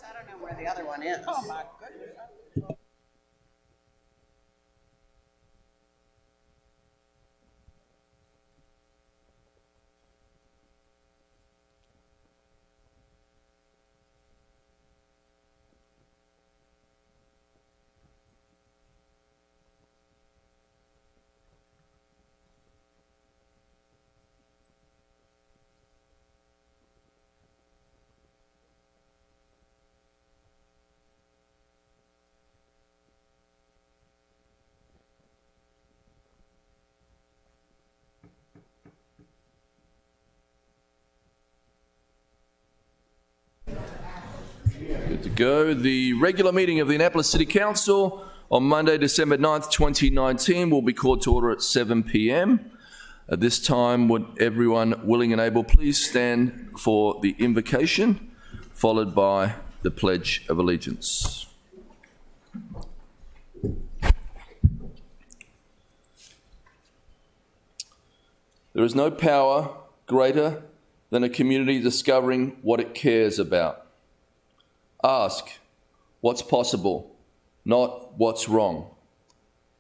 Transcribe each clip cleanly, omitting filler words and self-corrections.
I don't know where the other one is. Oh my goodness. Good to go. The regular meeting of the Annapolis City Council on Monday, December 9th, 2019 will be called to order at 7 p.m. At this time, would everyone willing and able please stand for the invocation, followed by the Pledge of Allegiance. There is no power greater than a community discovering what it cares about. Ask what's possible, not what's wrong.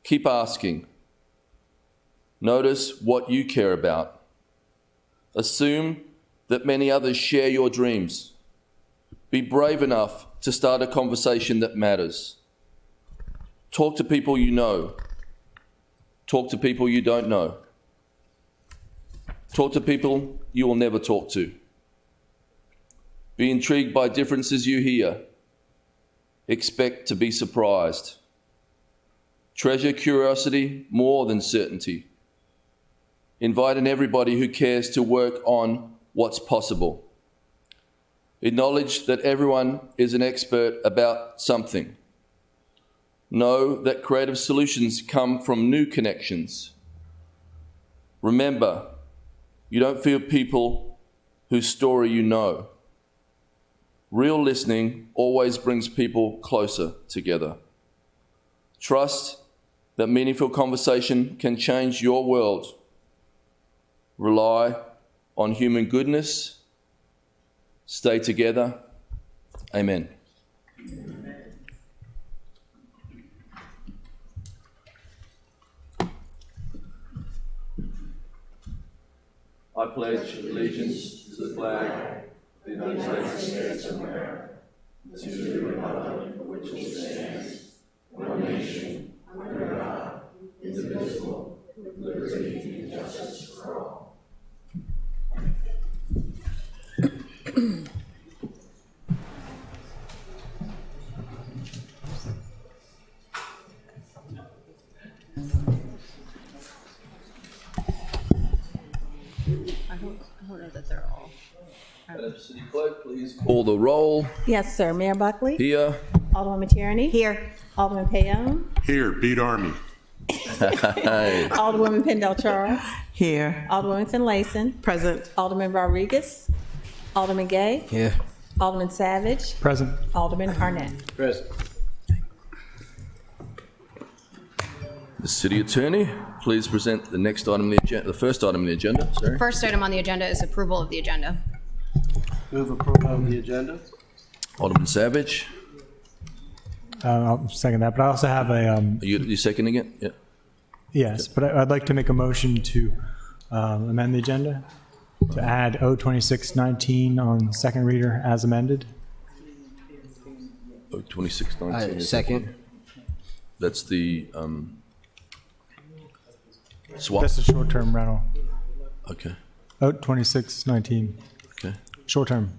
Keep asking. Notice what you care about. Assume that many others share your dreams. Be brave enough to start a conversation that matters. Talk to people you know. Talk to people you don't know. Talk to people you will never talk to. Be intrigued by differences you hear. Expect to be surprised. Treasure curiosity more than certainty. Invite in everybody who cares to work on what's possible. Acknowledge that everyone is an expert about something. Know that creative solutions come from new connections. Remember, you don't fear people whose story you know. Real listening always brings people closer together. Trust that meaningful conversation can change your world. Rely on human goodness. Stay together. Amen. I pledge allegiance to the flag of the United States of America, to the republic for which it stands, one nation, under God, indivisible, with liberty and justice for all. I don't know that they're all. Madam City Clerk, please call the roll. Yes, sir. Mayor Buckley? Here. Alderwoman Tierney? Here. Alderman Payon? Here, beat Army. Alderwoman Pendel-Charles? Here. Alderwoman Finlayson? Present. Alderman Rodriguez? Alderman Gay? Here. Alderman Savage? Present. Alderman Arnett? Present. The City Attorney, please present the next item on the agenda, the first item on the agenda, sorry. First item on the agenda is approval of the agenda. Move approval of the agenda. Alderman Savage, I'll second that, but I also have a, are you seconding it? Yeah. yes, but I'd like to make a motion to amend the agenda, to add O2619 on second reader as amended. Oh, 2619. Second. That's the swap? That's a short-term rental. Okay, O2619, okay. short-term.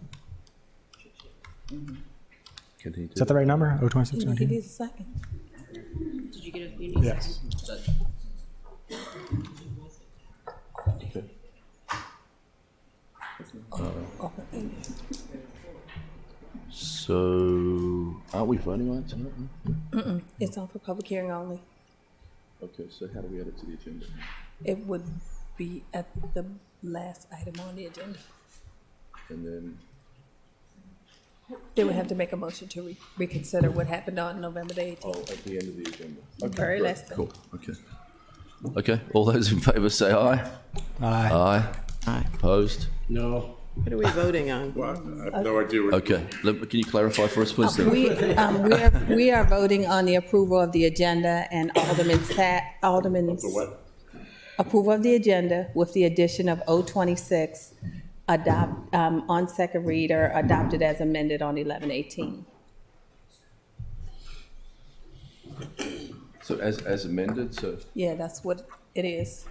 Continue Is that the right number? It O2619? is a second. Did you get it? Yes. Okay. So, aren't we voting on it tonight? It's on for public hearing only. Okay, so how do we add it to the agenda? It would be at the last item on the agenda. And then, They would have to make a motion to reconsider what happened on November the 18th. oh, at the end of the agenda. Very great, last thing. Cool, okay. Okay, all those in favour say aye. Aye. Aye. Aye. Opposed? No. What are we voting on? I have no idea what. Okay, can you clarify for us, please? then? We are voting on the approval of the agenda and Alderman's What? approval of the agenda with the addition of O26 on second reader, adopted as amended on 11/18. So as amended, so. Yeah, that's what it is.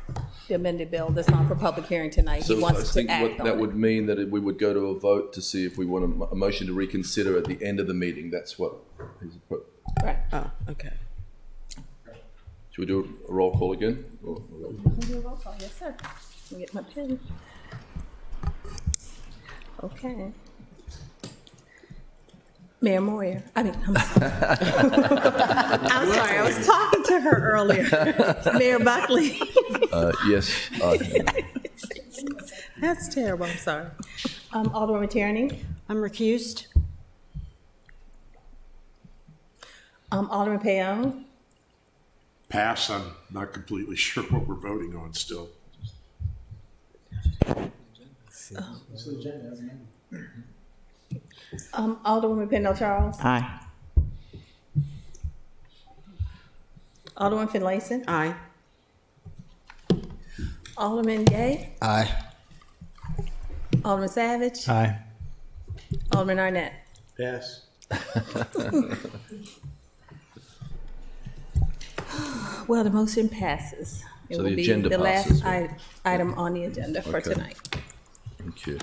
The amended bill that's on for public hearing tonight. He So I wants to think act what that on would it. mean that we would go to a vote to see if we want a motion to reconsider at the end of the meeting. That's what is put. Right. Oh, okay. Should we do a roll call again? Do a roll call. Yes, sir. Let me get my pen. Okay. Mayor Moyer, I'm sorry. I'm sorry, I was talking to her earlier. Mayor Buckley. Yes. That's terrible, I'm sorry. Alderman Tierney. I'm recused. Alderman Payon. Pass, I'm not completely sure what we're voting on still. Alderwoman Pendle Charles. Aye. Alderman Finlayson. Aye. Alderman Gay. Aye. Alderman Savage. Aye. Alderman Arnett. Pass. Well, the motion passes. It So will the be agenda the passes, last right? item on the agenda for Okay. tonight. Thank you.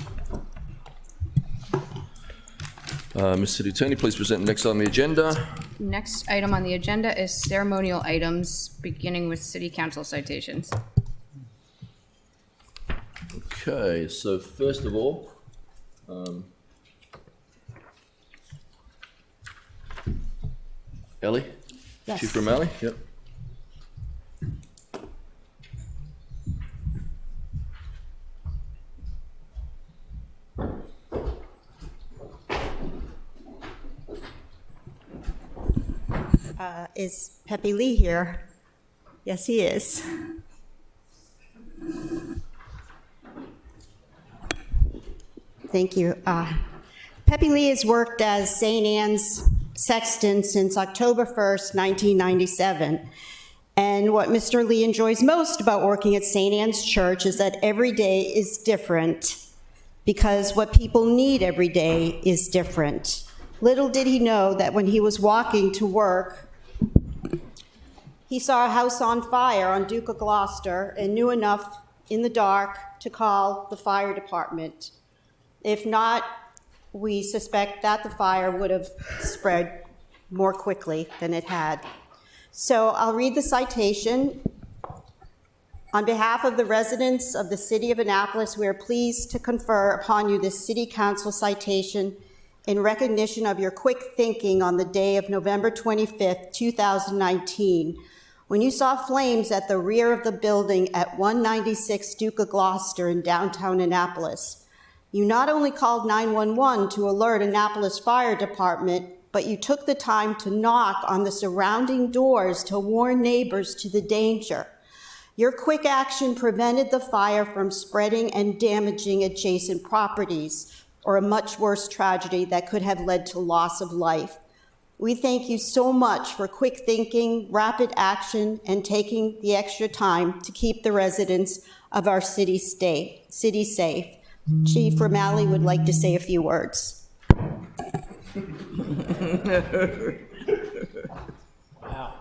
Ms. City Attorney, please present the next on the agenda. Next item on the agenda is ceremonial items, beginning with city council citations. Okay, so first of all, Ellie? Yes. Chief Romali? Yep. Is Pepe Lee here? Yes, he is. Thank you. Pepe Lee has worked as St. Anne's sexton since October 1st, 1997. And what Mr. Lee enjoys most about working at St. Anne's Church is that every day is different, because what people need every day is different. Little did he know that when he was walking to work, he saw a house on fire on Duke of Gloucester and knew enough in the dark to call the fire department. If not, we suspect that the fire would have spread more quickly than it had. So I'll read the citation. On behalf of the residents of the City of Annapolis, we are pleased to confer upon you this City Council citation in recognition of your quick thinking on the day of November 25th, 2019, when you saw flames at the rear of the building at 196 Duke of Gloucester in downtown Annapolis. You not only called 911 to alert Annapolis Fire Department, but you took the time to knock on the surrounding doors to warn neighbors to the danger. Your quick action prevented the fire from spreading and damaging adjacent properties, or a much worse tragedy that could have led to loss of life. We thank you so much for quick thinking, rapid action, and taking the extra time to keep the residents of our city safe. Chief Romali would like to say a few words. Wow.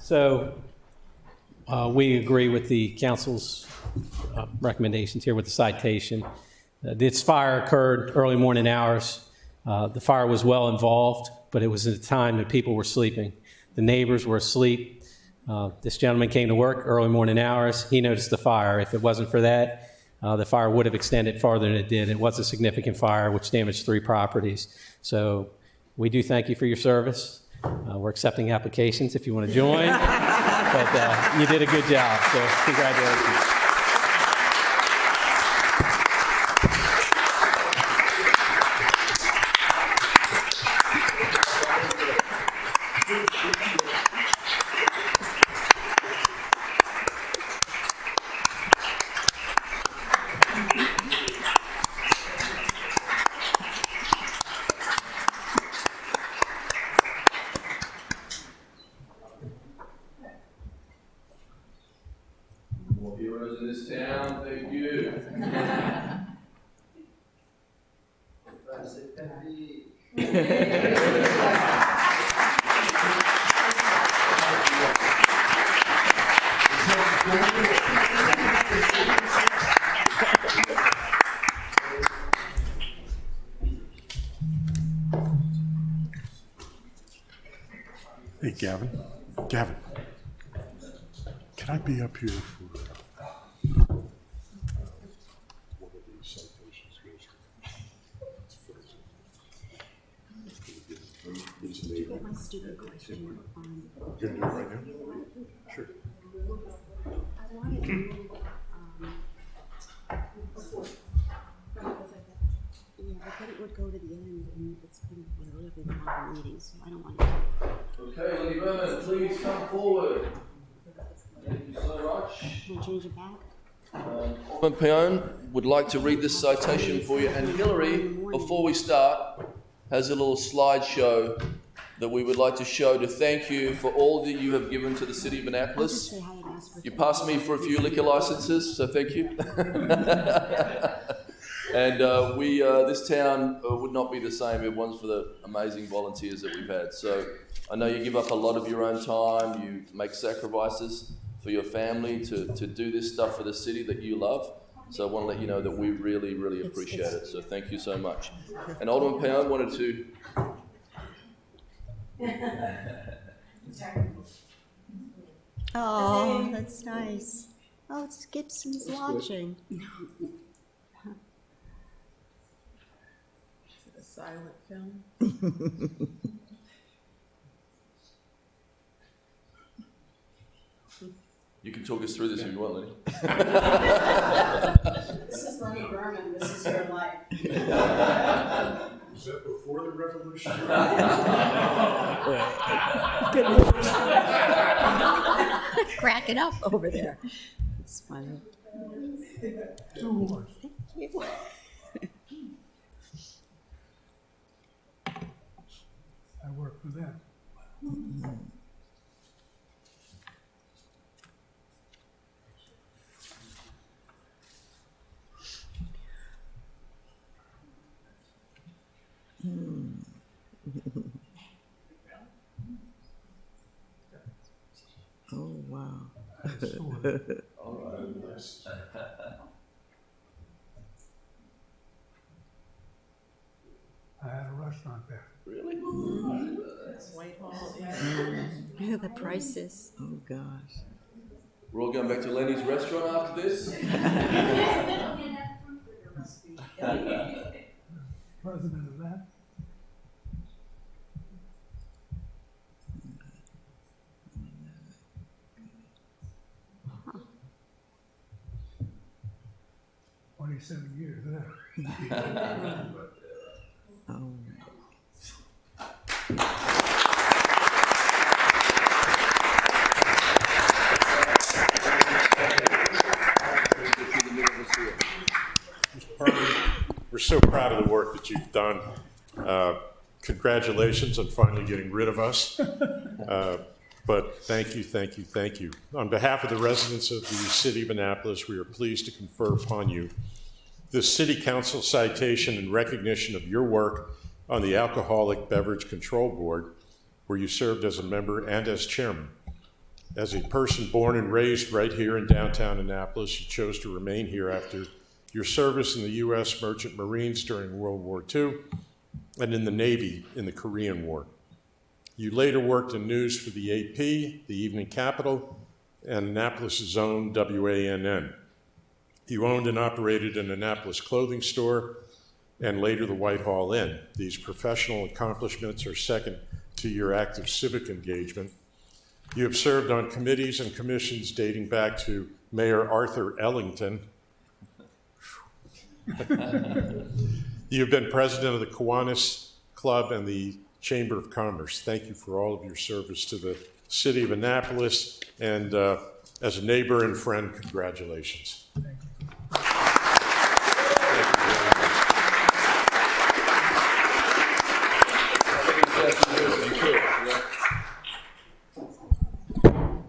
So we agree with the council's recommendations here with the citation. This fire occurred early morning hours. The fire was well involved, but it was at a time that people were sleeping. The neighbors were asleep. This gentleman came to work early morning hours. He noticed the fire. If it wasn't for that, the fire would have extended farther than it did. It was a significant fire which damaged 3 properties. So we do thank you for your service. We're accepting applications if you want to join, but you did a good job, so congratulations. More heroes in this town, thank you. Hey, Gavin. Gavin, can I be up here for one of these citations? You're gonna do it right now? Sure. Yeah, but then it would go to the end, and it's going to be a really long meeting, so I don't want to. Okay, Lady Berman, please come forward. Thank you so much. Can I change it back? Alderman Peone would like to read this citation for you, and Hillary, before we start, has a little slideshow that we would like to show to thank you for all that you have given to the city of I'll just Annapolis. say hi and ask for. You passed me for a few liquor licenses, so thank you. And this town would not be the same if it wasn't for the amazing volunteers that we've had. So I know you give up a lot of your own time, you make sacrifices for your family to do this stuff for the city that you love. So I want to let you know that we really, really appreciate it. So thank you so much. And Alderman Peone wanted to... Oh, that's nice. Oh, it's Gibson's watching. A silent film. You can talk us through this if you want, Lenny. This is Lenny Berman. This is your life. Was that before the revolution? Crack it up over there. It's funny. I work for them. Oh, wow. I had a restaurant there. Whitehall. The prices. Oh, gosh. We're all going back to Lenny's restaurant after this. President of that. Huh. 27 years there. Oh. we're so proud of the work that you've done. Congratulations on finally getting rid of us. But thank you, thank you, thank you. On behalf of the residents of the city of Annapolis, we are pleased to confer upon you this City Council citation in recognition of your work on the Alcoholic Beverage Control Board, where you served as a member and as chairman. As a person born and raised right here in downtown Annapolis, you chose to remain here after your service in the U.S. Merchant Marines during World War II and in the Navy in the Korean War. You later worked in news for the AP, the Evening Capital, and Annapolis' own WANN. You owned and operated an Annapolis clothing store and later the Whitehall Inn. These professional accomplishments are second to your active civic engagement. You have served on committees and commissions dating back to Mayor Arthur Ellington. You have been president of the Kiwanis Club and the Chamber of Commerce. Thank you for all of your service to the city of Annapolis, and as a neighbor and friend, congratulations.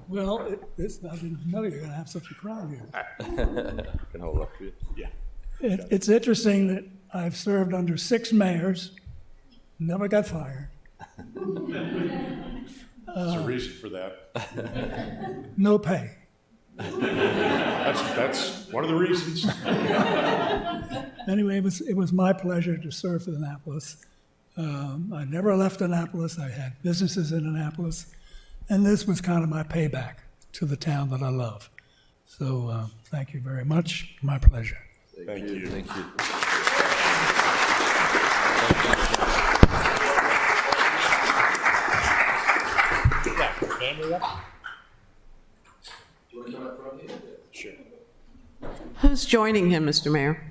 Well, I didn't know you were going to have such a crowd here. Can hold up for you. Yeah. It's interesting that I've served under 6 mayors, never got fired. There's a reason for that. No pay. That's one of the reasons. Anyway, it was my pleasure to serve for Annapolis. I never left Annapolis. I had businesses in Annapolis. And this was kind of my payback to the town that I love. So thank you very much. My pleasure. Thank you. Thank you. Family up? Do you want to come up front here? Sure. Who's joining him, Mr. Mayor?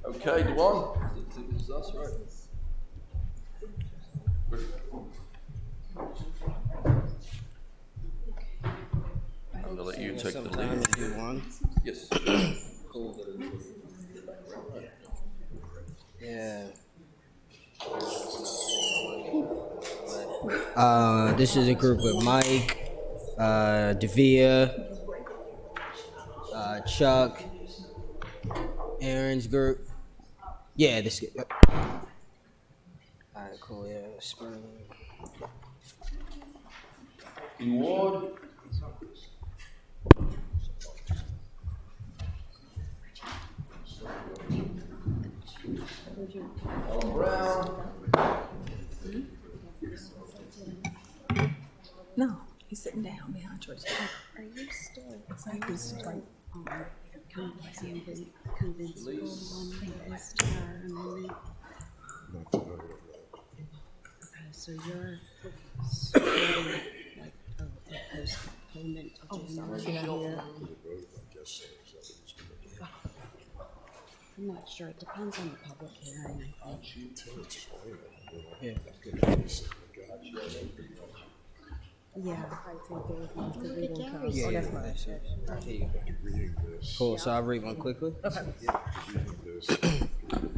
Okay, Dewan. This is us, right? I'm going to let you take the lead. Yes. Yeah. This is a group with Mike, Davia, Chuck, Aaron's group. Yeah, this. All right, cool. Yeah, Spring. In Ward. Brown. No, he's sitting down behind George. Are you still? Exactly. Convincible on this amendment? Okay, so you're supporting like a postponement of here. I'm not sure. It depends on the public hearing, I think. Yeah. Yeah. Yeah, cool. So I'll read one quickly.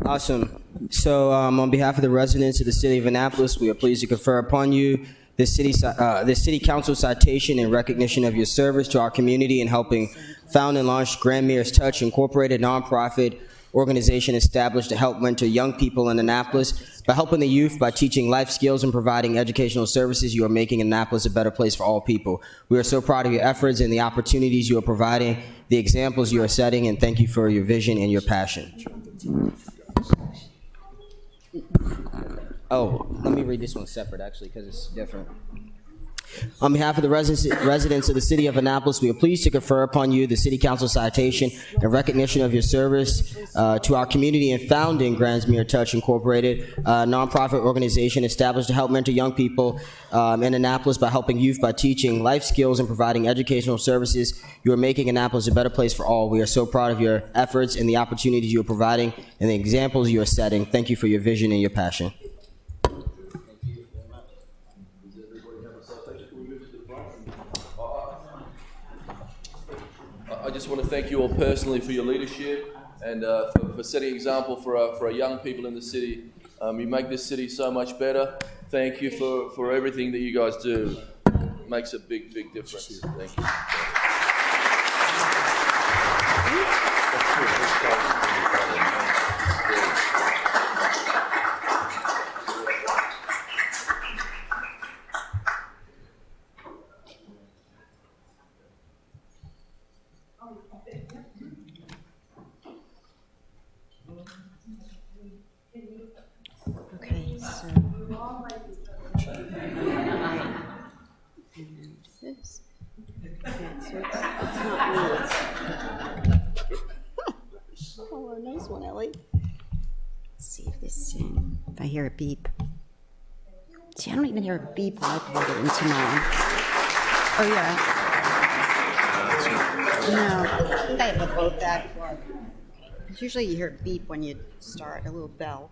Awesome. So on behalf of the residents of the city of Annapolis, we are pleased to confer upon you this city council citation in recognition of your service to our community in helping found and launch Grandmere's Touch Incorporated, nonprofit organization established to help mentor young people in Annapolis. By helping the youth, by teaching life skills and providing educational services, you are making Annapolis a better place for all people. We are so proud of your efforts and the opportunities you are providing, the examples you are setting, and thank you for your vision and your passion. Oh, let me read this one separate, actually, because it's different. On behalf of the residents of the city of Annapolis, we are pleased to confer upon you the City Council citation in recognition of your service to our community in founding Grandmere Touch Incorporated, a nonprofit organization established to help mentor young people in Annapolis by helping youth by teaching life skills and providing educational services. You are making Annapolis a better place for all. We are so proud of your efforts and the opportunities you are providing and the examples you are setting. Thank you for your vision and your passion. I just want to thank you all personally for your leadership and for setting an example for our young people in the city. You make this city so much better. Thank you for everything that you guys do. It makes a big, big difference. Thank you. Okay, so. This. Okay, so it's not me. Oh, nice one, Ellie. Let's see if if I hear a beep. See, I don't even hear a beep when I plug it into mine. Oh, yeah. No, I think I have a both that plug. Usually you hear a beep when you start, a little bell.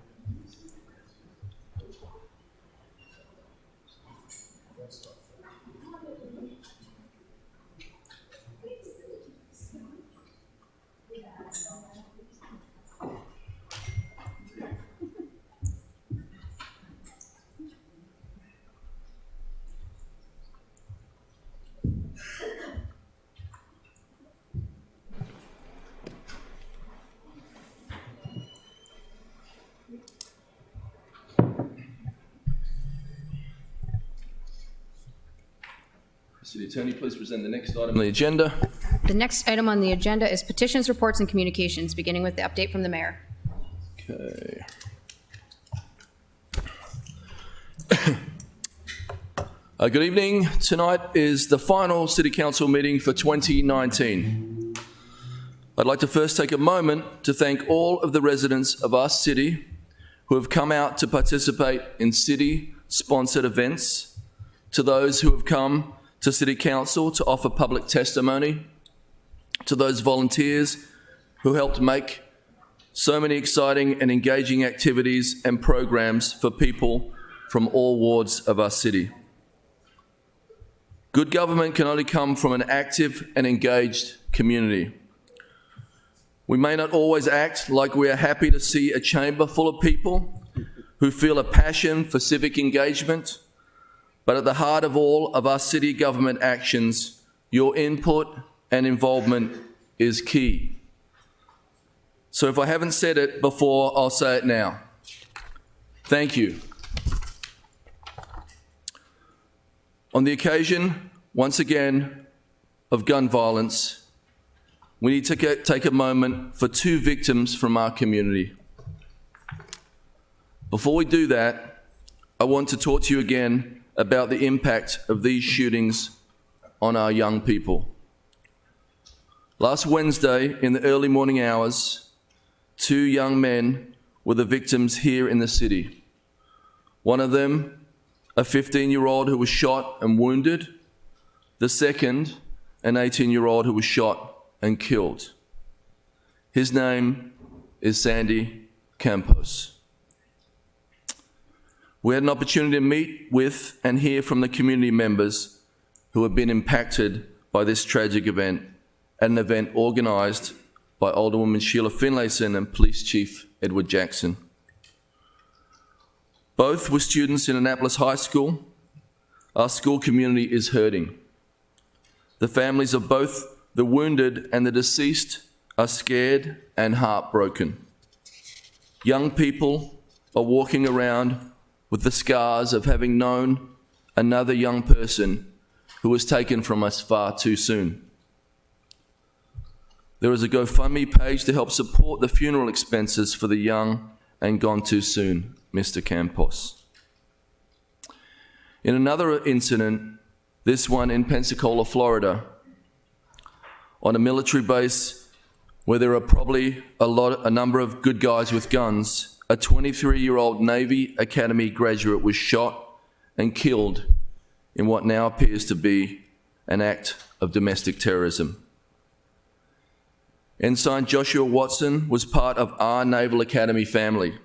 City Attorney, please present the next item on the agenda. The next item on the agenda is petitions, reports, and communications, beginning with the update from the mayor. Okay. Good evening. Tonight is the final City Council meeting for 2019. I'd like to first take a moment to thank all of the residents of our city who have come out to participate in city-sponsored events, to those who have come to City Council to offer public testimony, to those volunteers who helped make so many exciting and engaging activities and programs for people from all wards of our city. Good government can only come from an active and engaged community. We may not always act like we are happy to see a chamber full of people who feel a passion for civic engagement, but at the heart of all of our city government actions, your input and involvement is key. So if I haven't said it before, I'll say it now. Thank you. On the occasion, once again, of gun violence, we need to take a moment for two victims from our community. Before we do that, I want to talk to you again about the impact of these shootings on our young people. Last Wednesday, in the early morning hours, two young men were the victims here in the city. One of them, a 15-year-old who was shot and wounded. The second, an 18-year-old who was shot and killed. His name is Sandy Campos. We had an opportunity to meet with and hear from the community members who have been impacted by this tragic event, at an event organised by Alderwoman Sheila Finlayson and Police Chief Edward Jackson. Both were students in Annapolis High School. Our school community is hurting. The families of both the wounded and the deceased are scared and heartbroken. Young people are walking around with the scars of having known another young person who was taken from us far too soon. There is a GoFundMe page to help support the funeral expenses for the young and gone too soon, Mr. Campos. In another incident, this one in Pensacola, Florida, on a military base where there are probably a number of good guys with guns, a 23-year-old Navy Academy graduate was shot and killed in what now appears to be an act of domestic terrorism. Ensign Joshua Watson was part of our Naval Academy family,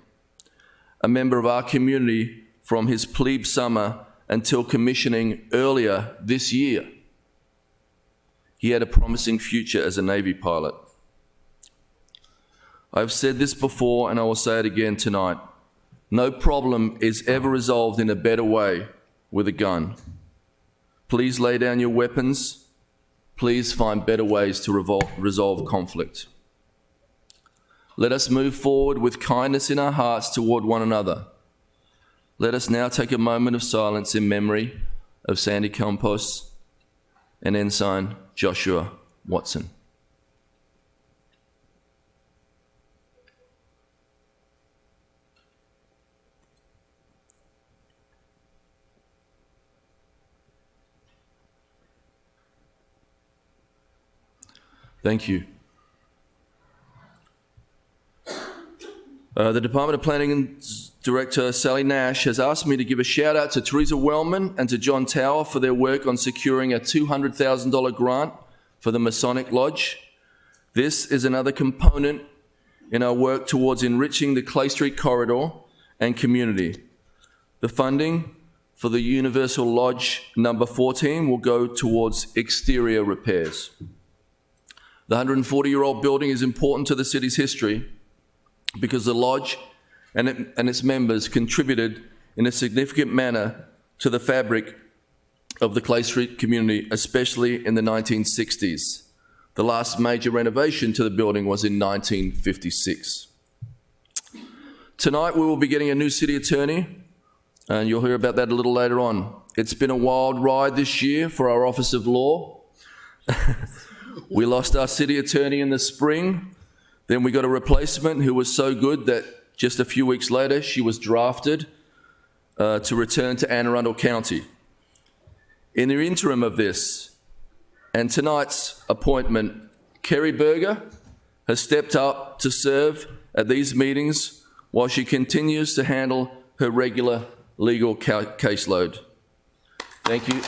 a member of our community from his plebe summer until commissioning earlier this year. He had a promising future as a Navy pilot. I've said this before and I will say it again tonight. No problem is ever resolved in a better way with a gun. Please lay down your weapons. Please find better ways to resolve conflict. Let us move forward with kindness in our hearts toward one another. Let us now take a moment of silence in memory of Sandy Campos and Ensign Joshua Watson. Thank you. The Department of Planning Director Sally Nash has asked me to give a shout out to Teresa Wellman and to John Tower for their work on securing a $200,000 grant for the Masonic Lodge. This is another component in our work towards enriching the Clay Street corridor and community. The funding for the Universal Lodge number 14 will go towards exterior repairs. The 140-year-old building is important to the city's history because the lodge and its members contributed in a significant manner to the fabric of the Clay Street community, especially in the 1960s. The last major renovation to the building was in 1956. Tonight we will be getting a new city attorney, and you'll hear about that a little later on. It's been a wild ride this year for our Office of Law. We lost our city attorney in the spring. Then we got a replacement who was so good that just a few weeks later, she was drafted to return to Anne Arundel County. In the interim of this and tonight's appointment, Kerry Berger has stepped up to serve at these meetings while she continues to handle her regular legal caseload. Thank you.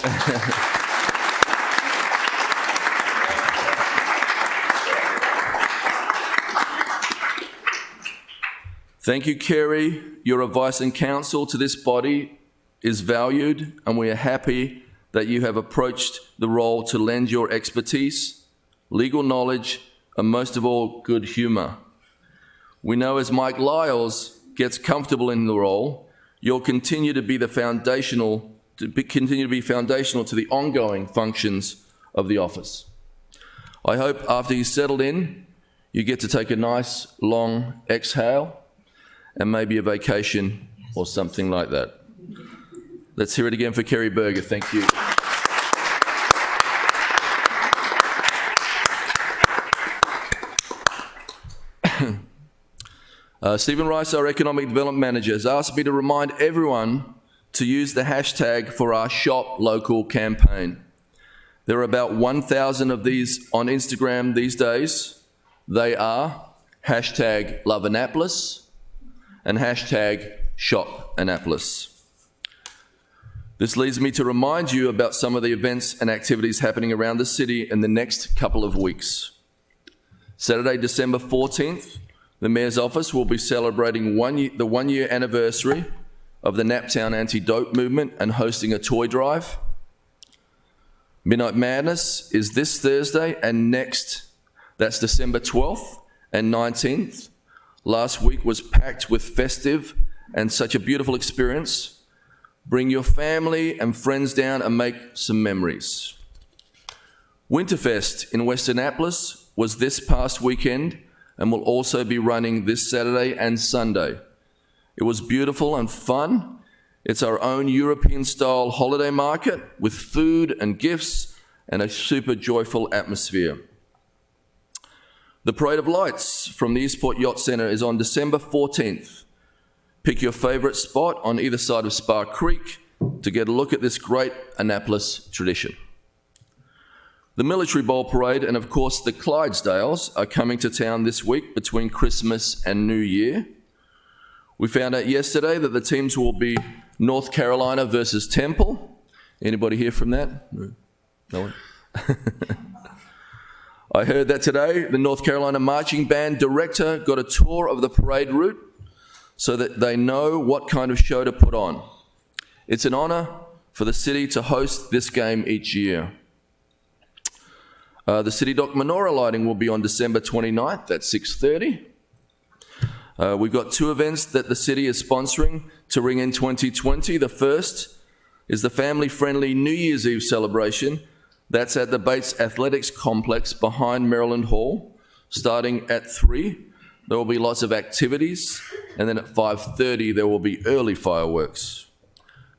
Thank you, Kerry. Your advice and counsel to this body is valued, and we are happy that you have approached the role to lend your expertise, legal knowledge, and most of all, good humor. We know as Mike Lyles gets comfortable in the role, you'll continue to be foundational to the ongoing functions of the office. I hope after he's settled in, you get to take a nice long exhale and maybe a vacation or something like that. Let's hear it again for Kerry Berger. Thank you. Stephen Rice, our Economic Development Manager, has asked me to remind everyone to use the hashtag for our Shop Local campaign. There are about 1,000 of these on Instagram these days. They are hashtag Love Annapolis and hashtag Shop Annapolis. This leads me to remind you about some of the events and activities happening around the city in the next couple of weeks. Saturday, December 14th, the Mayor's Office will be celebrating the one-year anniversary of the Naptown Anti-Dope Movement and hosting a toy drive. Midnight Madness is this Thursday and next. That's December 12th and 19th. Last week was packed with festive and such a beautiful experience. Bring your family and friends down and make some memories. Winterfest in West Annapolis was this past weekend and will also be running this Saturday and Sunday. It was beautiful and fun. It's our own European-style holiday market with food and gifts and a super joyful atmosphere. The Parade of Lights from the Eastport Yacht Centre is on December 14th. Pick your favourite spot on either side of Spar Creek to get a look at this great Annapolis tradition. The Military Bowl Parade and, of course, the Clydesdales are coming to town this week between Christmas and New Year. We found out yesterday that the teams will be North Carolina versus Temple. Anybody hear from that? No one? I heard that today the North Carolina Marching Band director got a tour of the parade route so that they know what kind of show to put on. It's an honour for the city to host this game each year. The City Dock menorah lighting will be on December 29th at 6:30. We've got two events that the city is sponsoring to ring in 2020. The first is the family-friendly New Year's Eve celebration. That's at the Bates Athletics Complex behind Maryland Hall, starting at 3. There will be lots of activities, and then at 5:30 there will be early fireworks.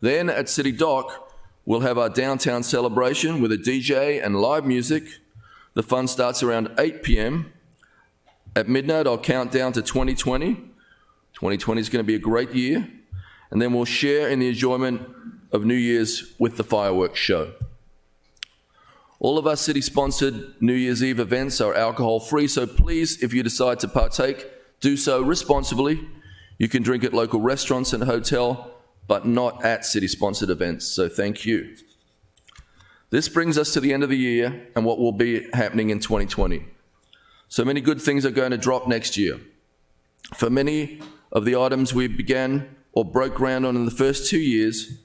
Then at City Dock, we'll have our downtown celebration with a DJ and live music. The fun starts around 8 p.m. At midnight, I'll count down to 2020. 2020 is going to be a great year. And then we'll share in the enjoyment of New Year's with the fireworks show. All of our city-sponsored New Year's Eve events are alcohol-free, so please, if you decide to partake, do so responsibly. You can drink at local restaurants and hotel, but not at city-sponsored events, so thank you. This brings us to the end of the year and what will be happening in 2020. So many good things are going to drop next year. For many of the items we began or broke ground on in the first 2 years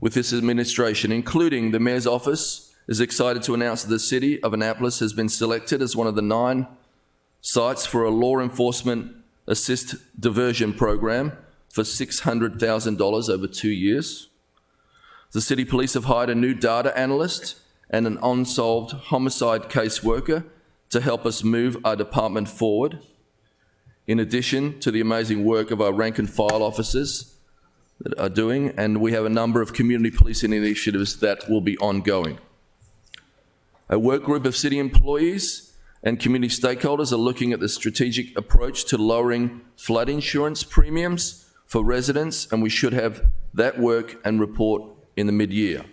with this administration, including the Mayor's Office, is excited to announce that the City of Annapolis has been selected as one of the 9 sites for a law enforcement assist diversion program for $600,000 over 2 years. The City Police have hired a new data analyst and an unsolved homicide caseworker to help us move our department forward, in addition to the amazing work of our rank and file officers that are doing, and we have a number of community policing initiatives that will be ongoing. A work group of city employees and community stakeholders are looking at the strategic approach to lowering flood insurance premiums for residents, and we should have that work and report in the mid-year.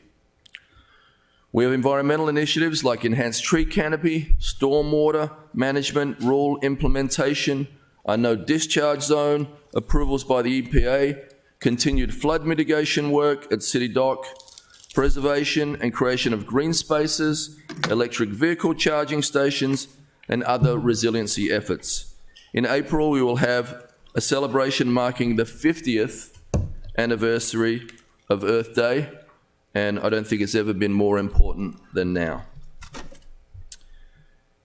We have environmental initiatives like enhanced tree canopy, stormwater management, rule implementation, a no discharge zone, approvals by the EPA, continued flood mitigation work at City Dock, preservation and creation of green spaces, electric vehicle charging stations, and other resiliency efforts. In April, we will have a celebration marking the 50th anniversary of Earth Day, and I don't think it's ever been more important than now.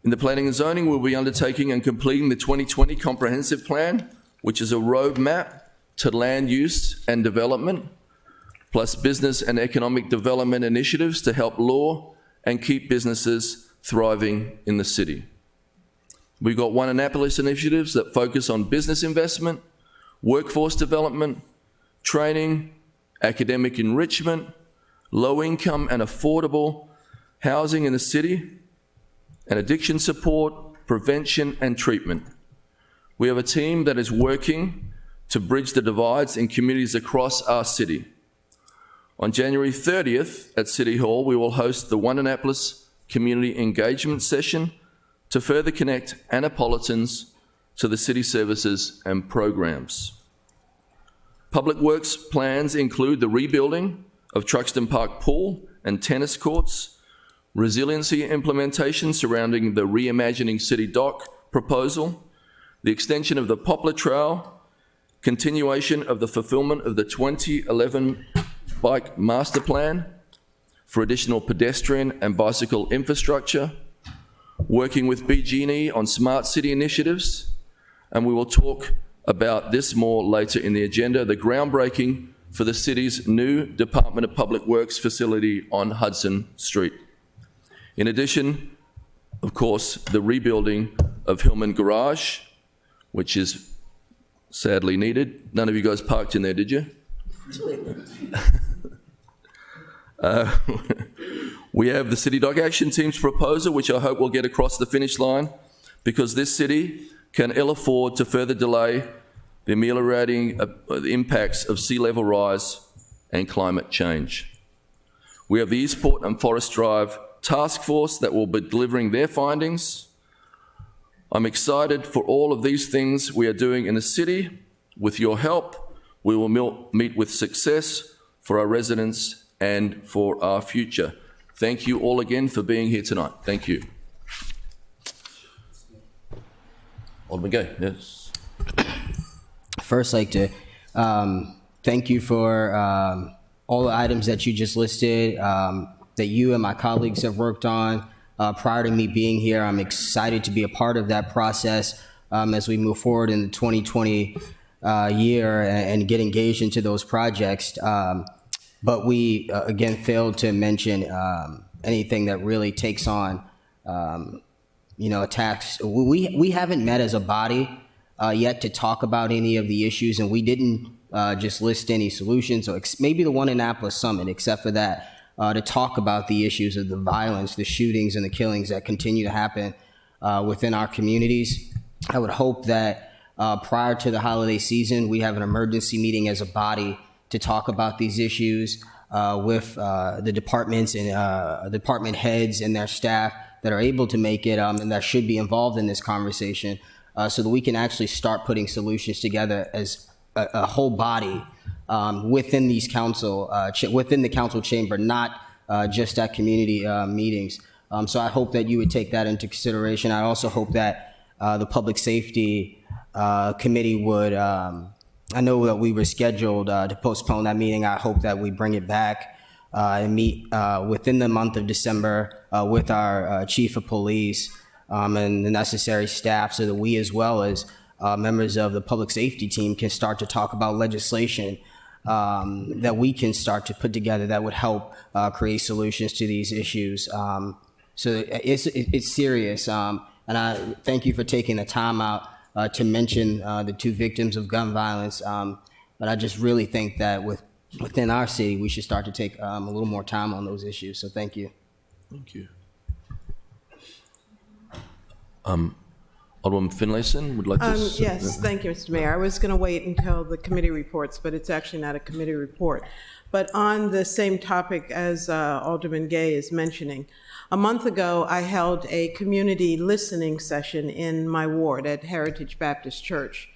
In the planning and zoning, we'll be undertaking and completing the 2020 Comprehensive Plan, which is a roadmap to land use and development, plus business and economic development initiatives to help lure and keep businesses thriving in the city. We've got One Annapolis initiatives that focus on business investment, workforce development, training, academic enrichment, low-income and affordable housing in the city, and addiction support, prevention and treatment. We have a team that is working to bridge the divides in communities across our city. On January 30th at City Hall, we will host the One Annapolis Community Engagement Session to further connect Annapolitans to the city services and programs. Public works plans include the rebuilding of Truxton Park Pool and tennis courts, resiliency implementation surrounding the Reimagining City Dock proposal, the extension of the Poplar Trail, continuation of the fulfillment of the 2011 Bike Master Plan, for additional pedestrian and bicycle infrastructure, working with BG&E on smart city initiatives, and we will talk about this more later in the agenda, the groundbreaking for the city's new Department of Public Works facility on Hudson Street. In addition, of course, the rebuilding of Hillman Garage, which is sadly needed. None of you guys parked in there, did you? We have the City Dock Action Team's proposal, which I hope will get across the finish line, because this city can ill afford to further delay the ameliorating the impacts of sea level rise and climate change. We have the Eastport and Forest Drive Task Force that will be delivering their findings. I'm excited for all of these things we are doing in the city. With your help, we will meet with success for our residents and for our future. Thank you all again for being here tonight. Thank you. Alderman Gay, yes. First, I'd like to thank you for all the items that you just listed, that you and my colleagues have worked on prior to me being here. I'm excited to be a part of that process as we move forward in the 2020 year and get engaged into those projects. But we, again, failed to mention anything that really takes on, attacks. We haven't met as a body yet to talk about any of the issues, and we didn't just list any solutions, or maybe the one Annapolis Summit, except for that, to talk about the issues of the violence, the shootings, and the killings that continue to happen within our communities. I would hope that prior to the holiday season, we have an emergency meeting as a body to talk about these issues with the departments and department heads and their staff that are able to make it and that should be involved in this conversation, so that we can actually start putting solutions together as a whole body within these within the council chamber, not just at community meetings. So I hope that you would take that into consideration. I also hope that the Public Safety Committee would, I know that we were scheduled to postpone that meeting. I hope that we bring it back and meet within the month of December with our Chief of Police and the necessary staff, so that we, as well as members of the public safety team, can start to talk about legislation that we can start to put together that would help create solutions to these issues. So it's serious, and I thank you for taking the time out to mention the two victims of gun violence. But I just really think that within our city, we should start to take a little more time on those issues. So thank you. Thank you. Alderman Finlayson would like to... Yes, thank you, Mr. Mayor. I was going to wait until the committee reports, but it's actually not a committee report. But on the same topic as Alderman Gay is mentioning, a month ago, I held a community listening session in my ward at Heritage Baptist Church.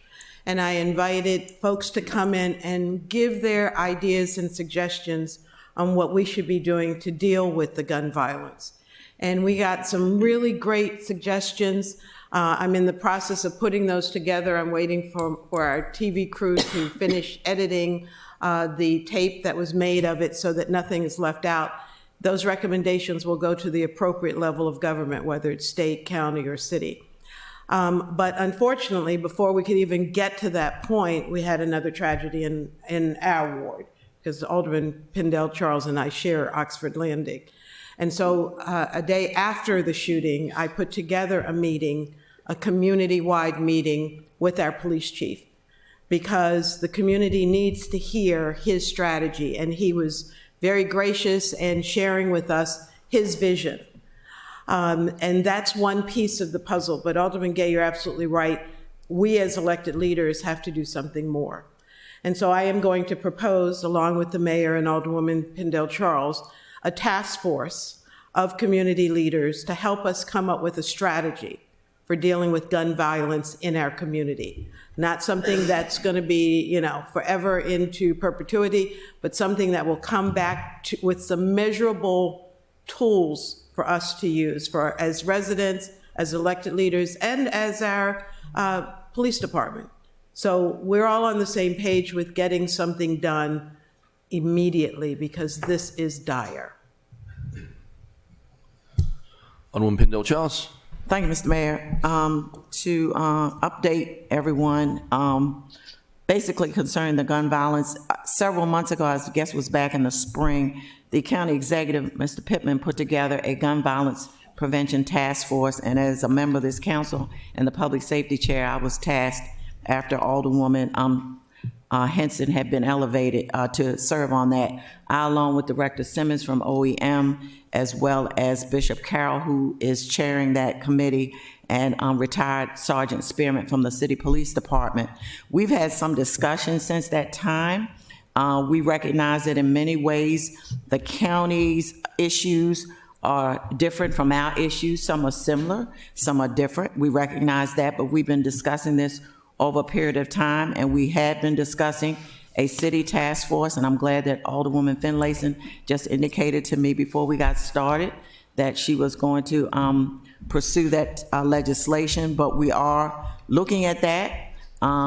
And I invited folks to come in and give their ideas and suggestions on what we should be doing to deal with the gun violence. And we got some really great suggestions. I'm in the process of putting those together. I'm waiting for our TV crew to finish editing the tape that was made of it so that nothing is left out. Those recommendations will go to the appropriate level of government, whether it's state, county, or city. But unfortunately, before we could even get to that point, we had another tragedy in our ward, because Alderman Pindell Charles and I share Oxford Landing. And so a day after the shooting, I put together a meeting, a community-wide meeting with our police chief, because the community needs to hear his strategy. And he was very gracious and sharing with us his vision. And that's one piece of the puzzle. But Alderman Gay, you're absolutely right. We as elected leaders have to do something more. And so I am going to propose, along with the mayor and Alderwoman Pindell Charles, a task force of community leaders to help us come up with a strategy for dealing with gun violence in our community. Not something that's going to be, forever into perpetuity, but something that will come back with some measurable tools for us to use as residents, as elected leaders, and as our police department. So we're all on the same page with getting something done immediately, because this is dire. Alderman Pendle Charles. Thank you, Mr. Mayor. To update everyone, basically concerning the gun violence, several months ago, I guess it was back in the spring, the county executive, Mr. Pittman, put together a gun violence prevention task force, and as a member of this council and the public safety chair, I was tasked after Alderwoman Henson had been elevated to serve on that. I, along with Director Simmons from OEM, as well as Bishop Carroll, who is chairing that committee, and retired Sergeant Spearman from the City Police Department. We've had some discussions since that time. We recognize that in many ways, the county's issues are different from our issues. Some are similar, some are different. We recognize that, but we've been discussing this over a period of time, and we had been discussing a city task force, and I'm glad that Alderwoman Finlayson just indicated to me before we got started that she was going to pursue that legislation, but we are looking at that.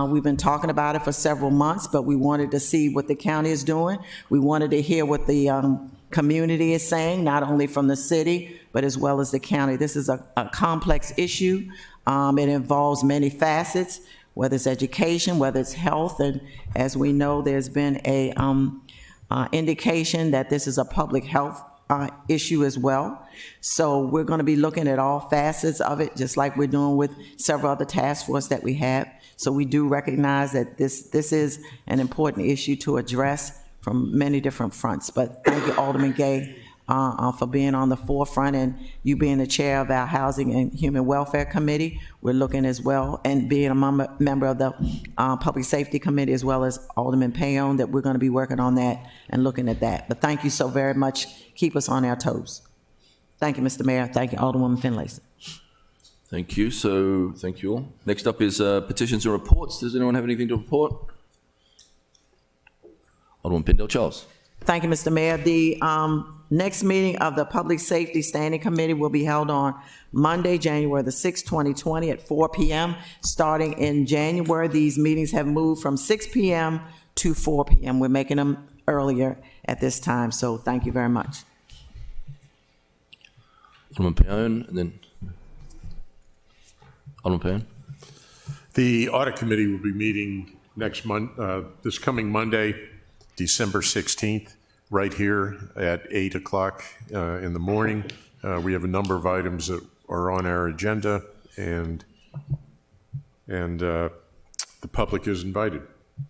We've been talking about it for several months, but we wanted to see what the county is doing. We wanted to hear what the community is saying, not only from the city, but as well as the county. This is a complex issue. It involves many facets, whether it's education, whether it's health, and as we know, there's been a indication that this is a public health issue as well. So we're going to be looking at all facets of it, just like we're doing with several other task forces that we have. So we do recognize that this is an important issue to address from many different fronts. But thank you, Alderman Gay, for being on the forefront, and you being the chair of our Housing and Human Welfare Committee. We're looking as well, and being a member of the Public Safety Committee, as well as Alderman Payon, that we're going to be working on that and looking at that. But thank you so very much. Keep us on our toes. Thank you, Mr. Mayor. Thank you, Alderwoman Finlayson. Thank you. So, thank you all. Next up is petitions and reports. Does anyone have anything to report? Alderman Pendle Charles. Thank you, Mr. Mayor. The next meeting of the Public Safety Standing Committee will be held on Monday, January the 6th, 2020 at 4 p.m. Starting in January, these meetings have moved from 6 p.m. to 4 p.m. We're making them earlier at this time, so thank you very much. Alderman Payon, and then Alderman Payon. The Audit Committee will be meeting this coming Monday, December 16th, right here at 8 o'clock in the morning. We have a number of items that are on our agenda, and the public is invited.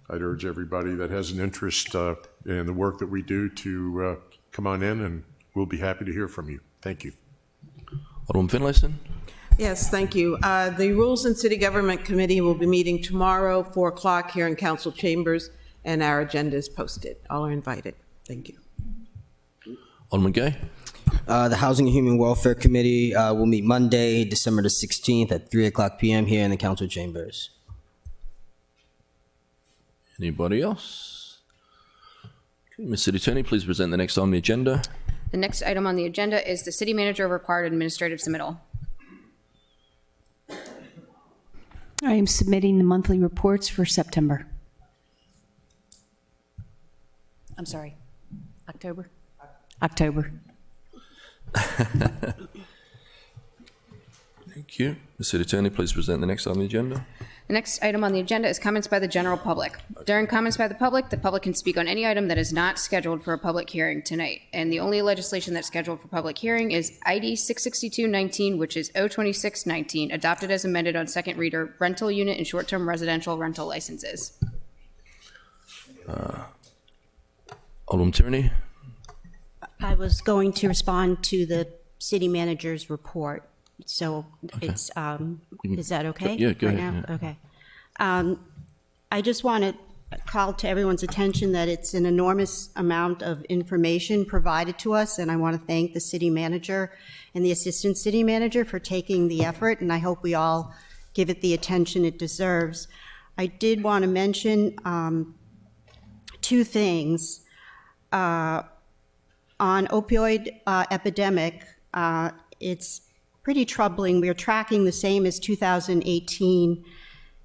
I'd urge everybody that has an interest in the work that we do to come on in, and we'll be happy to hear from you. Thank you. Alderman Finlayson. Yes, thank you. The Rules and City Government Committee will be meeting tomorrow, 4 o'clock here in Council Chambers, and our agenda is posted. All are invited. Thank you. Alderman Gay. The Housing and Human Welfare Committee will meet Monday, December the 16th at 3 o'clock p.m. here in the Council Chambers. Anybody else? Okay, Ms. City Attorney, please present the next on the agenda. The next item on the agenda is the city manager required administrative submittal. I am submitting the monthly reports for September. I'm sorry, October? October. Thank you. Ms. City Attorney, please present the next on the agenda. The next item on the agenda is comments by the general public. During comments by the public can speak on any item that is not scheduled for a public hearing tonight. And the only legislation that's scheduled for public hearing is ID 66219, which is 02619, adopted as amended on second reader, rental unit and short-term residential rental licenses. Alderman Tierney. I was going to respond to the city manager's report. So it's, is that okay? Yeah, go right ahead. now? Okay. I just want to call to everyone's attention that it's an enormous amount of information provided to us, and I want to thank the city manager and the assistant city manager for taking the effort, and I hope we all give it the attention it deserves. I did want to mention two things. On opioid epidemic, it's pretty troubling. We are tracking the same as 2018.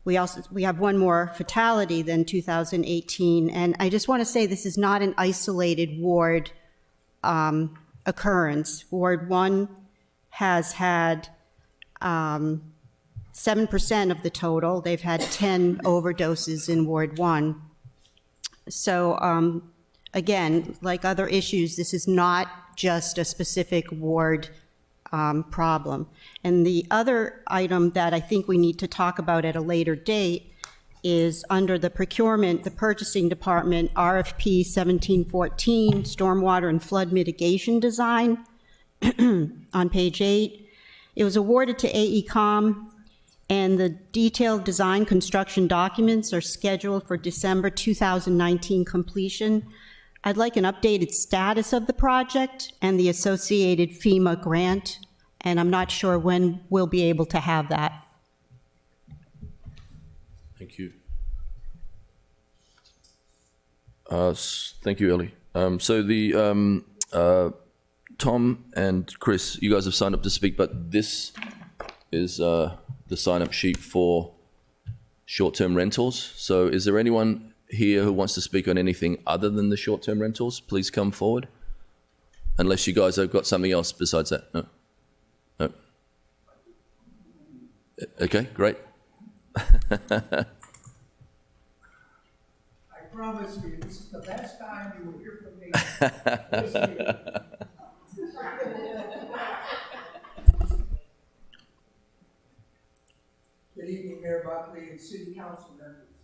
We have one more fatality than 2018, and I just want to say this is not an isolated ward occurrence. Ward 1 has had 7% of the total. They've had 10 overdoses in Ward 1. So again, like other issues, this is not just a specific ward problem. And the other item that I think we need to talk about at a later date is under the procurement, the purchasing department, RFP 1714, stormwater and flood mitigation design on page 8. It was awarded to AECom, and the detailed design construction documents are scheduled for December 2019 completion. I'd like an updated status of the project and the associated FEMA grant, and I'm not sure when we'll be able to have that. Thank you. Thank you, Ellie. So the Tom and Chris, you guys have signed up to speak, but this is the sign-up sheet for short-term rentals. So is there anyone here who wants to speak on anything other than the short-term rentals? Please come forward. Unless you guys have got something else besides that. No? No? Okay, great. I promise you, this is the best time you will hear from me this year. Good evening, Mayor Buckley and City Council members.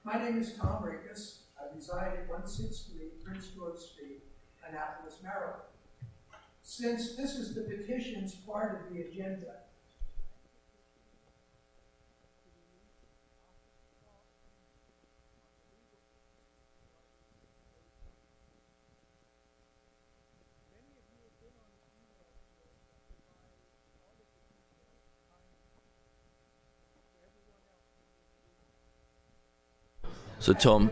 My name is Tom Rinkus. I reside at 163 Prince George Street, Annapolis, Maryland. Since this is the petitions part of the agenda, So Tom,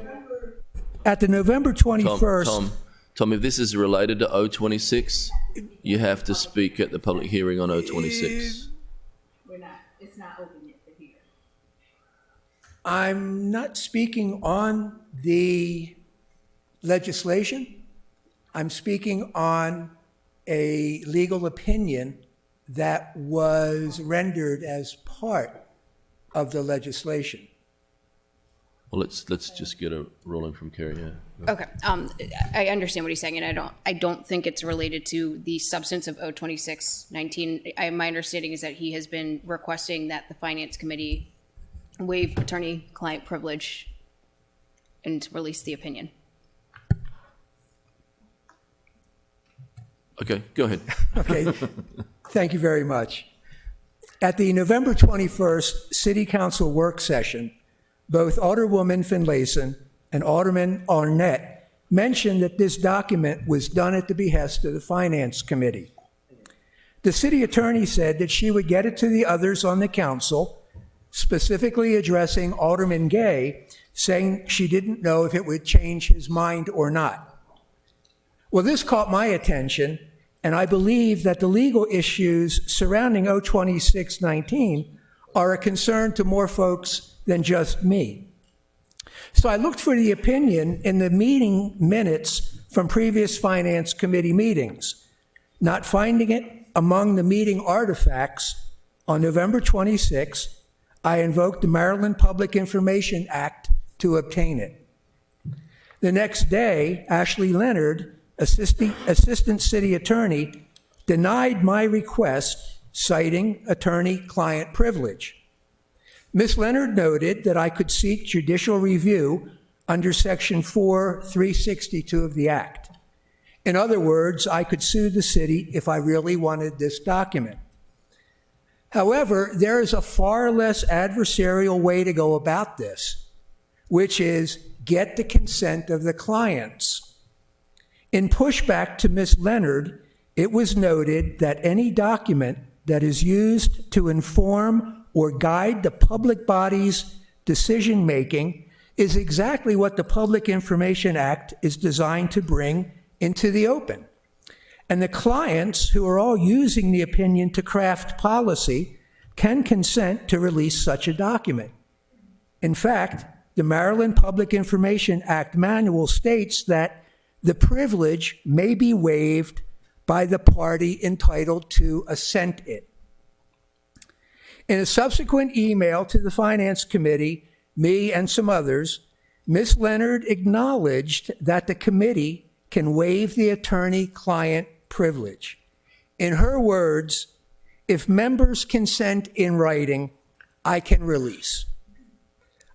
at the November 21st, Tom, if this is related to 026, you have to speak at the public hearing on 026. It's not open yet for here. I'm not speaking on the legislation. I'm speaking on a legal opinion that was rendered as part of the legislation. Well, let's just get a ruling from Kerry. Yeah. Okay. I understand what he's saying, and I don't think it's related to the substance of 02619. My understanding is that he has been requesting that the Finance Committee waive attorney-client privilege and release the opinion. Okay, go ahead. Okay, thank you very much. At the November 21st City Council work session, both Alderwoman Finlayson and Alderman Arnett mentioned that this document was done at the behest of the Finance Committee. The city attorney said that she would get it to the others on the council, specifically addressing Alderman Gay, saying she didn't know if it would change his mind or not. Well, this caught my attention, and I believe that the legal issues surrounding 02619 are a concern to more folks than just me. So I looked for the opinion in the meeting minutes from previous Finance Committee meetings. Not finding it among the meeting artifacts, on November 26, I invoked the Maryland Public Information Act to obtain it. The next day, Ashley Leonard, Assistant City Attorney, denied my request, citing attorney-client privilege. Ms. Leonard noted that I could seek judicial review under Section 4362 of the Act. In other words, I could sue the city if I really wanted this document. However, there is a far less adversarial way to go about this, which is get the consent of the clients. In pushback to Ms. Leonard, it was noted that any document that is used to inform or guide the public body's decision-making is exactly what the Public Information Act is designed to bring into the open. And the clients, who are all using the opinion to craft policy, can consent to release such a document. In fact, the Maryland Public Information Act manual states that the privilege may be waived by the party entitled to assent it. In a subsequent email to the Finance Committee, me and some others, Ms. Leonard acknowledged that the committee can waive the attorney-client privilege. In her words, if members consent in writing, I can release.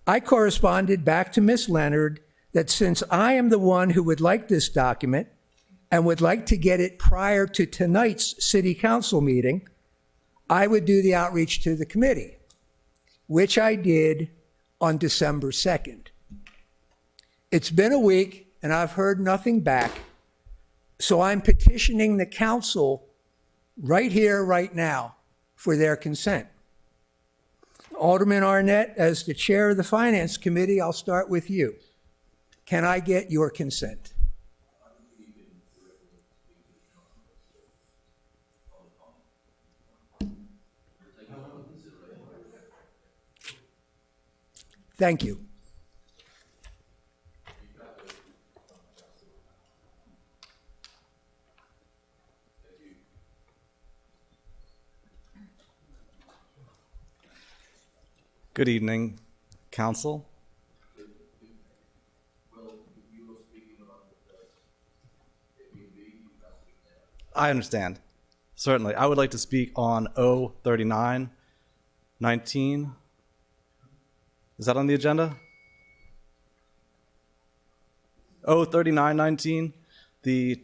I corresponded back to Ms. Leonard that since I am the one who would like this document and would like to get it prior to tonight's city council meeting, I would do the outreach to the committee, which I did on December 2nd. It's been a week and I've heard nothing back, so I'm petitioning the council right here, right now, for their consent. Alderman Arnett, as the chair of the Finance Committee, I'll start with you. Can I get your consent? Thank you. Good evening, Council. I understand. Certainly. I would like to speak on O3919. Is that on the agenda? O3919, the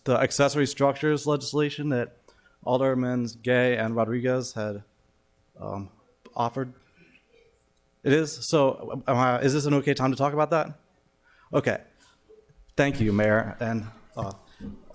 accessory structures legislation that Aldermen Gay and Rodriguez had offered. It is? So is this an okay time to talk about that? Okay. Thank you, Mayor and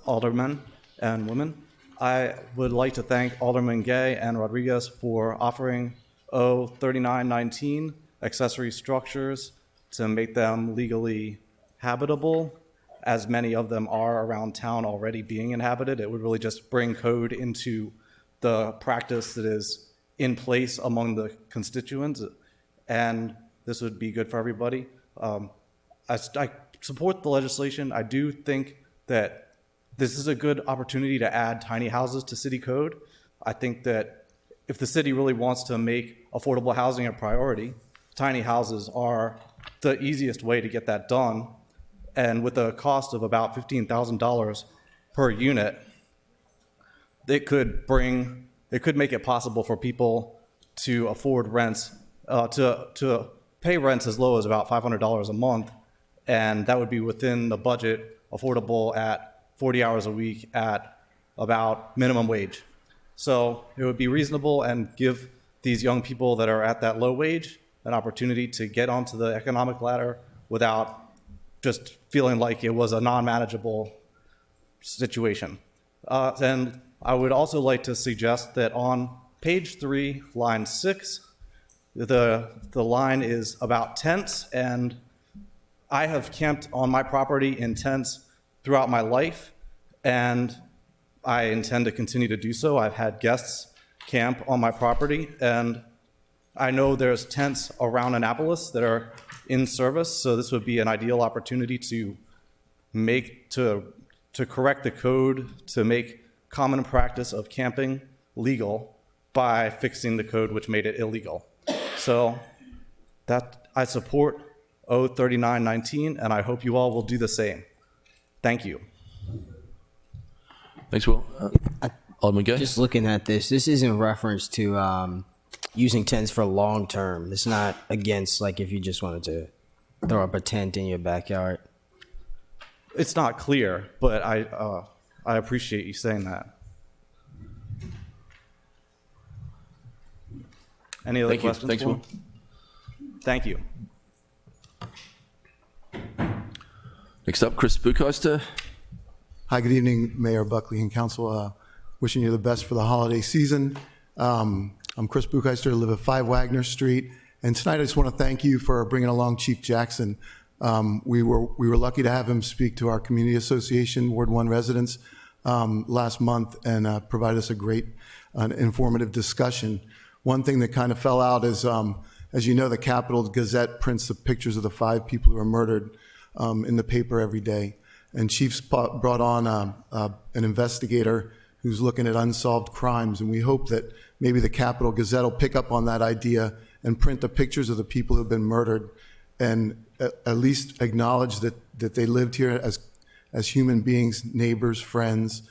Aldermen and women. I would like to thank Alderman Gay and Rodriguez for offering O3919 accessory structures to make them legally habitable, as many of them are around town already being inhabited. It would really just bring code into the practice that is in place among the constituents, and this would be good for everybody. I support the legislation. I do think that this is a good opportunity to add tiny houses to city code. I think that if the city really wants to make affordable housing a priority, tiny houses are the easiest way to get that done. And with a cost of about $15,000 per unit, it could make it possible for people to afford rents, to pay rents as low as about $500 a month, and that would be within the budget, affordable at 40 hours a week at about minimum wage. So it would be reasonable and give these young people that are at that low wage an opportunity to get onto the economic ladder without just feeling like it was a non-manageable situation. And I would also like to suggest that on page 3, line 6, the line is about tents, and I have camped on my property in tents throughout my life, and I intend to continue to do so. I've had guests camp on my property, and I know there's tents around Annapolis that are in service, so this would be an ideal opportunity to correct the code, to make common practice of camping legal by fixing the code which made it illegal. So that I support O3919, and I hope you all will do the same. Thank you. Thanks, Will. Alderman Gay? Just looking at this is in reference to using tents for long term. It's not against, like, if you just wanted to throw up a tent in your backyard. It's not clear, but I appreciate you saying that. Any other questions? Thanks, Will. Thank you. Next up, Chris Buchheister. Hi, good evening, Mayor Buckley and Council. Wishing you the best for the holiday season. I'm Chris Buchheister, I live at 5 Wagner Street, and tonight I just want to thank you for bringing along Chief Jackson. We were lucky to have him speak to our Community Association Ward 1 residents last month and provide us a great informative discussion. One thing that kind of fell out is, as you know, the Capitol Gazette prints the pictures of the 5 people who were murdered in the paper every day. and Chief's brought on an investigator who's looking at unsolved crimes, and we hope that maybe the Capital Gazette will pick up on that idea and print the pictures of the people who've been murdered, and at least acknowledge that they lived here as human beings, neighbors, friends,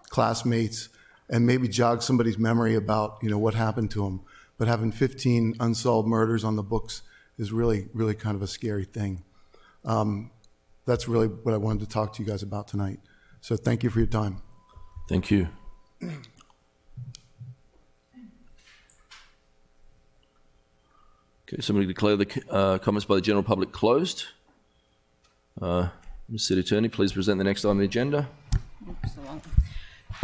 classmates, and maybe jog somebody's memory about what happened to them. But having 15 unsolved murders on the books is really, really kind of a scary thing. That's really what I wanted to talk to you guys about tonight. So thank you for your time. Thank you. Okay, somebody declare the comments by the general public closed. Ms. City Attorney, please present the next item on the agenda.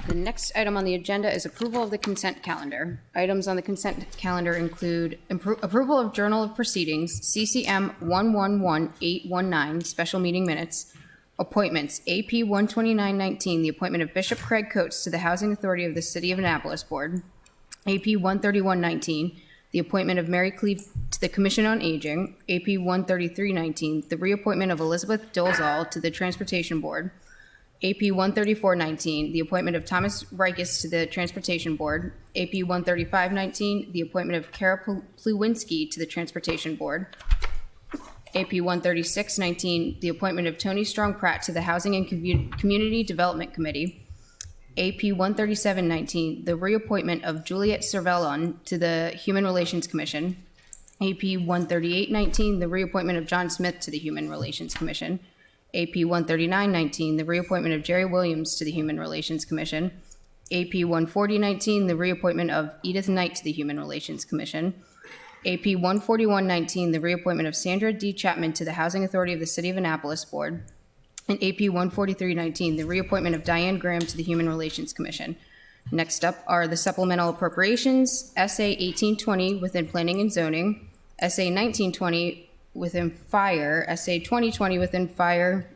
The next item on the agenda is approval of the consent calendar. Items on the consent calendar include approval of Journal of Proceedings, CCM 111819, special meeting minutes, appointments, AP 12919, the appointment of Bishop Craig Coates to the Housing Authority of the City of Annapolis Board, AP 13119, the appointment of Mary Cleve to the Commission on Aging, AP 13319, the reappointment of Elizabeth Dolezal to the Transportation Board, AP 13419, the appointment of Thomas Rikus to the Transportation Board, AP 13519, the appointment of Kara Pluwinski to the Transportation Board, AP 13619, the appointment of Tony Strong Pratt to the Housing and Community Development Committee, AP 13719, the reappointment of Juliet Cervellon to the Human Relations Commission, AP 13819, the reappointment of John Smith to the Human Relations Commission, AP 13919, the reappointment of Jerry Williams to the Human Relations Commission, AP 14019, the reappointment of Edith Knight to the Human Relations Commission, AP 14119, the reappointment of Sandra D. Chapman to the Housing Authority of the City of Annapolis Board, and AP 14319, the reappointment of Diane Graham to the Human Relations Commission. Next up are the supplemental appropriations, SA 1820 within Planning and Zoning, SA 1920 within Fire, SA 2020 within Fire,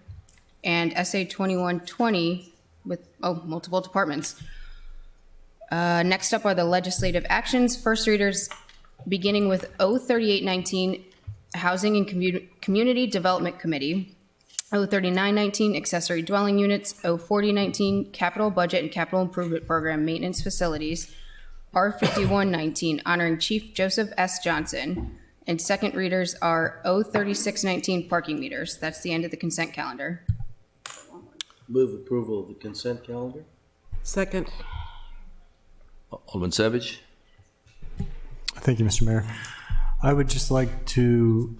and SA 2120 with, multiple departments. Next up are the legislative actions. First readers beginning with 03819, Housing and Community Development Committee, 03919, Accessory Dwelling Units, 04019, Capital Budget and Capital Improvement Program Maintenance Facilities, R5119, honoring Chief Joseph S. Johnson. And second readers are 03619, parking meters. That's the end of the consent calendar. Move approval of the consent calendar. Second. Alderman Savage. Thank you, Mr. Mayor. I would just like to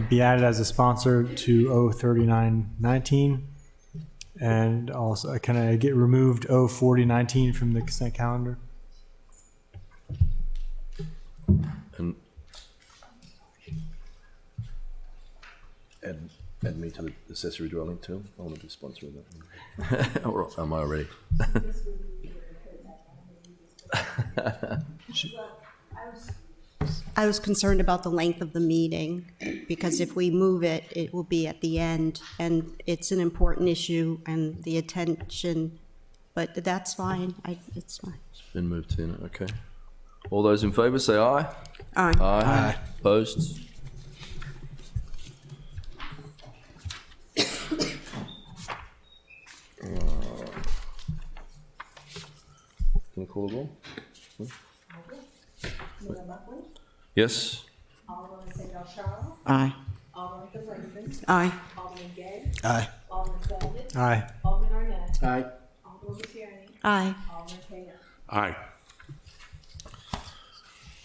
be added as a sponsor to 03919, and also can I get removed 04019 from the consent calendar? And add me to the accessory dwelling too. I want to be sponsor of that. or am I already? I was concerned about the length of the meeting, because if we move it, it will be at the end, and it's an important issue, and the attention, but that's fine. It's fine. It's been moved to, okay. All those in favor say aye. Aye. Aye. Opposed? Can I call the roll? Yes? Alderman St. Charles. Aye. Alderman Finlayson. Aye. Alderman Gay. Aye. Alderman Savage. Aye. Alderman Arnett. Aye. Alderman Tierney. Aye. Alderman Taylor. Aye.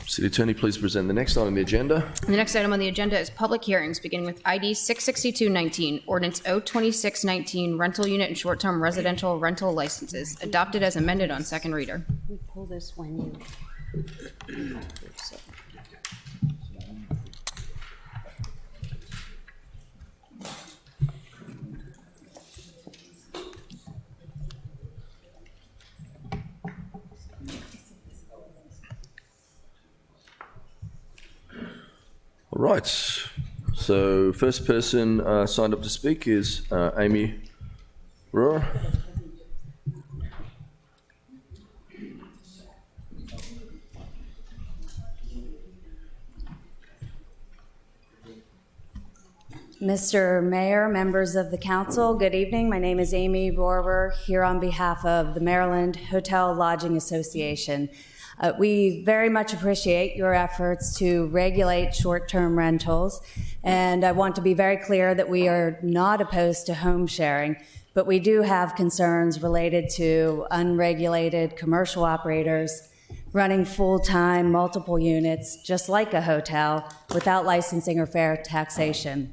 City Attorney, please present the next item on the agenda. The next item on the agenda is public hearings, beginning with ID 66219, Ordinance 02619, rental unit and short-term residential rental licenses, adopted as amended on second reader. We pull this when you. All right. So first person signed up to speak is Amy Rohr. Mr. Mayor, members of the council, good evening. My name is Amy Rohrer, here on behalf of the Maryland Hotel Lodging Association. We very much appreciate your efforts to regulate short-term rentals, and I want to be very clear that we are not opposed to home sharing, but we do have concerns related to unregulated commercial operators running full-time, multiple units, just like a hotel, without licensing or fair taxation.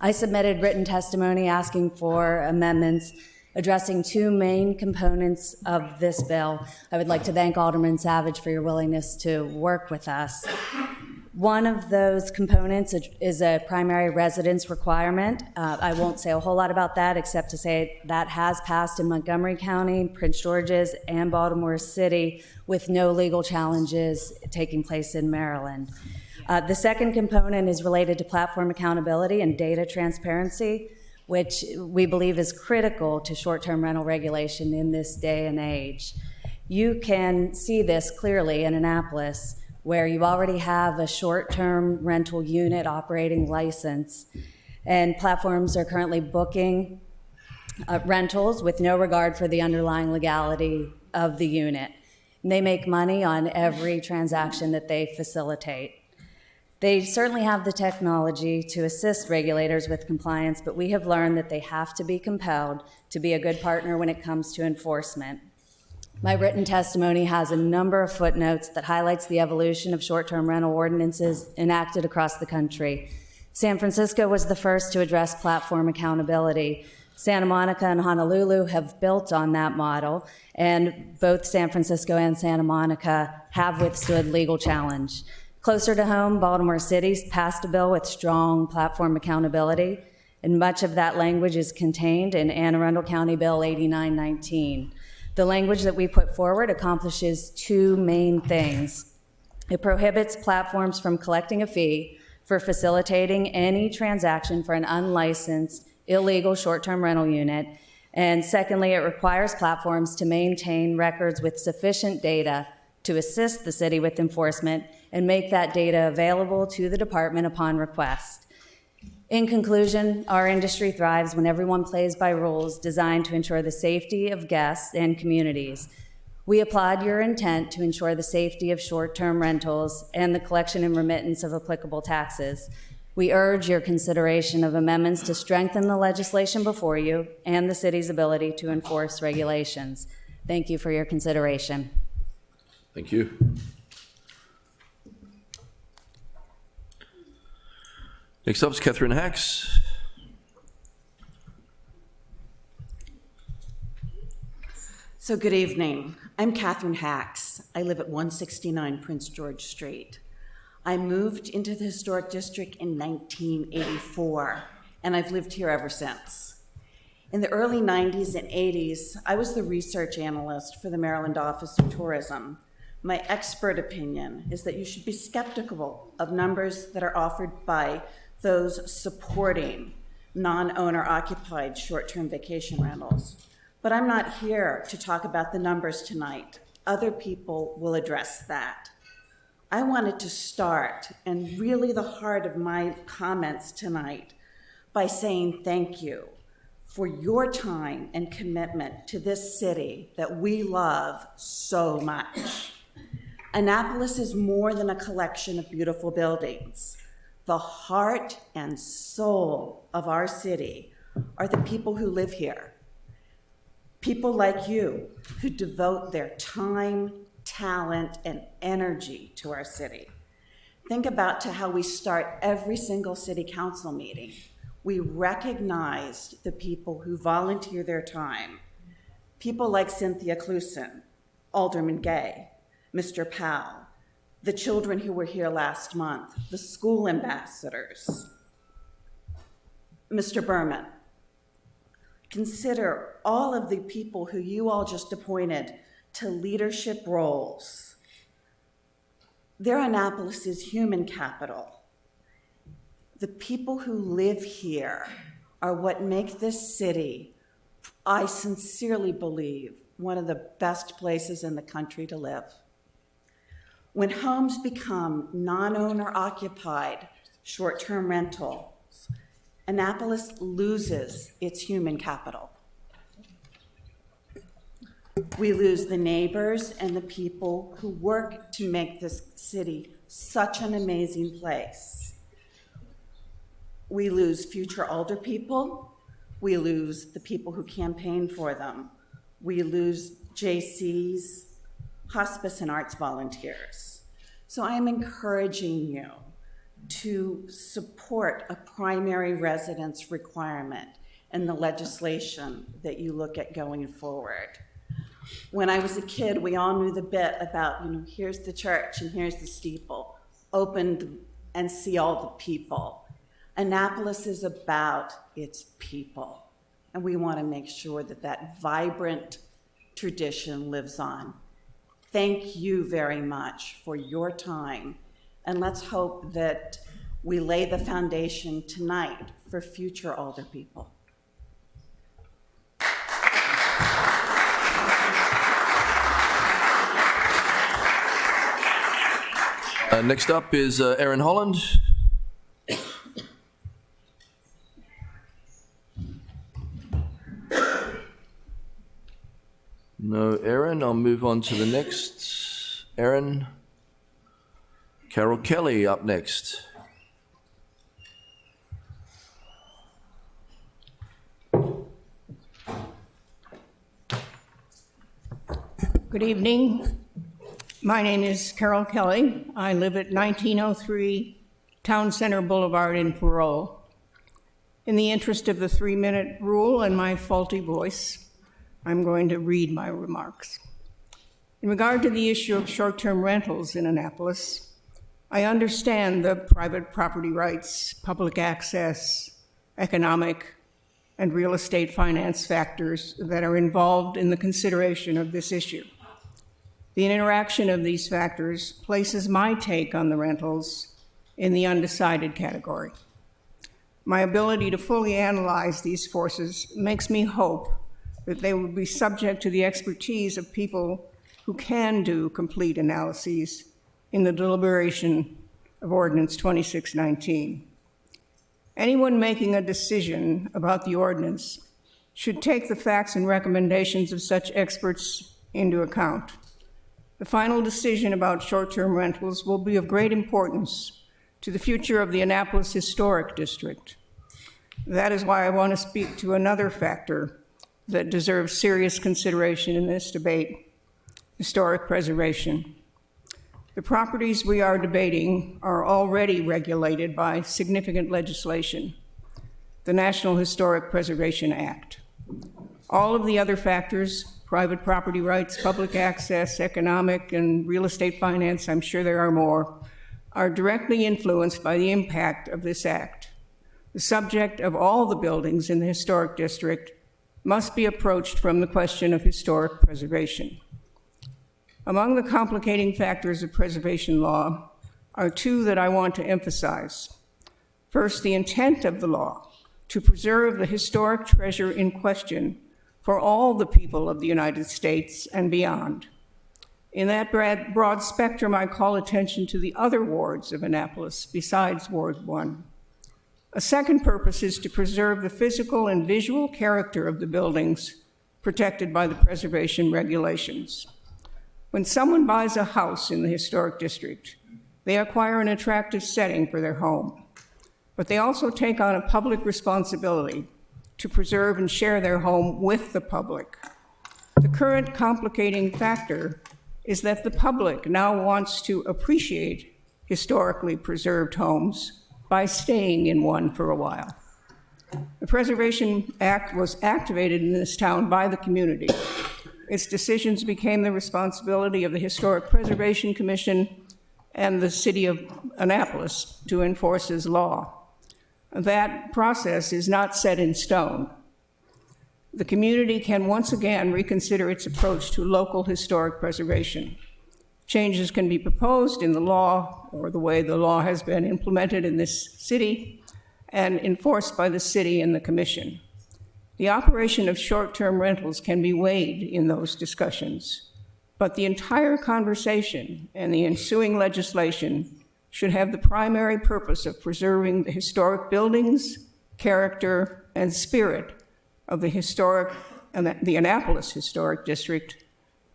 I submitted written testimony asking for amendments addressing two main components of this bill. I would like to thank Alderman Savage for your willingness to work with us. One of those components is a primary residence requirement. I won't say a whole lot about that except to say that has passed in Montgomery County, Prince George's, and Baltimore City with no legal challenges taking place in Maryland. The second component is related to platform accountability and data transparency, which we believe is critical to short-term rental regulation in this day and age. You can see this clearly in Annapolis, where you already have a short-term rental unit operating license, and platforms are currently booking rentals with no regard for the underlying legality of the unit. And they make money on every transaction that they facilitate. They certainly have the technology to assist regulators with compliance, but we have learned that they have to be compelled to be a good partner when it comes to enforcement. My written testimony has a number of footnotes that highlights the evolution of short-term rental ordinances enacted across the country. San Francisco was the first to address platform accountability. Santa Monica and Honolulu have built on that model, and both San Francisco and Santa Monica have withstood legal challenge. Closer to home, Baltimore City's passed a bill with strong platform accountability, and much of that language is contained in Anne Arundel County Bill 8919. The language that we put forward accomplishes two main things. It prohibits platforms from collecting a fee for facilitating any transaction for an unlicensed, illegal short-term rental unit. And secondly, it requires platforms to maintain records with sufficient data to assist the city with enforcement and make that data available to the department upon request. In conclusion, our industry thrives when everyone plays by rules designed to ensure the safety of guests and communities. We applaud your intent to ensure the safety of short-term rentals and the collection and remittance of applicable taxes. We urge your consideration of amendments to strengthen the legislation before you and the city's ability to enforce regulations. Thank you for your consideration. Thank you. Next up is Catherine Hacks. So good evening. I'm Catherine Hacks. I live at 169 Prince George Street. I moved into the Historic District in 1984, and I've lived here ever since. In the early 90s and 80s, I was the research analyst for the Maryland Office of Tourism. My expert opinion is that you should be skeptical of numbers that are offered by those supporting non-owner occupied short-term vacation rentals. But I'm not here to talk about the numbers tonight. Other people will address that. I wanted to start, and really the heart of my comments tonight, by saying thank you for your time and commitment to this city that we love so much. Annapolis is more than a collection of beautiful buildings. The heart and soul of our city are the people who live here. People like you who devote their time, talent, and energy to our city. Think about how we start every single city council meeting. We recognize the people who volunteer their time. People like Cynthia Cluson, Alderman Gay, Mr. Powell, the children who were here last month, the school ambassadors. Mr. Berman, consider all of the people who you all just appointed to leadership roles. They're Annapolis's human capital. The people who live here are what make this city, I sincerely believe, one of the best places in the country to live. When homes become non-owner occupied short-term rentals, Annapolis loses its human capital. We lose the neighbors and the people who work to make this city such an amazing place. We lose future alder people. We lose the people who campaign for them. We lose JCs, hospice and arts volunteers. So I am encouraging you to support a primary residence requirement in the legislation that you look at going forward. When I was a kid, we all knew the bit about, here's the church and here's the steeple. Open and see all the people. Annapolis is about its people, and we want to make sure that that vibrant tradition lives on. Thank you very much for your time, and let's hope that we lay the foundation tonight for future older people. Next up is Erin Holland. No Erin. I'll move on to the next. Erin. Carol Kelly up next. Good evening. My name is Carol Kelly. I live at 1903 Town Center Boulevard in Parole. In the interest of the 3-minute rule and my faulty voice, I'm going to read my remarks. In regard to the issue of short-term rentals in Annapolis, I understand the private property rights, public access, economic, and real estate finance factors that are involved in the consideration of this issue. The interaction of these factors places my take on the rentals in the undecided category. My ability to fully analyze these forces makes me hope that they will be subject to the expertise of people who can do complete analyses in the deliberation of Ordinance 2619. Anyone making a decision about the ordinance should take the facts and recommendations of such experts into account. The final decision about short-term rentals will be of great importance to the future of the Annapolis Historic District. That is why I want to speak to another factor that deserves serious consideration in this debate: historic preservation. The properties we are debating are already regulated by significant legislation, the National Historic Preservation Act. All of the other factors, private property rights, public access, economic, and real estate finance, I'm sure there are more, are directly influenced by the impact of this act. The subject of all the buildings in the historic district must be approached from the question of historic preservation. Among the complicating factors of preservation law are two that I want to emphasize. First, the intent of the law to preserve the historic treasure in question for all the people of the United States and beyond. In that broad spectrum, I call attention to the other wards of Annapolis besides Ward 1. A second purpose is to preserve the physical and visual character of the buildings protected by the preservation regulations. When someone buys a house in the historic district, they acquire an attractive setting for their home, but they also take on a public responsibility to preserve and share their home with the public. The current complicating factor is that the public now wants to appreciate historically preserved homes by staying in one for a while. The Preservation Act was activated in this town by the community. Its decisions became the responsibility of the Historic Preservation Commission and the City of Annapolis to enforce as law. That process is not set in stone. The community can once again reconsider its approach to local historic preservation. Changes can be proposed in the law or the way the law has been implemented in this city and enforced by the city and the commission. The operation of short-term rentals can be weighed in those discussions, but the entire conversation and the ensuing legislation should have the primary purpose of preserving the historic buildings character, and spirit of the Annapolis Historic District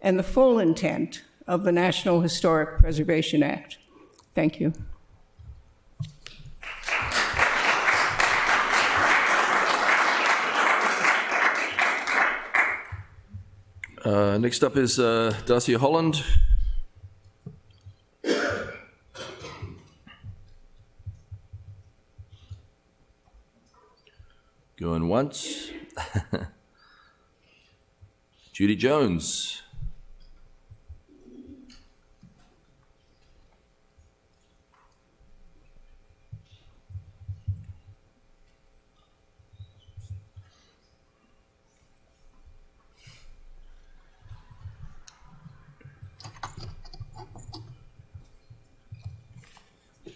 and the full intent of the National Historic Preservation Act. Thank you. Next up is Darcy Holland. Going once. Judy Jones.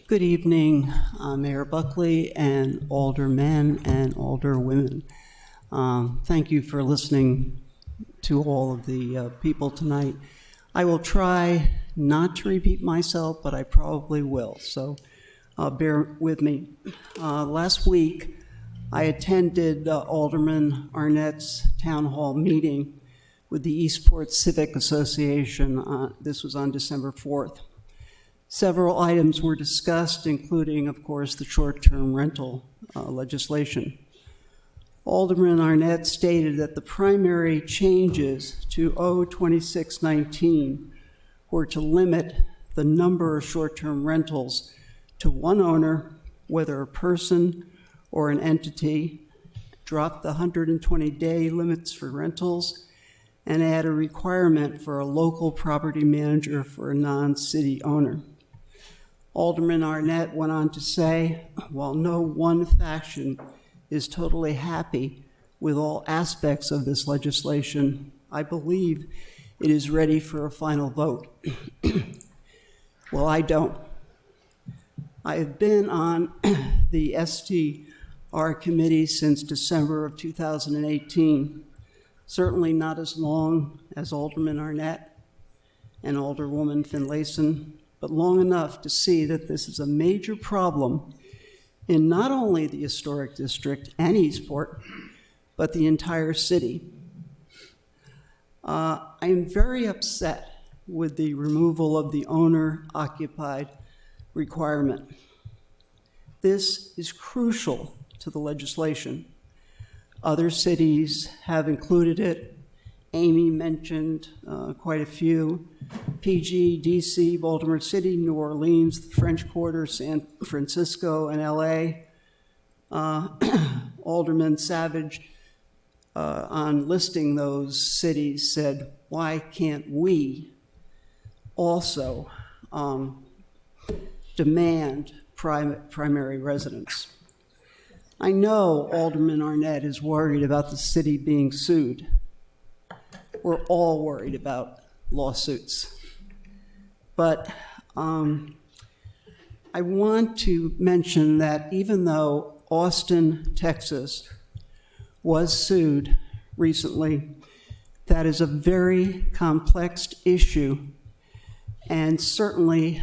Good evening, Mayor Buckley and aldermen and alderwomen. Thank you for listening to all of the people tonight. I will try not to repeat myself, but I probably will, so bear with me. Last week, I attended Alderman Arnett's town hall meeting with the Eastport Civic Association. This was on December 4th. Several items were discussed, including, of course, the short-term rental legislation. Alderman Arnett stated that the primary changes to O2619 were to limit the number of short-term rentals to one owner, whether a person or an entity, drop the 120-day limits for rentals, and add a requirement for a local property manager for a non-city owner. Alderman Arnett went on to say, while no one faction is totally happy with all aspects of this legislation, I believe it is ready for a final vote. Well, I don't. I have been on the STR committee since December of 2018, certainly not as long as Alderman Arnett and Alderwoman Finlayson, but long enough to see that this is a major problem in not only the historic district and Eastport, but the entire city. I am very upset with the removal of the owner-occupied requirement. This is crucial to the legislation. Other cities have included it. Amy mentioned quite a few. PG, DC, Baltimore City, New Orleans, the French Quarter, San Francisco, and LA. Alderman Savage, on listing those cities, said, why can't we also demand primary residence? I know Alderman Arnett is worried about the city being sued. We're all worried about lawsuits. But I want to mention that even though Austin, Texas was sued recently, that is a very complex issue and certainly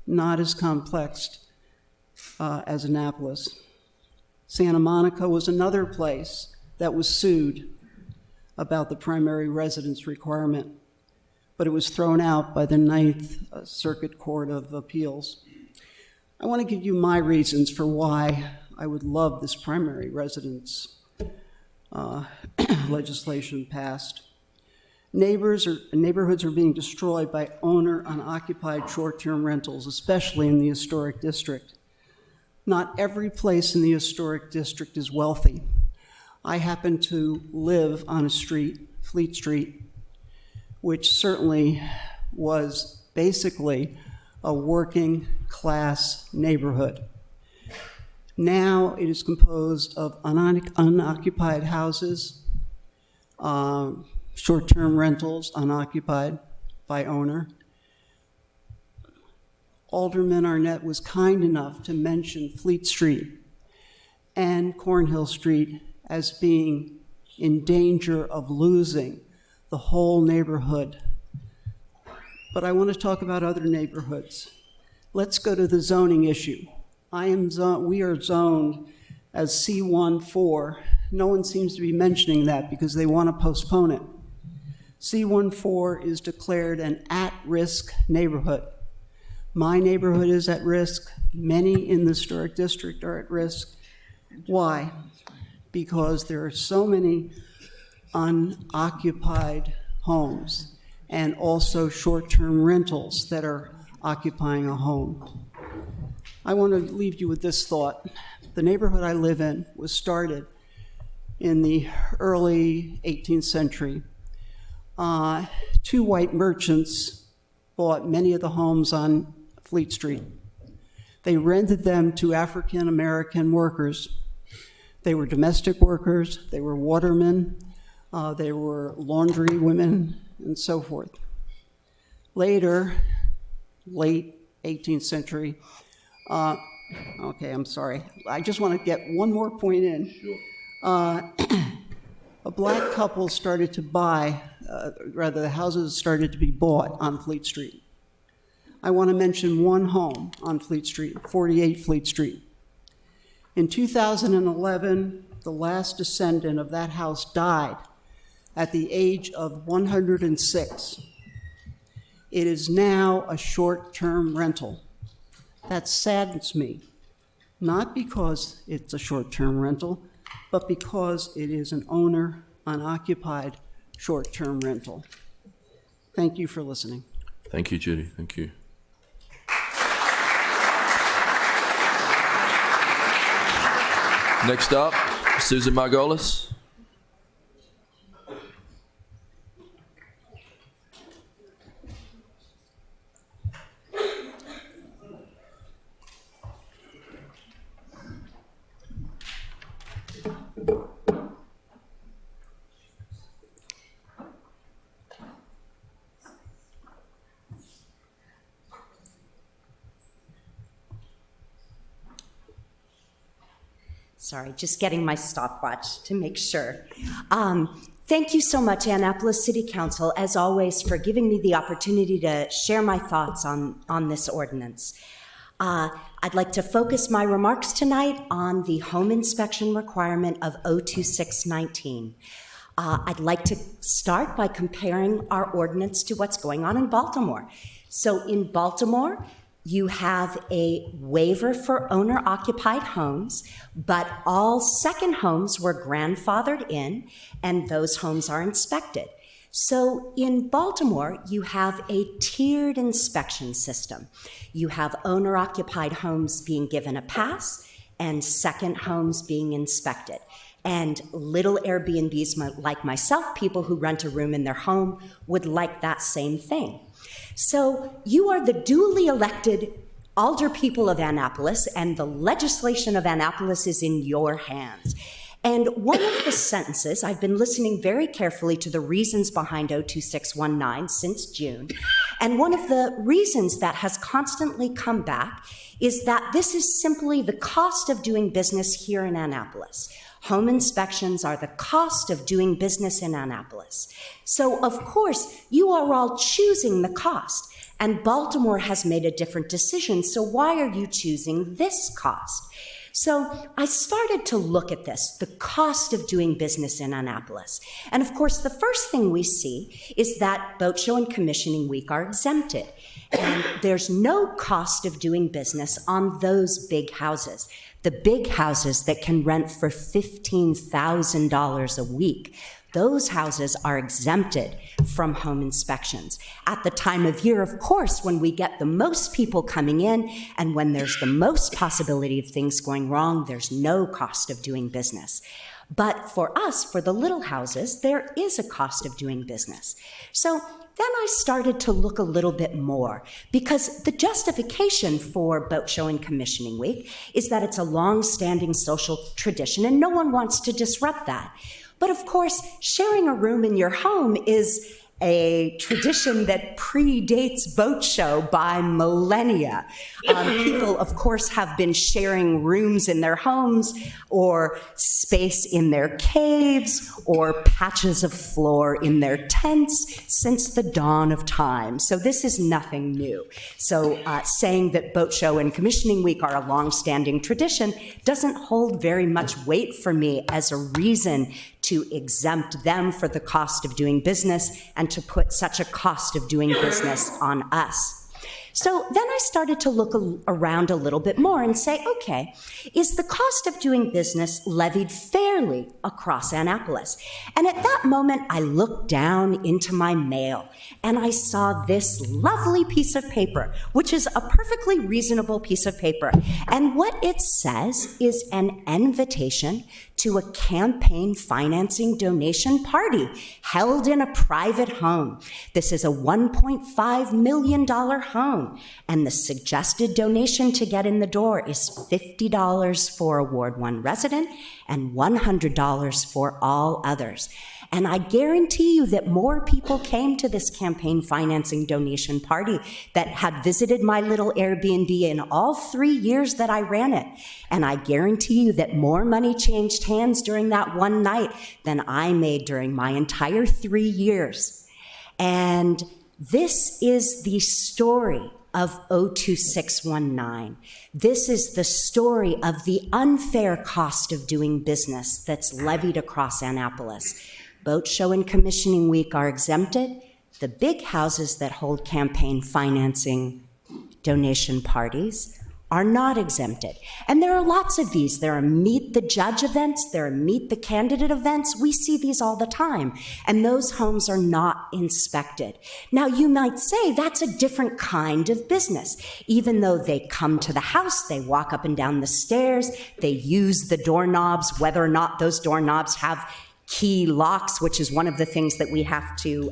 not as complex as Annapolis. Santa Monica was another place that was sued about the primary residence requirement, but it was thrown out by the Ninth Circuit Court of Appeals. I want to give you my reasons for why I would love this primary residence legislation passed. Neighborhoods are being destroyed by owner-unoccupied short-term rentals, especially in the historic district. Not every place in the historic district is wealthy. I happen to live on a street, Fleet Street, which certainly was basically a working class neighborhood. Now it is composed of unoccupied houses, short-term rentals, unoccupied by owner. Alderman Arnett was kind enough to mention Fleet Street and Cornhill Street as being in danger of losing the whole neighborhood. But I want to talk about other neighborhoods. Let's go to the zoning issue. We are zoned as C14. No one seems to be mentioning that because they want to postpone it. C14 is declared an at-risk neighborhood. My neighborhood is at risk. Many in the historic district are at risk. Why? Because there are so many unoccupied homes and also short-term rentals that are occupying a home. I want to leave you with this thought. The neighborhood I live in was started in the early 18th century. Two white merchants bought many of the homes on Fleet Street. They rented them to African American workers. They were domestic workers, they were watermen, they were laundry women, and so forth. Later, late 18th century, okay, I'm sorry. I just want to get one more point in. Sure. A black couple started to buy, rather the houses started to be bought on Fleet Street. I want to mention one home on Fleet Street, 48 Fleet Street. In 2011, the last descendant of that house died at the age of 106. It is now a short-term rental. That saddens me, not because it's a short-term rental, but because it is an owner unoccupied short-term rental. Thank you for listening. Thank you, Judy. Thank you. Next up, Susan Margolis. Sorry, just getting my stopwatch to make sure. Thank you so much, Annapolis City Council, as always, for giving me the opportunity to share my thoughts on this ordinance. I'd like to focus my remarks tonight on the home inspection requirement of 02619. I'd like to start by comparing our ordinance to what's going on in Baltimore. So in Baltimore, you have a waiver for owner-occupied homes, but all second homes were grandfathered in, and those homes are inspected. So in Baltimore, you have a tiered inspection system. You have owner-occupied homes being given a pass and second homes being inspected. And little Airbnbs like myself, people who rent a room in their home, would like that same thing. So you are the duly elected alder people of Annapolis, and the legislation of Annapolis is in your hands. And one of the sentences, I've been listening very carefully to the reasons behind 02619 since June, and one of the reasons that has constantly come back is that this is simply the cost of doing business here in Annapolis. Home inspections are the cost of doing business in Annapolis. So, of course, you are all choosing the cost, and Baltimore has made a different decision, so why are you choosing this cost? So I started to look at this, the cost of doing business in Annapolis. And of course, the first thing we see is that Boat Show and Commissioning Week are exempted. And there's no cost of doing business on those big houses. The big houses that can rent for $15,000 a week, those houses are exempted from home inspections. At the time of year, of course, when we get the most people coming in and when there's the most possibility of things going wrong, there's no cost of doing business. But for us, for the little houses, there is a cost of doing business. So then I started to look a little bit more, because the justification for Boat Show and Commissioning Week is that it's a long-standing social tradition and no one wants to disrupt that. But of course, sharing a room in your home is a tradition that predates Boat Show by millennia. People, of course, have been sharing rooms in their homes or space in their caves or patches of floor in their tents since the dawn of time. So this is nothing new. So saying that Boat Show and Commissioning Week are a long-standing tradition doesn't hold very much weight for me as a reason to exempt them for the cost of doing business and to put such a cost of doing business on us. So then I started to look around a little bit more and say, okay, is the cost of doing business levied fairly across Annapolis? And at that moment, I looked down into my mail and I saw this lovely piece of paper, which is a perfectly reasonable piece of paper. And what it says is an invitation to a campaign financing donation party held in a private home. This is a $1.5 million home, and the suggested donation to get in the door is $50 for a Ward 1 resident and $100 for all others. And I guarantee you that more people came to this campaign financing donation party that had visited my little Airbnb in all 3 years that I ran it. And I guarantee you that more money changed hands during that one night than I made during my entire 3 years. And this is the story of 02619. This is the story of the unfair cost of doing business that's levied across Annapolis. Boat Show and Commissioning Week are exempted. The big houses that hold campaign financing donation parties are not exempted. And there are lots of these. There are Meet the Judge events. There are Meet the Candidate events. We see these all the time. And those homes are not inspected. Now, you might say that's a different kind of business. Even though they come to the house, they walk up and down the stairs, they use the doorknobs, whether or not those doorknobs have key locks, which is one of the things that we have to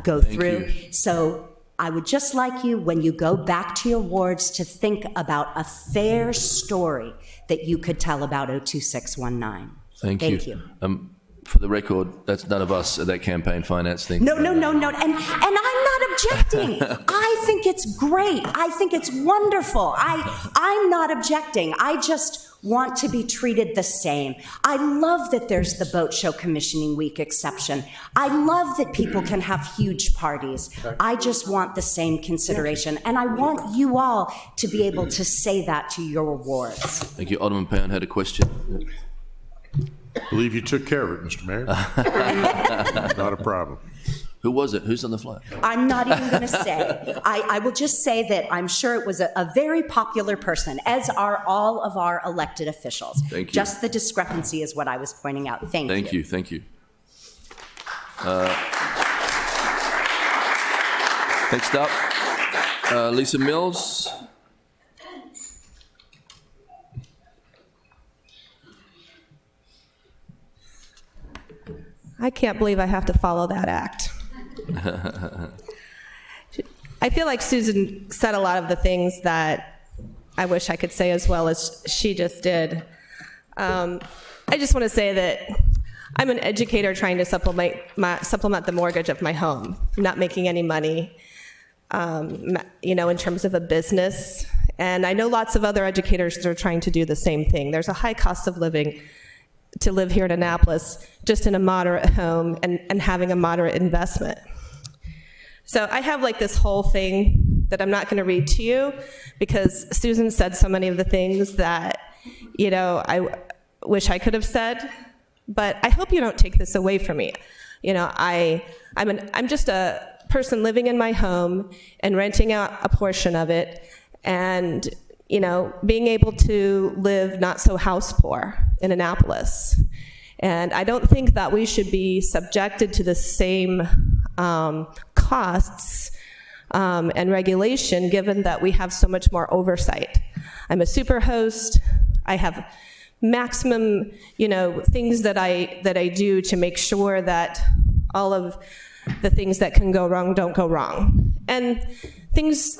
go through. So I would just like you, when you go back to your wards, to think about a fair story that you could tell about 02619. Thank you. you. For the record, that's none of us at that campaign finance thing. No. And I'm not objecting. I think it's great. I think it's wonderful. I'm not objecting. I just want to be treated the same. I love that there's the Boat Show Commissioning Week exception. I love that people can have huge parties. I just want the same consideration. And I want you all to be able to say that to your wards. Thank you. Alderman Pound had a question. I believe you took care of it, Mr. Mayor. Not a problem. Who was it? Who's on the fly? I'm not even going to say. I will just say that I'm sure it was a very popular person, as are all of our elected officials. Thank you. Just the discrepancy is what I was pointing out. Thank you. Thank you. Next up, Lisa Mills. I can't believe I have to follow that act. I feel like Susan said a lot of the things that I wish I could say as well as she just did. I just want to say that I'm an educator trying to supplement the mortgage of my home. I'm not making any money, in terms of a business. And I know lots of other educators that are trying to do the same thing. There's a high cost of living to live here in Annapolis, just in a moderate home and having a moderate investment. So I have like this whole thing that I'm not going to read to you because Susan said so many of the things that, I wish I could have said, but I hope you don't take this away from me. I'm just a person living in my home and renting out a portion of it and being able to live not so house poor in Annapolis. And I don't think that we should be subjected to the same costs and regulation given that we have so much more oversight. I'm a super host. I have maximum, things that I do to make sure that all of the things that can go wrong don't go wrong. And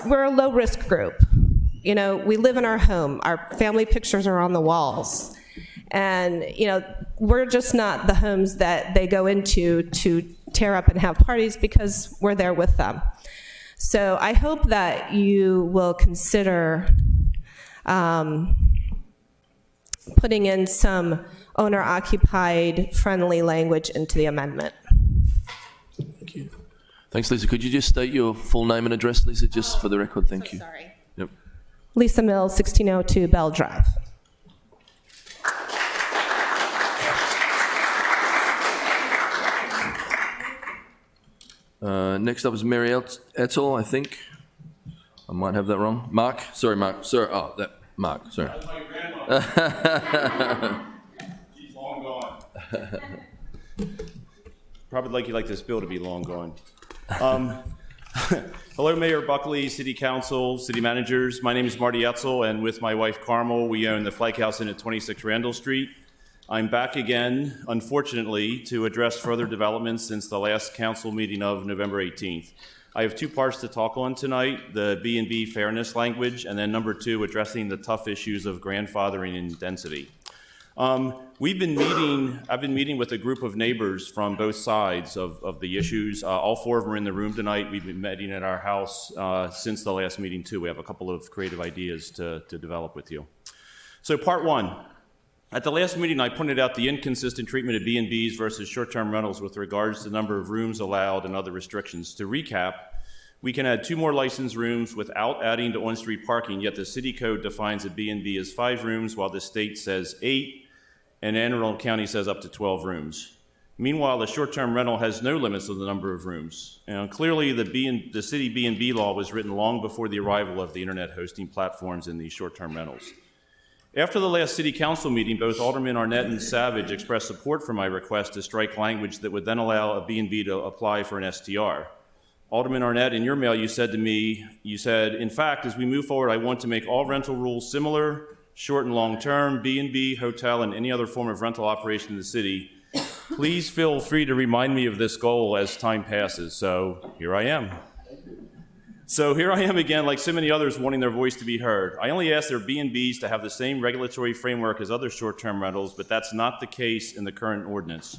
we're a low risk group. We live in our home. Our family pictures are on the walls. And, we're just not the homes that they go into to tear up and have parties because we're there with them. So I hope that you will consider putting in some owner-occupied friendly language into the amendment. Thank you. Thanks, Lisa. Could you just state your full name and address, Lisa, just for the record? Thank you. Sorry. Yep. Lisa Mills, 1602 Bell Drive. Next up is Mary Etzel, I think. I might have that wrong. Mark? Sorry, Mark. Sorry. Oh, that Mark. Sorry. That's my grandmother. She's long gone. Probably like this bill to be long gone. Hello, Mayor Buckley, City Council, City Managers. My name is Marty Etzel, and with my wife Carmel, we own the Flag House Inn at 26 Randall Street. I'm back again, unfortunately, to address further developments since the last council meeting of November 18th. I have two parts to talk on tonight, the B&B fairness language, and then number two, addressing the tough issues of grandfathering and density. I've been meeting with a group of neighbors from both sides of the issues. All four of them are in the room tonight. We've been meeting at our house since the last meeting too. We have a couple of creative ideas to develop with you. So part one. At the last meeting, I pointed out the inconsistent treatment of B&Bs versus short-term rentals with regards to the number of rooms allowed and other restrictions. To recap, we can add 2 more licensed rooms without adding to on-street parking, yet the city code defines a B&B as 5 rooms, while the state says 8, and Anne Arundel County says up to 12 rooms. Meanwhile, the short-term rental has no limits on the number of rooms. And clearly, the city B&B law was written long before the arrival of the internet hosting platforms in these short-term rentals. After the last city council meeting, both Alderman Arnett and Savage expressed support for my request to strike language that would then allow a B&B to apply for an STR. Alderman Arnett, in your mail, you said, in fact, as we move forward, I want to make all rental rules similar, short and long-term, B&B, hotel, and any other form of rental operation in the city. Please feel free to remind me of this goal as time passes. So here I am. So here I am again, like so many others, wanting their voice to be heard. I only ask their B&Bs to have the same regulatory framework as other short-term rentals, but that's not the case in the current ordinance.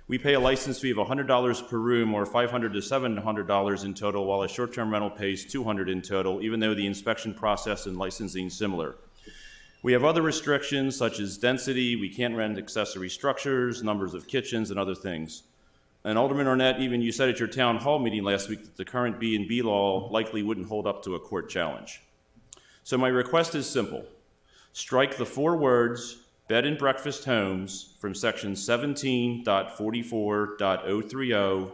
We pay a license fee of $100 per room, or $500 to $700 in total, while a short-term rental pays $200 in total, even though the inspection process and licensing is similar. We have other restrictions, such as density. We can't rent accessory structures, numbers of kitchens, and other things. And Alderman Arnett, even you said at your town hall meeting last week that the current B&B law likely wouldn't hold up to a court challenge. So my request is simple. Strike the 4 words, bed and breakfast homes, from section 17.44.030,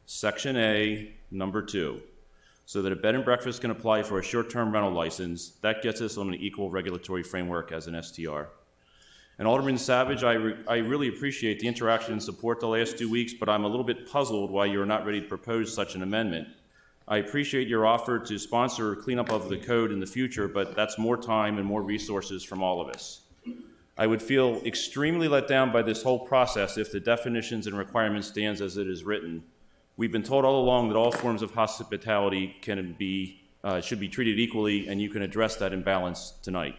section A, number 2, so that a bed and breakfast can apply for a short-term rental license. That gets us on an equal regulatory framework as an STR. And Alderman Savage, I really appreciate the interaction and support the last 2 weeks, but I'm a little bit puzzled why you're not ready to propose such an amendment. I appreciate your offer to sponsor cleanup of the code in the future, but that's more time and more resources from all of us. I would feel extremely let down by this whole process if the definitions and requirements stands as it is written. We've been told all along that all forms of hospitality should be treated equally, and you can address that imbalance tonight.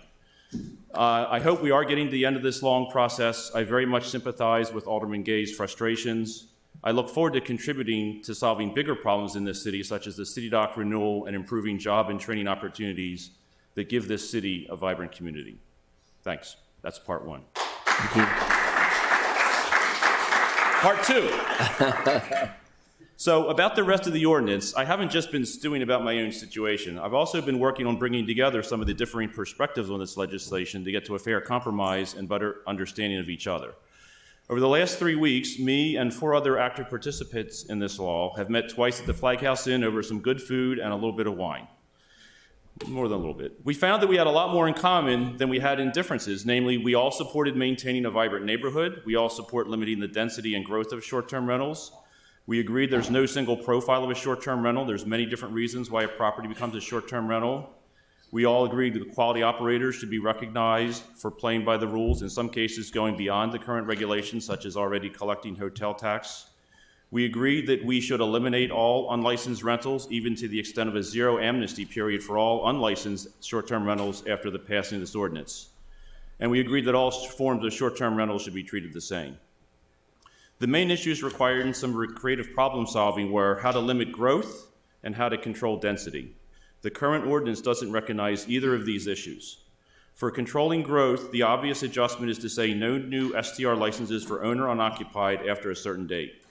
I hope we are getting to the end of this long process. I very much sympathize with Alderman Gay's frustrations. I look forward to contributing to solving bigger problems in this city, such as the city dock renewal and improving job and training opportunities that give this city a vibrant community. Thanks. That's part 1. Thank you. Part 2. So about the rest of the ordinance, I haven't just been stewing about my own situation. I've also been working on bringing together some of the differing perspectives on this legislation to get to a fair compromise and better understanding of each other. Over the last 3 weeks, me and 4 other active participants in this law have met twice at the Flag House Inn over some good food and a little bit of wine. More than a little bit. We found that we had a lot more in common than we had in differences. Namely, we all supported maintaining a vibrant neighborhood. We all support limiting the density and growth of short-term rentals. We agreed there's no single profile of a short-term rental. There's many different reasons why a property becomes a short-term rental. We all agreed that the quality operators should be recognized for playing by the rules, in some cases going beyond the current regulations, such as already collecting hotel tax. We agreed that we should eliminate all unlicensed rentals, even to the extent of a 0 amnesty period for all unlicensed short-term rentals after the passing of this ordinance. And we agreed that all forms of short-term rentals should be treated the same. The main issues required in some creative problem solving were how to limit growth and how to control density. The current ordinance doesn't recognize either of these issues. For controlling growth, the obvious adjustment is to say no new STR licenses for owner unoccupied after a certain date.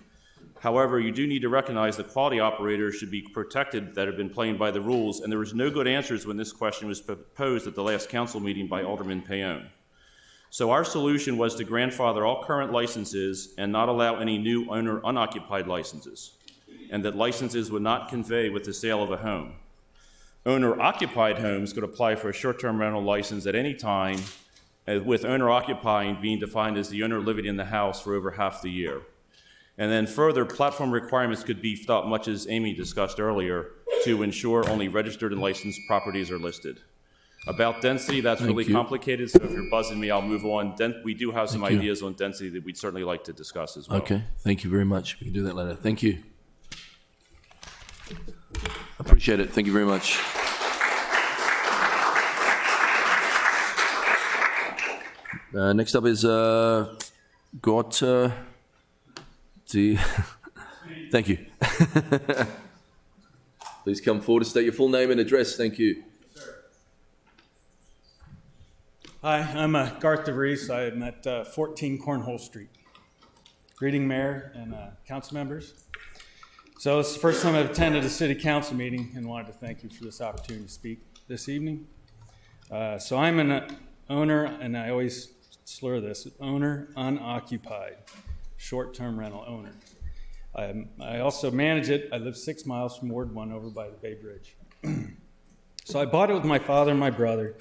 However, you do need to recognize the quality operators should be protected that have been playing by the rules, and there was no good answers when this question was posed at the last council meeting by Alderman Payon. So our solution was to grandfather all current licenses and not allow any new owner unoccupied licenses, and that licenses would not convey with the sale of a home. Owner-occupied homes could apply for a short-term rental license at any time, with owner-occupying being defined as the owner living in the house for over half the year. And then further, platform requirements could be beefed up, much as Amy discussed earlier, to ensure only registered and licensed properties are listed. About density, that's really complicated, so if you're buzzing me, I'll move on. We do have some ideas on density that we'd certainly like to discuss as well. Okay, thank you very much. We can do that later. Thank you. Appreciate it. Thank you very much. Next up is Thank you. Please come forward to state your full name and address. Thank you. Hi, I'm Garth DeVries. I'm at 14 Cornhole Street. Greeting, Mayor and council members. So it's the first time I've attended a city council meeting and wanted to thank you for this opportunity to speak this evening. So I'm an owner, and I always slur this, owner unoccupied, short-term rental owner. I also manage it. I live 6 miles from Ward 1 over by the Bay Bridge. So I bought it with my father and my brother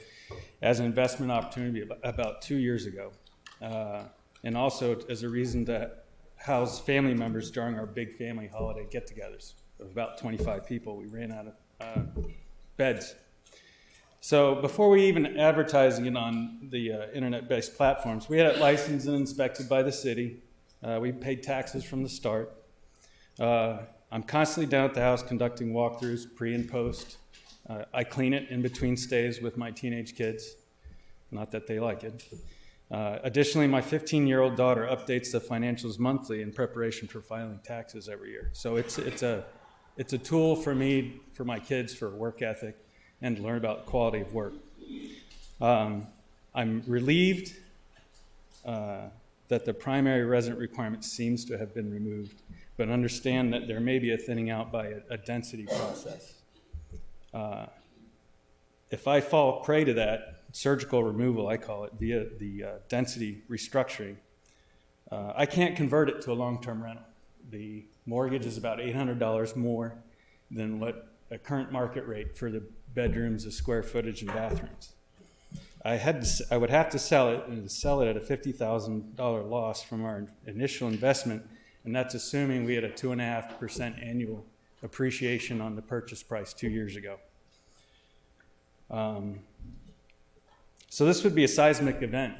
as an investment opportunity about 2 years ago, and also as a reason to house family members during our big family holiday get-togethers of about 25 people. We ran out of beds. So before we even advertising it on the internet-based platforms, we had it licensed and inspected by the city. We paid taxes from the start. I'm constantly down at the house conducting walkthroughs pre and post. I clean it in between stays with my teenage kids, not that they like it. Additionally, my 15-year-old daughter updates the financials monthly in preparation for filing taxes every year. So it's a tool for me, for my kids, for work ethic, and to learn about quality of work. I'm relieved that the primary resident requirement seems to have been removed, but understand that there may be a thinning out by a density process. If I fall prey to that, surgical removal, I call it, via the density restructuring, I can't convert it to a long-term rental. The mortgage is about $800 more than what a current market rate for the bedrooms, the square footage, and bathrooms. I would have to sell it, and sell it at a $50,000 loss from our initial investment, and that's assuming we had a 2.5% annual appreciation on the purchase price 2 years ago. So this would be a seismic event,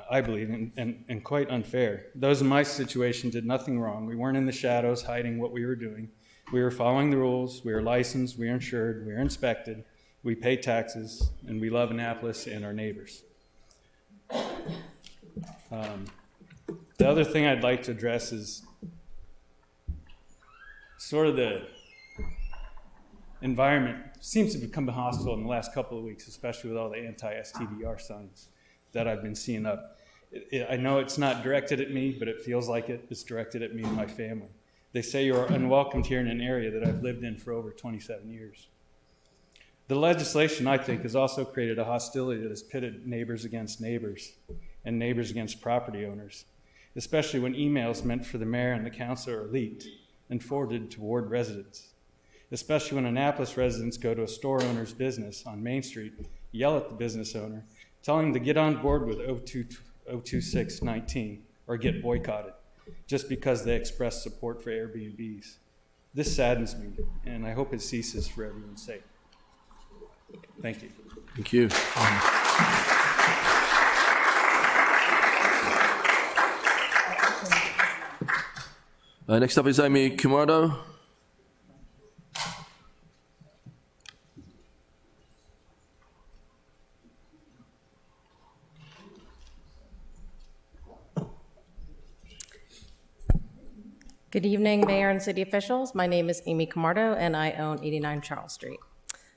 I believe, and quite unfair. Those in my situation did nothing wrong. We weren't in the shadows hiding what we were doing. We were following the rules. We were licensed. We were insured. We were inspected. We pay taxes, and we love Annapolis and our neighbors. The other thing I'd like to address is sort of the environment seems to have become hostile in the last couple of weeks, especially with all the anti-STDR signs that I've been seeing up. I know it's not directed at me, but it feels like it's directed at me and my family. They say you're unwelcomed here in an area that I've lived in for over 27 years. The legislation, I think, has also created a hostility that has pitted neighbors against neighbors and neighbors against property owners, especially when emails meant for the mayor and the council are leaked and forwarded to ward residents, especially when Annapolis residents go to a store owner's business on Main Street, yell at the business owner, telling them to get on board with 02619 or get boycotted just because they express support for Airbnbs. This saddens me, and I hope it ceases for everyone's sake. Thank you. Thank you. Next up is Amy Kimurdo. Good evening, Mayor and city officials. My name is Amy Camardo, and I own 89 Charles Street.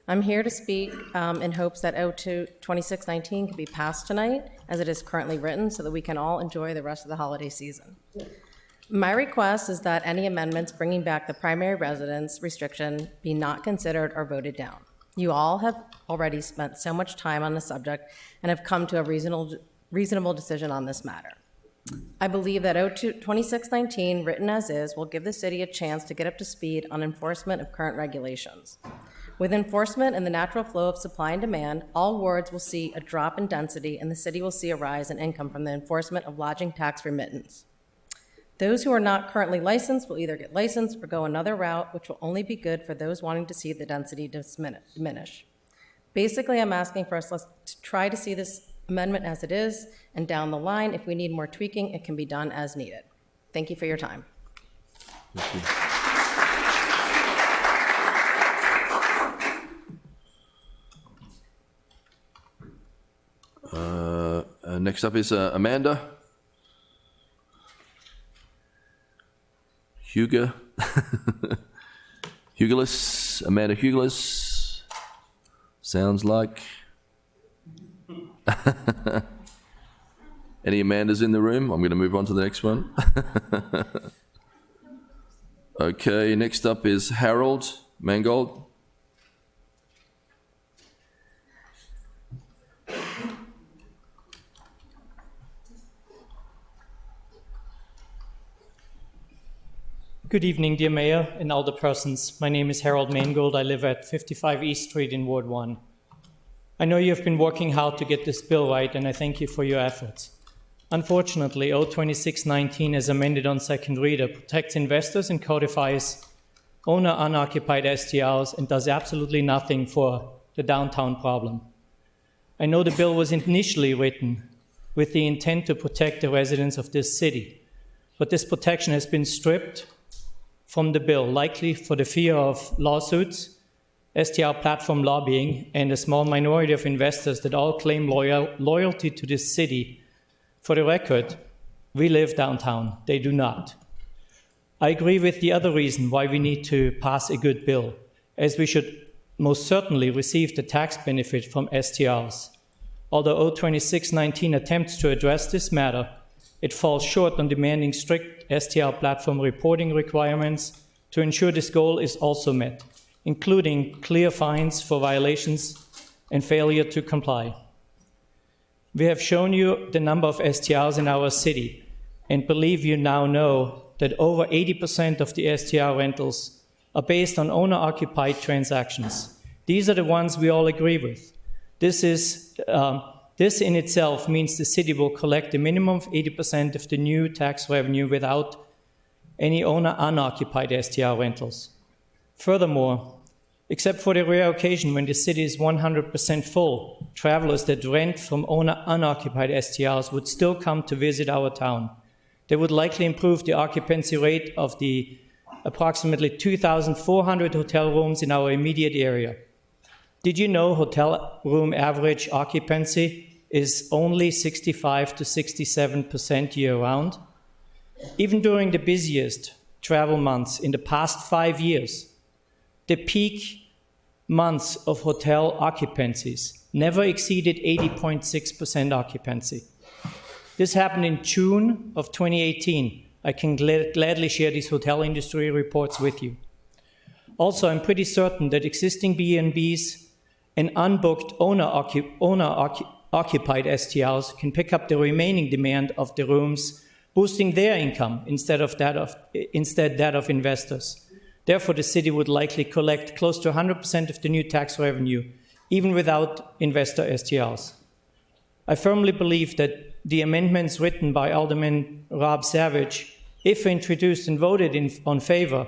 I'm here to speak in hopes that O2 2619 can be passed tonight, as it is currently written, so that we can all enjoy the rest of the holiday season. My request is that any amendments bringing back the primary residence restriction be not considered or voted down. You all have already spent so much time on the subject and have come to a reasonable decision on this matter. I believe that O2 2619, written as is, will give the city a chance to get up to speed on enforcement of current regulations. With enforcement and the natural flow of supply and demand, all wards will see a drop in density and the city will see a rise in income from the enforcement of lodging tax remittance. Those who are not currently licensed will either get licensed or go another route, which will only be good for those wanting to see the density diminish. Basically, I'm asking for us to try to see this amendment as it is, and down the line, if we need more tweaking, it can be done as needed. Thank you for your time. Thank you. Next up is Amanda Hugelis. Amanda Hugelis. Sounds like. Any Amandas in the room? I'm going to move on to the next one. Okay, next up is Harold Mangold. Good evening, dear Mayor and alderpersons. My name is Harold Mangold. I live at 55 East Street in Ward 1. I know you have been working hard to get this bill right, and I thank you for your efforts. Unfortunately, O2619, as amended on second reader, protects investors and codifies owner-unoccupied STRs and does absolutely nothing for the downtown problem. I know the bill was initially written with the intent to protect the residents of this city, but this protection has been stripped from the bill, likely for the fear of lawsuits, STR platform lobbying, and a small minority of investors that all claim loyalty to this city. For the record, we live downtown. They do not. I agree with the other reason why we need to pass a good bill, as we should most certainly receive the tax benefit from STRs. Although O2619 attempts to address this matter, it falls short on demanding strict STR platform reporting requirements to ensure this goal is also met, including clear fines for violations and failure to comply. We have shown you the number of STRs in our city and believe you now know that over 80% of the STR rentals are based on owner-occupied transactions. These are the ones we all agree with. This in itself means the city will collect a minimum of 80% of the new tax revenue without any owner-unoccupied STR rentals. Furthermore, except for the rare occasion when the city is 100% full, travelers that rent from owner-unoccupied STRs would still come to visit our town. They would likely improve the occupancy rate of the approximately 2,400 hotel rooms in our immediate area. Did you know hotel room average occupancy is only 65 to 67% year-round? Even during the busiest travel months in the past 5 years, the peak months of hotel occupancies never exceeded 80.6% occupancy. This happened in June of 2018. I can gladly share these hotel industry reports with you. Also, I'm pretty certain that existing B&Bs and unbooked owner-occupied STRs can pick up the remaining demand of the rooms, boosting their income instead that of investors. Therefore, the city would likely collect close to 100% of the new tax revenue, even without investor STRs. I firmly believe that the amendments written by Alderman Rob Savage, if introduced and voted on favor,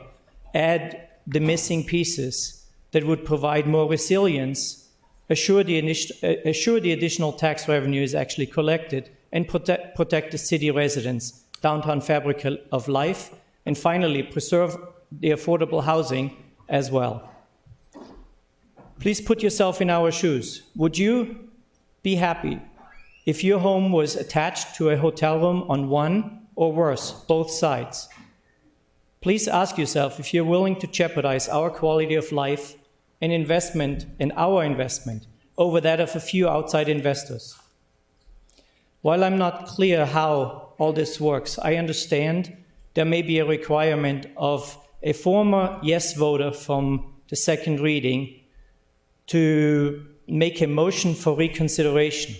add the missing pieces that would provide more resilience, assure the additional tax revenue is actually collected, and protect the city residents, downtown fabric of life, and finally preserve the affordable housing as well. Please put yourself in our shoes. Would you be happy if your home was attached to a hotel room on one, or worse, both sides? Please ask yourself if you're willing to jeopardize our quality of life and investment and our investment over that of a few outside investors. While I'm not clear how all this works, I understand there may be a requirement of a former yes voter from the second reading to make a motion for reconsideration.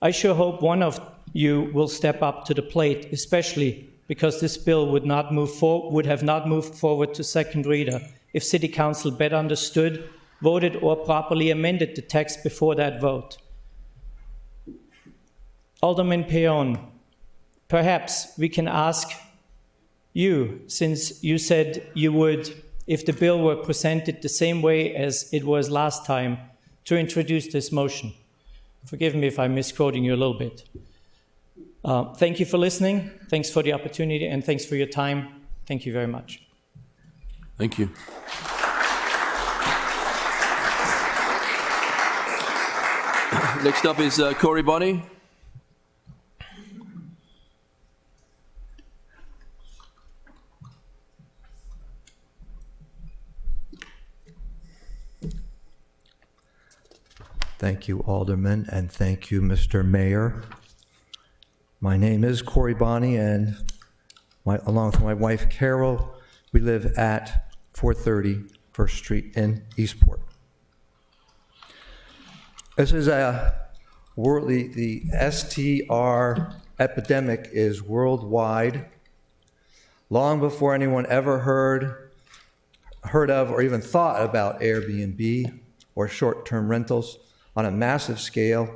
I sure hope one of you will step up to the plate, especially because this bill would have not moved forward to second reader if City Council better understood, voted, or properly amended the text before that vote. Alderman Peon, perhaps we can ask you, since you said you would, if the bill were presented the same way as it was last time, to introduce this motion. Forgive me if I'm misquoting you a little bit. Thank you for listening. Thanks for the opportunity, and thanks for your time. Thank you very much. Thank you. Next up is Corey Bonney. Thank you, Alderman, and thank you, Mr. Mayor. My name is Corey Bonney, and along with my wife, Carol, we live at 430 First Street in Eastport. This is the STR epidemic is worldwide. Long before anyone ever heard of or even thought about Airbnb or short-term rentals on a massive scale,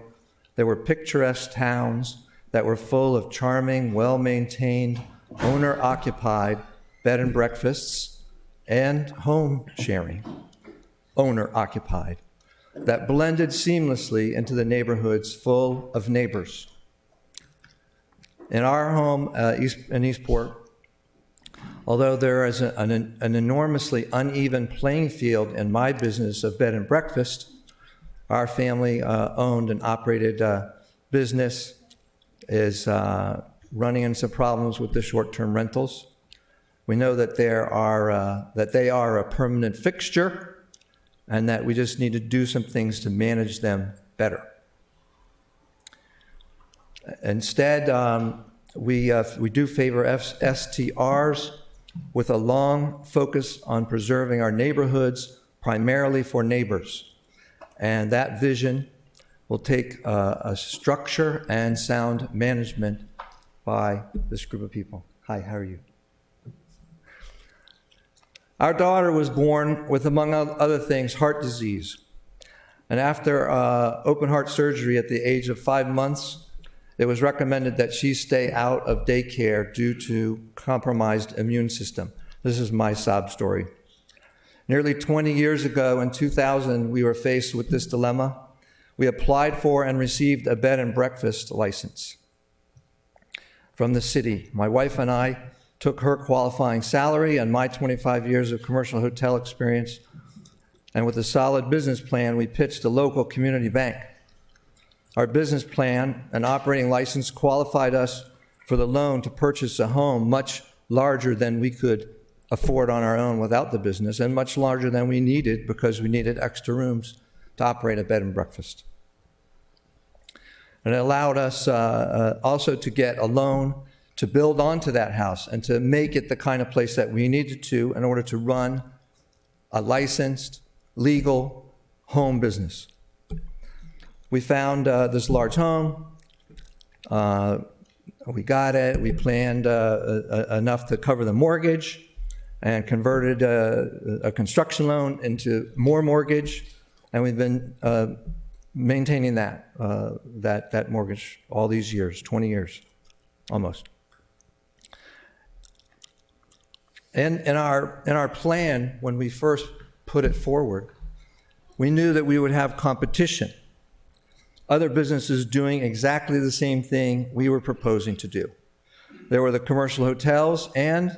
there were picturesque towns that were full of charming, well-maintained, owner-occupied bed and breakfasts and home sharing, owner-occupied, that blended seamlessly into the neighborhoods full of neighbors. In our home in Eastport, although there is an enormously uneven playing field in my business of bed and breakfast, our family owned and operated business is running into some problems with the short-term rentals. We know that they are a permanent fixture, and that we just need to do some things to manage them better. Instead, we do favor STRs with a long focus on preserving our neighborhoods, primarily for neighbors. And that vision will take a structure and sound management by this group of people. Hi, how are you? Our daughter was born with, among other things, heart disease. And after open heart surgery at the age of 5 months, it was recommended that she stay out of daycare due to compromised immune system. This is my sob story. Nearly 20 years ago, in 2000, we were faced with this dilemma. We applied for and received a bed and breakfast license from the city. My wife and I took her qualifying salary and my 25 years of commercial hotel experience, and with a solid business plan, we pitched a local community bank. Our business plan and operating license qualified us for the loan to purchase a home much larger than we could afford on our own without the business, and much larger than we needed because we needed extra rooms to operate a bed and breakfast. And it allowed us also to get a loan to build onto that house and to make it the kind of place that we needed to in order to run a licensed, legal home business. We found this large home. We got it. We planned enough to cover the mortgage and converted a construction loan into more mortgage. And we've been maintaining that mortgage all these years, 20 years, almost. And in our plan, when we first put it forward, we knew that we would have competition. Other businesses doing exactly the same thing we were proposing to do. There were the commercial hotels, and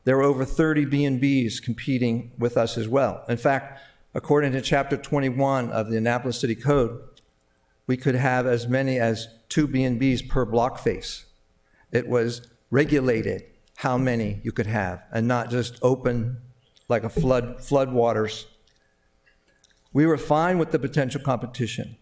there were over 30 B&Bs competing with us as well. In fact, according to Chapter 21 of the Annapolis City Code, we could have as many as 2 B&Bs per block face. It was regulated how many you could have and not just open like a flood waters. We were fine with the potential competition.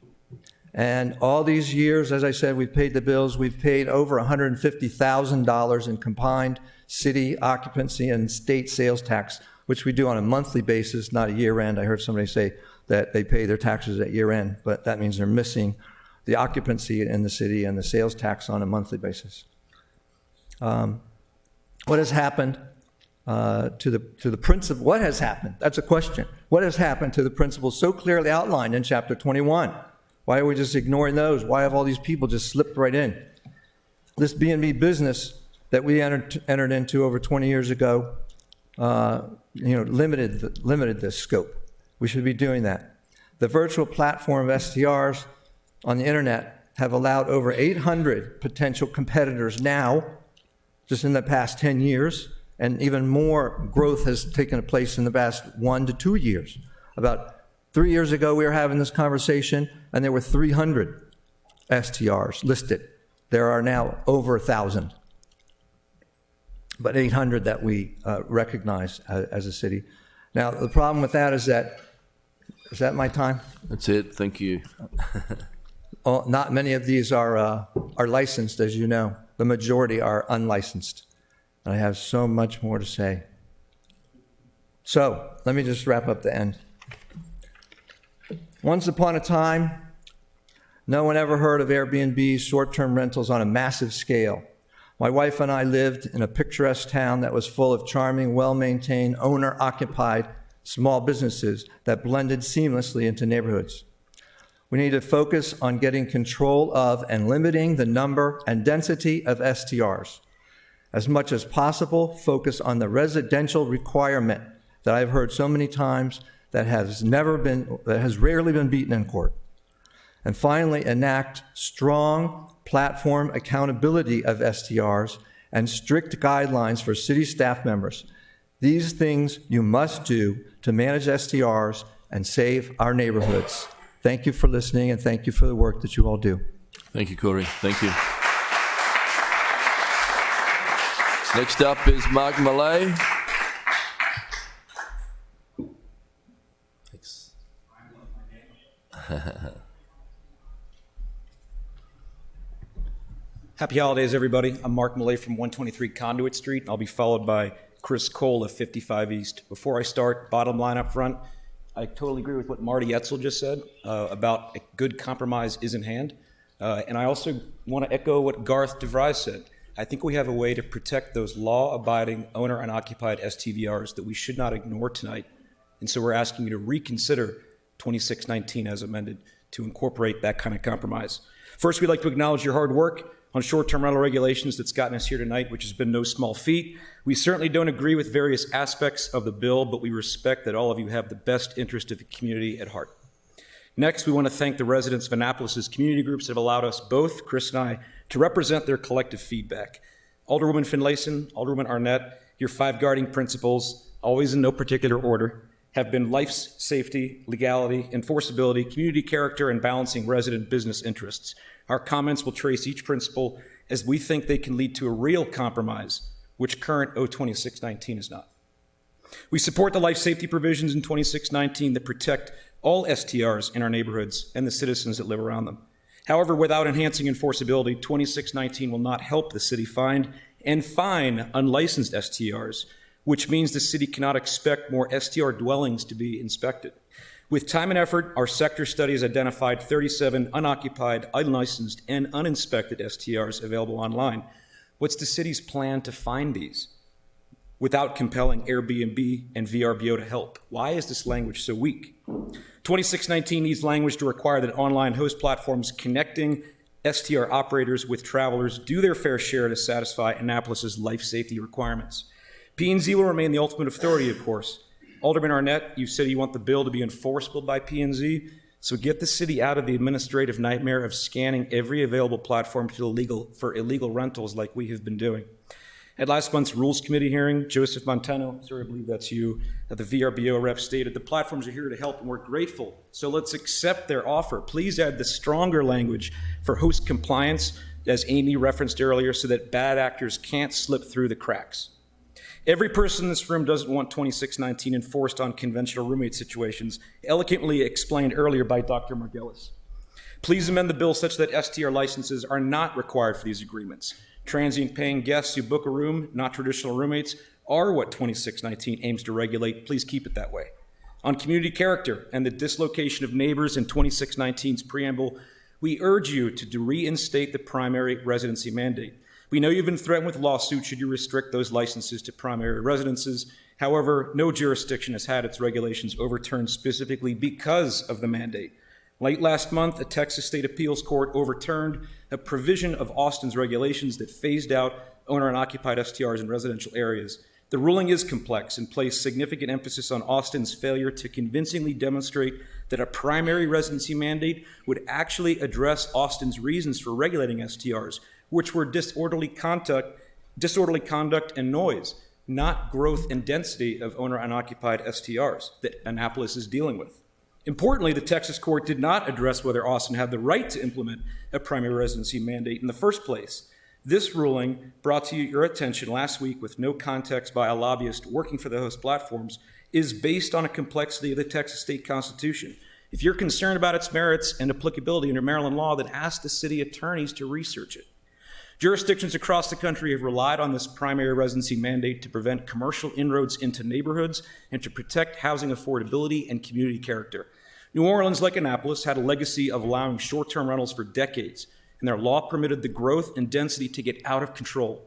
And all these years, as I said, we've paid the bills. We've paid over $150,000 in combined city occupancy and state sales tax, which we do on a monthly basis, not a year end. I heard somebody say that they pay their taxes at year end, but that means they're missing the occupancy in the city and the sales tax on a monthly basis. What has happened to the principle? What has happened? That's a question. What has happened to the principles so clearly outlined in Chapter 21? Why are we just ignoring those? Why have all these people just slipped right in? This B&B business that we entered into over 20 years ago, limited this scope. We should be doing that. The virtual platform of STRs on the internet have allowed over 800 potential competitors now, just in the past 10 years, and even more growth has taken place in the past 1 to 2 years. About 3 years ago, we were having this conversation, and there were 300 STRs listed. There are now over 1,000, but 800 that we recognize as a city. Now, the problem with that is that my time? That's it. Thank you. Not many of these are licensed, as you know. The majority are unlicensed. And I have so much more to say. So let me just wrap up the end. Once upon a time, no one ever heard of Airbnb short-term rentals on a massive scale. My wife and I lived in a picturesque town that was full of charming, well-maintained, owner-occupied small businesses that blended seamlessly into neighborhoods. We need to focus on getting control of and limiting the number and density of STRs. As much as possible, focus on the residential requirement that I've heard so many times that has rarely been beaten in court. And finally, enact strong platform accountability of STRs and strict guidelines for city staff members. These things you must do to manage STRs and save our neighborhoods. Thank you for listening, and thank you for the work that you all do. Thank you, Corey. Thank you. Next up is Mark Malay. Thanks. Happy holidays, everybody. I'm Mark Malay from 123 Conduit Street. I'll be followed by Chris Cole of 55 East. Before I start, bottom line up front, I totally agree with what Marty Etzel just said about a good compromise is in hand. And I also want to echo what Garth DeVries said. I think we have a way to protect those law-abiding, owner and occupied STVRs that we should not ignore tonight. And so we're asking you to reconsider 2619 as amended to incorporate that kind of compromise. First, we'd like to acknowledge your hard work on short-term rental regulations that's gotten us here tonight, which has been no small feat. We certainly don't agree with various aspects of the bill, but we respect that all of you have the best interest of the community at heart. Next, we want to thank the residents of Annapolis's community groups that have allowed us both, Chris and I, to represent their collective feedback. Alderwoman Finlayson, Alderwoman Arnett, your 5 guiding principles, always in no particular order, have been life's safety, legality, enforceability, community character, and balancing resident business interests. Our comments will trace each principle as we think they can lead to a real compromise, which current O2619 is not. We support the life safety provisions in 2619 that protect all STRs in our neighborhoods and the citizens that live around them. However, without enhancing enforceability, 2619 will not help the city find and fine unlicensed STRs, which means the city cannot expect more STR dwellings to be inspected. With time and effort, our sector study has identified 37 unoccupied, unlicensed, and uninspected STRs available online. What's the city's plan to find these without compelling Airbnb and VRBO to help? Why is this language so weak? 2619 needs language to require that online host platforms connecting STR operators with travelers do their fair share to satisfy Annapolis's life safety requirements. P&Z will remain the ultimate authority, of course. Alderman Arnett, you said you want the bill to be enforceable by P&Z, so get the city out of the administrative nightmare of scanning every available platform for illegal rentals like we have been doing. At last month's Rules Committee hearing, Joseph Montano, sir, I believe that's you, the VRBO rep, stated the platforms are here to help and we're grateful. So let's accept their offer. Please add the stronger language for host compliance as Amy referenced earlier, so that bad actors can't slip through the cracks. Every person in this room doesn't want 2619 enforced on conventional roommate situations, eloquently explained earlier by Dr. Margelis. Please amend the bill such that STR licenses are not required for these agreements. Transient paying guests who book a room, not traditional roommates, are what 2619 aims to regulate. Please keep it that way. On community character and the dislocation of neighbors in 2619's preamble, we urge you to reinstate the primary residency mandate. We know you've been threatened with lawsuits should you restrict those licenses to primary residences. However, no jurisdiction has had its regulations overturned specifically because of the mandate. Late last month, a Texas State Appeals Court overturned a provision of Austin's regulations that phased out owner and occupied STRs in residential areas. The ruling is complex and placed significant emphasis on Austin's failure to convincingly demonstrate that a primary residency mandate would actually address Austin's reasons for regulating STRs, which were disorderly conduct and noise, not growth and density of owner and occupied STRs that Annapolis is dealing with. Importantly, the Texas court did not address whether Austin had the right to implement a primary residency mandate in the first place. This ruling, brought to your attention last week with no context by a lobbyist working for the host platforms, is based on a complexity of the Texas state constitution. If you're concerned about its merits and applicability under Maryland law, then ask the city attorneys to research it. Jurisdictions across the country have relied on this primary residency mandate to prevent commercial inroads into neighborhoods and to protect housing affordability and community character. New Orleans, like Annapolis, had a legacy of allowing short-term rentals for decades, and their law permitted the growth and density to get out of control.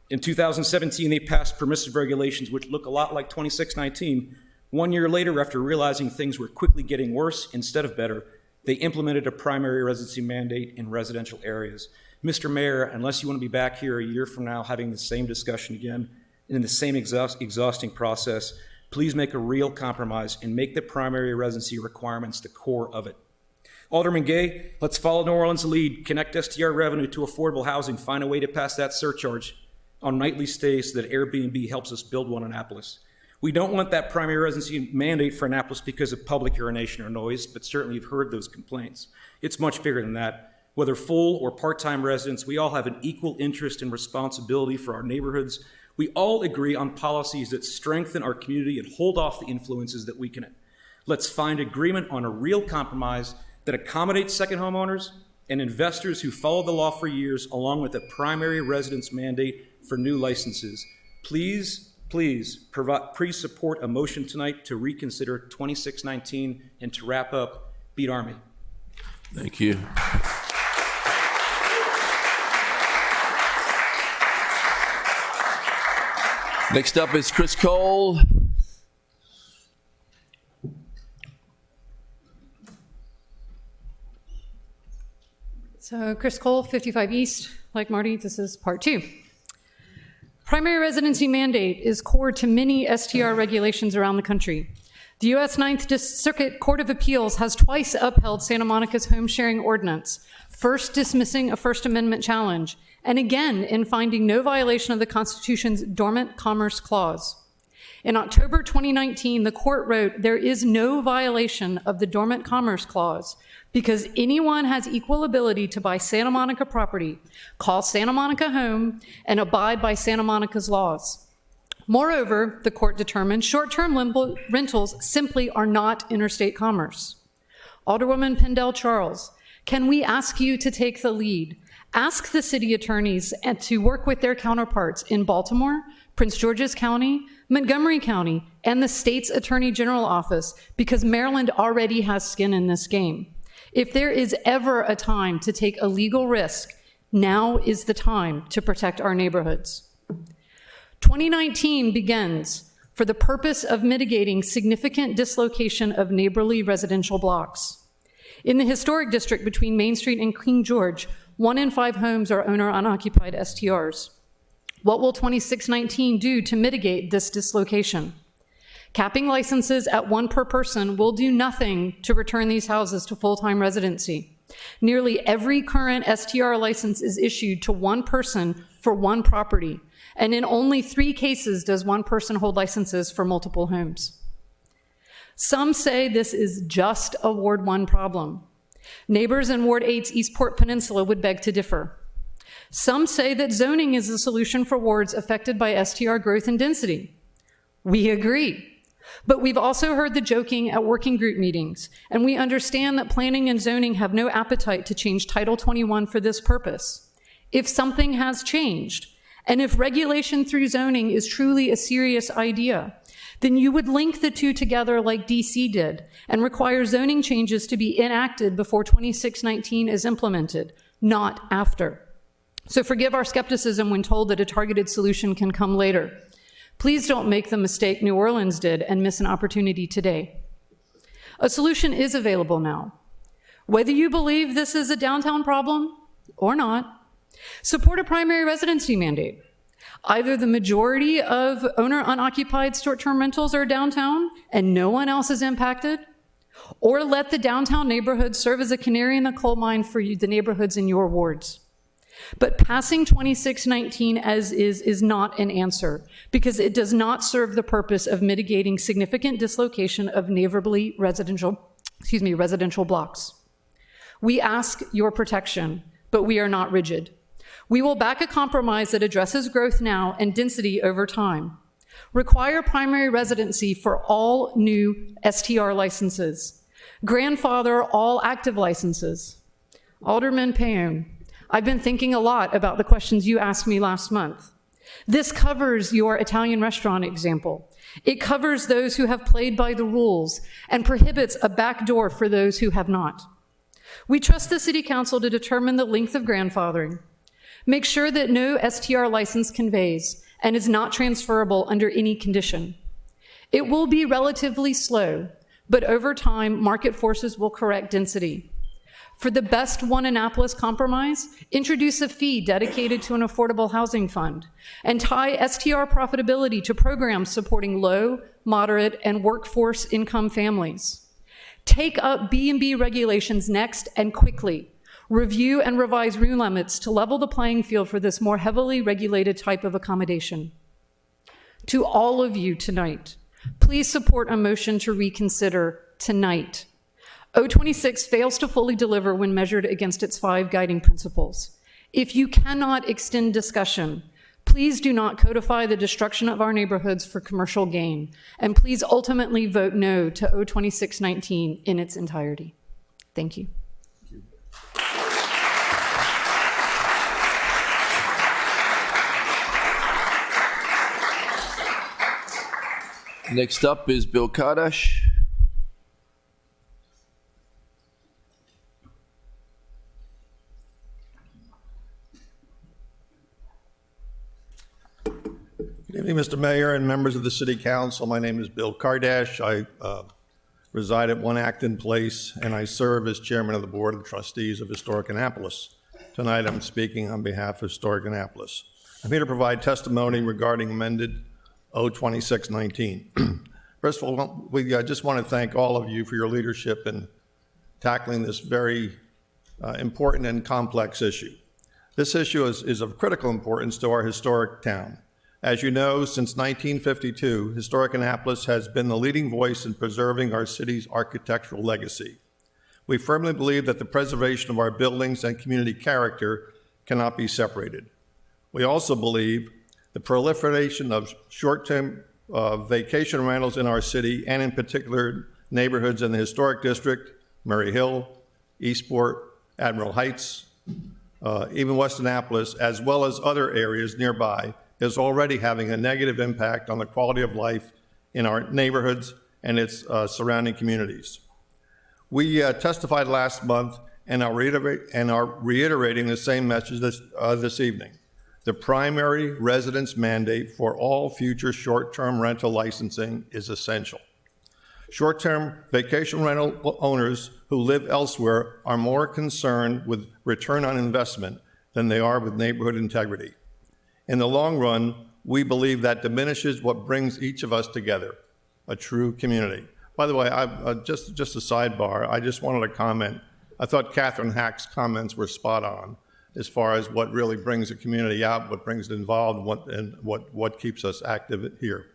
In 2017, they passed permissive regulations which look a lot like 2619. 1 year later, after realizing things were quickly getting worse instead of better, they implemented a primary residency mandate in residential areas. Mr. Mayor, unless you want to be back here a year from now having the same discussion again in the same exhausting process, please make a real compromise and make the primary residency requirements the core of it. Alderman Gay, let's follow New Orleans' lead, connect STR revenue to affordable housing, find a way to pass that surcharge on nightly stays so that Airbnb helps us build one in Annapolis. We don't want that primary residency mandate for Annapolis because of public urination or noise, but certainly you've heard those complaints. It's much bigger than that. Whether full or part-time residents, we all have an equal interest and responsibility for our neighborhoods. We all agree on policies that strengthen our community and hold off the influences that weaken it. Let's find agreement on a real compromise that accommodates second homeowners and investors who follow the law for years, along with a primary residence mandate for new licenses. Please support a motion tonight to reconsider 2619 and to wrap up, beat Army. Thank you. Next up is Chris Cole. So Chris Cole, 55 East. Like Marty, this is part 2. Primary residency mandate is core to many STR regulations around the country. The U.S. Ninth Circuit Court of Appeals has twice upheld Santa Monica's home sharing ordinance, first dismissing a First Amendment challenge, and again in finding no violation of the Constitution's Dormant Commerce Clause. In October 2019, the court wrote, "There is no violation of the Dormant Commerce Clause because anyone has equal ability to buy Santa Monica property, call Santa Monica home, and abide by Santa Monica's laws." Moreover, the court determined short-term rentals simply are not interstate commerce. Alderwoman Pendell Charles, can we ask you to take the lead? Ask the city attorneys and to work with their counterparts in Baltimore, Prince George's County, Montgomery County, and the state's Attorney General office, because Maryland already has skin in this game. If there is ever a time to take a legal risk, now is the time to protect our neighborhoods. 2019 begins for the purpose of mitigating significant dislocation of neighborly residential blocks. In the historic district between Main Street and King George, 1 in 5 homes are owner-unoccupied STRs. What will 2619 do to mitigate this dislocation? Capping licenses at 1 per person will do nothing to return these houses to full-time residency. Nearly every current STR license is issued to 1 person for 1 property, and in only 3 cases does 1 person hold licenses for multiple homes. Some say this is just a Ward 1 problem. Neighbors in Ward 8's Eastport Peninsula would beg to differ. Some say that zoning is the solution for wards affected by STR growth and density. We agree. But we've also heard the joking at working group meetings, and we understand that planning and zoning have no appetite to change Title 21 for this purpose. If something has changed, and if regulation through zoning is truly a serious idea, then you would link the two together like DC did and require zoning changes to be enacted before 2619 is implemented, not after. So forgive our skepticism when told that a targeted solution can come later. Please don't make the mistake New Orleans did and miss an opportunity today. A solution is available now. Whether you believe this is a downtown problem or not, support a primary residency mandate. Either the majority of owner-unoccupied short-term rentals are downtown and no one else is impacted, or let the downtown neighborhoods serve as a canary in the coal mine for you, the neighborhoods in your wards. But passing 2619 as is not an answer, because it does not serve the purpose of mitigating significant dislocation of neighborly residential blocks. We ask your protection, but we are not rigid. We will back a compromise that addresses growth now and density over time. Require primary residency for all new STR licenses. Grandfather all active licenses. Alderman Paone, I've been thinking a lot about the questions you asked me last month. This covers your Italian restaurant example. It covers those who have played by the rules and prohibits a backdoor for those who have not. We trust the City Council to determine the length of grandfathering. Make sure that no STR license conveys and is not transferable under any condition. It will be relatively slow, but over time, market forces will correct density. For the best One Annapolis compromise, introduce a fee dedicated to an affordable housing fund and tie STR profitability to programs supporting low, moderate, and workforce income families. Take up B&B regulations next and quickly. Review and revise room limits to level the playing field for this more heavily regulated type of accommodation. To all of you tonight, please support a motion to reconsider tonight. O26 fails to fully deliver when measured against its 5 guiding principles. If you cannot extend discussion, please do not codify the destruction of our neighborhoods for commercial gain, and please ultimately vote no to O2619 in its entirety. Thank you. Next up is Bill Kardash. Good evening, Mr. Mayor and members of the City Council. My name is Bill Kardash. I reside at 1 Acton Place, and I serve as chairman of the Board of Trustees of Historic Annapolis. Tonight, I'm speaking on behalf of Historic Annapolis. I'm here to provide testimony regarding amended O2619. First of all, I just want to thank all of you for your leadership in tackling this very important and complex issue. This issue is of critical importance to our historic town. As you know, since 1952, Historic Annapolis has been the leading voice in preserving our city's architectural legacy. We firmly believe that the preservation of our buildings and community character cannot be separated. We also believe the proliferation of short-term vacation rentals in our city, and in particular neighborhoods in the Historic District, Murray Hill, Eastport, Admiral Heights, even West Annapolis, as well as other areas nearby, is already having a negative impact on the quality of life in our neighborhoods and its surrounding communities. We testified last month and are reiterating the same message this evening. The primary residence mandate for all future short-term rental licensing is essential. Short-term vacation rental owners who live elsewhere are more concerned with return on investment than they are with neighborhood integrity. In the long run, we believe that diminishes what brings each of us together, a true community. By the way, just a sidebar, I just wanted to comment. I thought Catherine Hack's comments were spot on as far as what really brings a community out, what brings it involved, what keeps us active here.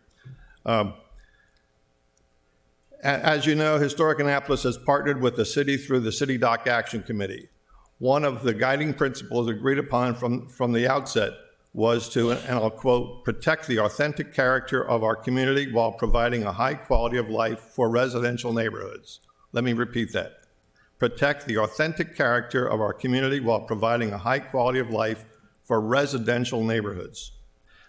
As you know, Historic Annapolis has partnered with the city through the City Dock Action Committee. One of the guiding principles agreed upon from the outset was to, and I'll quote, protect the authentic character of our community while providing a high quality of life for residential neighborhoods. Let me repeat that. Protect the authentic character of our community while providing a high quality of life for residential neighborhoods.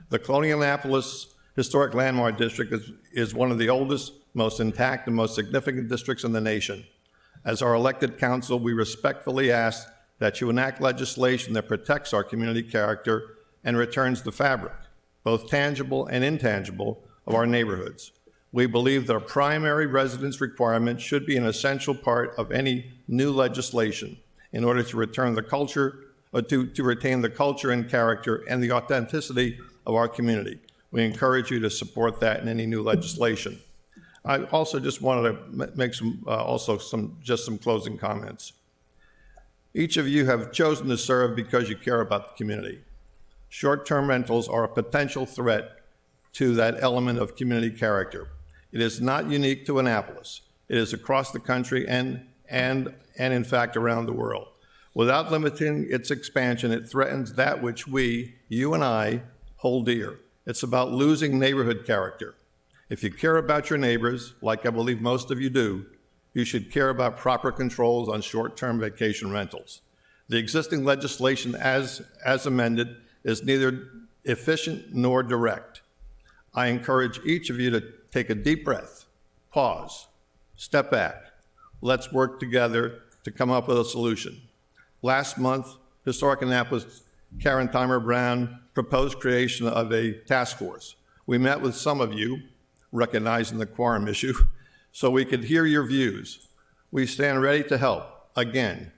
The Colonial Annapolis Historic Landmark District is one of the oldest, most intact, and most significant districts in the nation. As our elected council, we respectfully ask that you enact legislation that protects our community character and returns the fabric, both tangible and intangible, of our neighborhoods. We believe that a primary residence requirement should be an essential part of any new legislation in order to return the culture, to retain the culture and character and the authenticity of our community. We encourage you to support that in any new legislation. I also just wanted to make some closing comments. Each of you have chosen to serve because you care about the community. Short-term rentals are a potential threat to that element of community character. It is not unique to Annapolis. It is across the country and in fact around the world. Without limiting its expansion, it threatens that which we, you and I, hold dear. It's about losing neighborhood character. If you care about your neighbors, like I believe most of you do, you should care about proper controls on short-term vacation rentals. The existing legislation as amended is neither efficient nor direct. I encourage each of you to take a deep breath, pause, step back. Let's work together to come up with a solution. Last month, Historic Annapolis Karen Timer Brown proposed creation of a task force. We met with some of you, recognizing the quorum issue, so we could hear your views. We stand ready to help, again.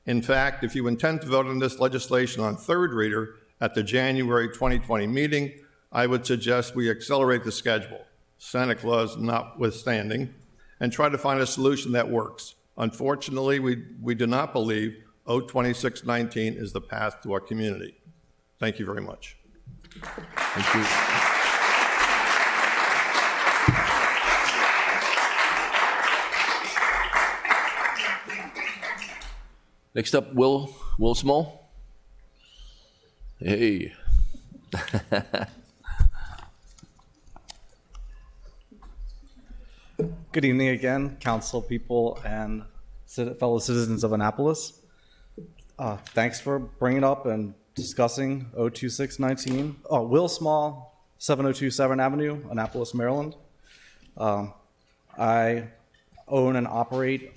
In fact, if you intend to vote on this legislation on third reader at the January 2020 meeting, I would suggest we accelerate the schedule, Santa Claus notwithstanding, and try to find a solution that works. Unfortunately, we do not believe O2619 is the path to our community. Thank you very much. Thank you. Next up, Will Small. Hey. Good evening again, council people and fellow citizens of Annapolis. Thanks for bringing up and discussing O2619. Will Small, 702 Severn Avenue, Annapolis, Maryland. I own and operate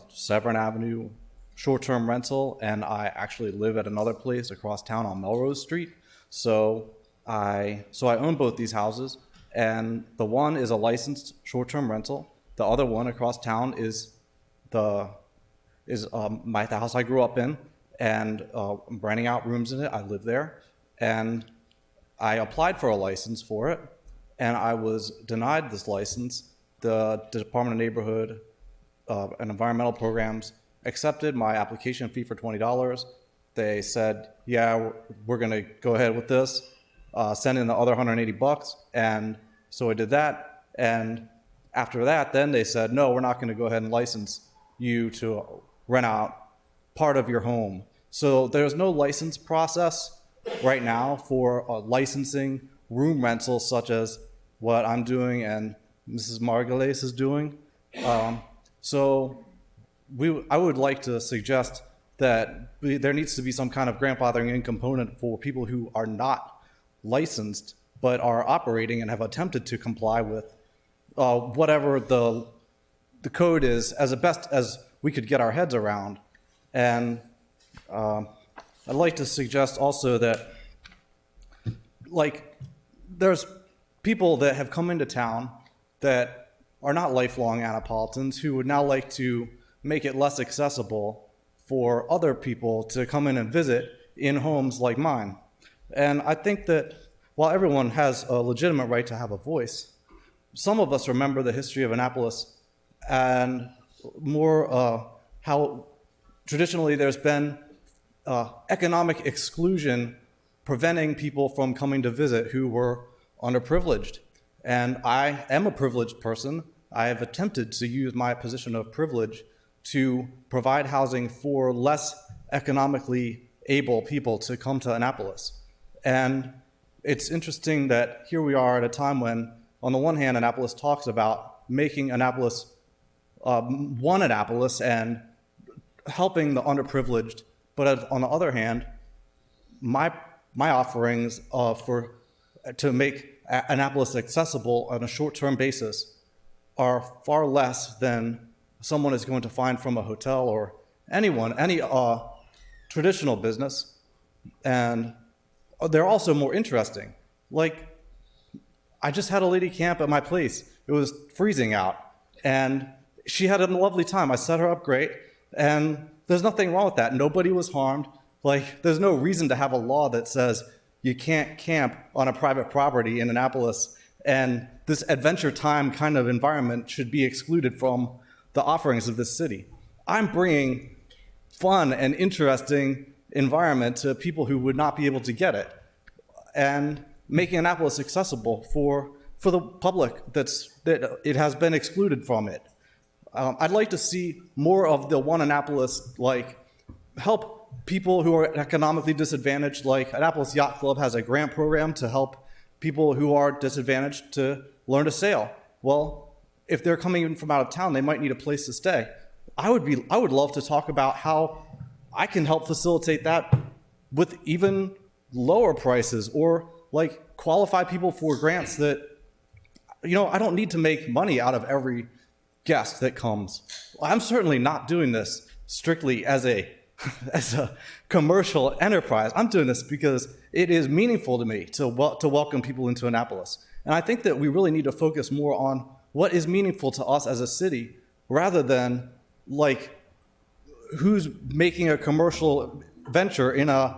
Severn Avenue short-term rental, and I actually live at another place across town on Melrose Street. So I own both these houses, and the one is a licensed short-term rental. The other one across town is the house I grew up in, and I'm renting out rooms in it. I live there, and I applied for a license for it, and I was denied this license. The Department of Neighborhood and Environmental Programs accepted my application fee for $20. They said, yeah, we're going to go ahead with this, send in the other $180. And so I did that. And after that, then they said, no, we're not going to go ahead and license you to rent out part of your home. So there's no license process right now for licensing room rentals such as what I'm doing and Mrs. Margulies is doing. I would like to suggest that there needs to be some kind of grandfathering in component for people who are not licensed but are operating and have attempted to comply with whatever the code is as best as we could get our heads around. And I'd like to suggest also that, there's people that have come into town that are not lifelong Annapolitans who would now like to make it less accessible for other people to come in and visit in homes like mine. And I think that while everyone has a legitimate right to have a voice, some of us remember the history of Annapolis and more how traditionally there's been economic exclusion preventing people from coming to visit who were underprivileged. And I am a privileged person. I have attempted to use my position of privilege to provide housing for less economically able people to come to Annapolis. And it's interesting that here we are at a time when, on the one hand, Annapolis talks about making Annapolis one Annapolis and helping the underprivileged, but on the other hand, my offerings to make Annapolis accessible on a short-term basis are far less than someone is going to find from a hotel or any traditional business. And they're also more interesting. Like, I just had a lady camp at my place. It was freezing out, and she had a lovely time. I set her up great, and there's nothing wrong with that. Nobody was harmed. Like, there's no reason to have a law that says you can't camp on a private property in Annapolis, and this adventure time kind of environment should be excluded from the offerings of this city. I'm bringing fun and interesting environment to people who would not be able to get it, and making Annapolis accessible for the public that it has been excluded from it. I'd like to see more of the One Annapolis, like, help people who are economically disadvantaged. Like, Annapolis Yacht Club has a grant program to help people who are disadvantaged to learn to sail. Well, if they're coming in from out of town, they might need a place to stay. I would love to talk about how I can help facilitate that with even lower prices, or like qualify people for grants that, I don't need to make money out of every guest that comes. I'm certainly not doing this strictly as a commercial enterprise. I'm doing this because it is meaningful to me to welcome people into Annapolis. And I think that we really need to focus more on what is meaningful to us as a city, rather than like who's making a commercial venture in a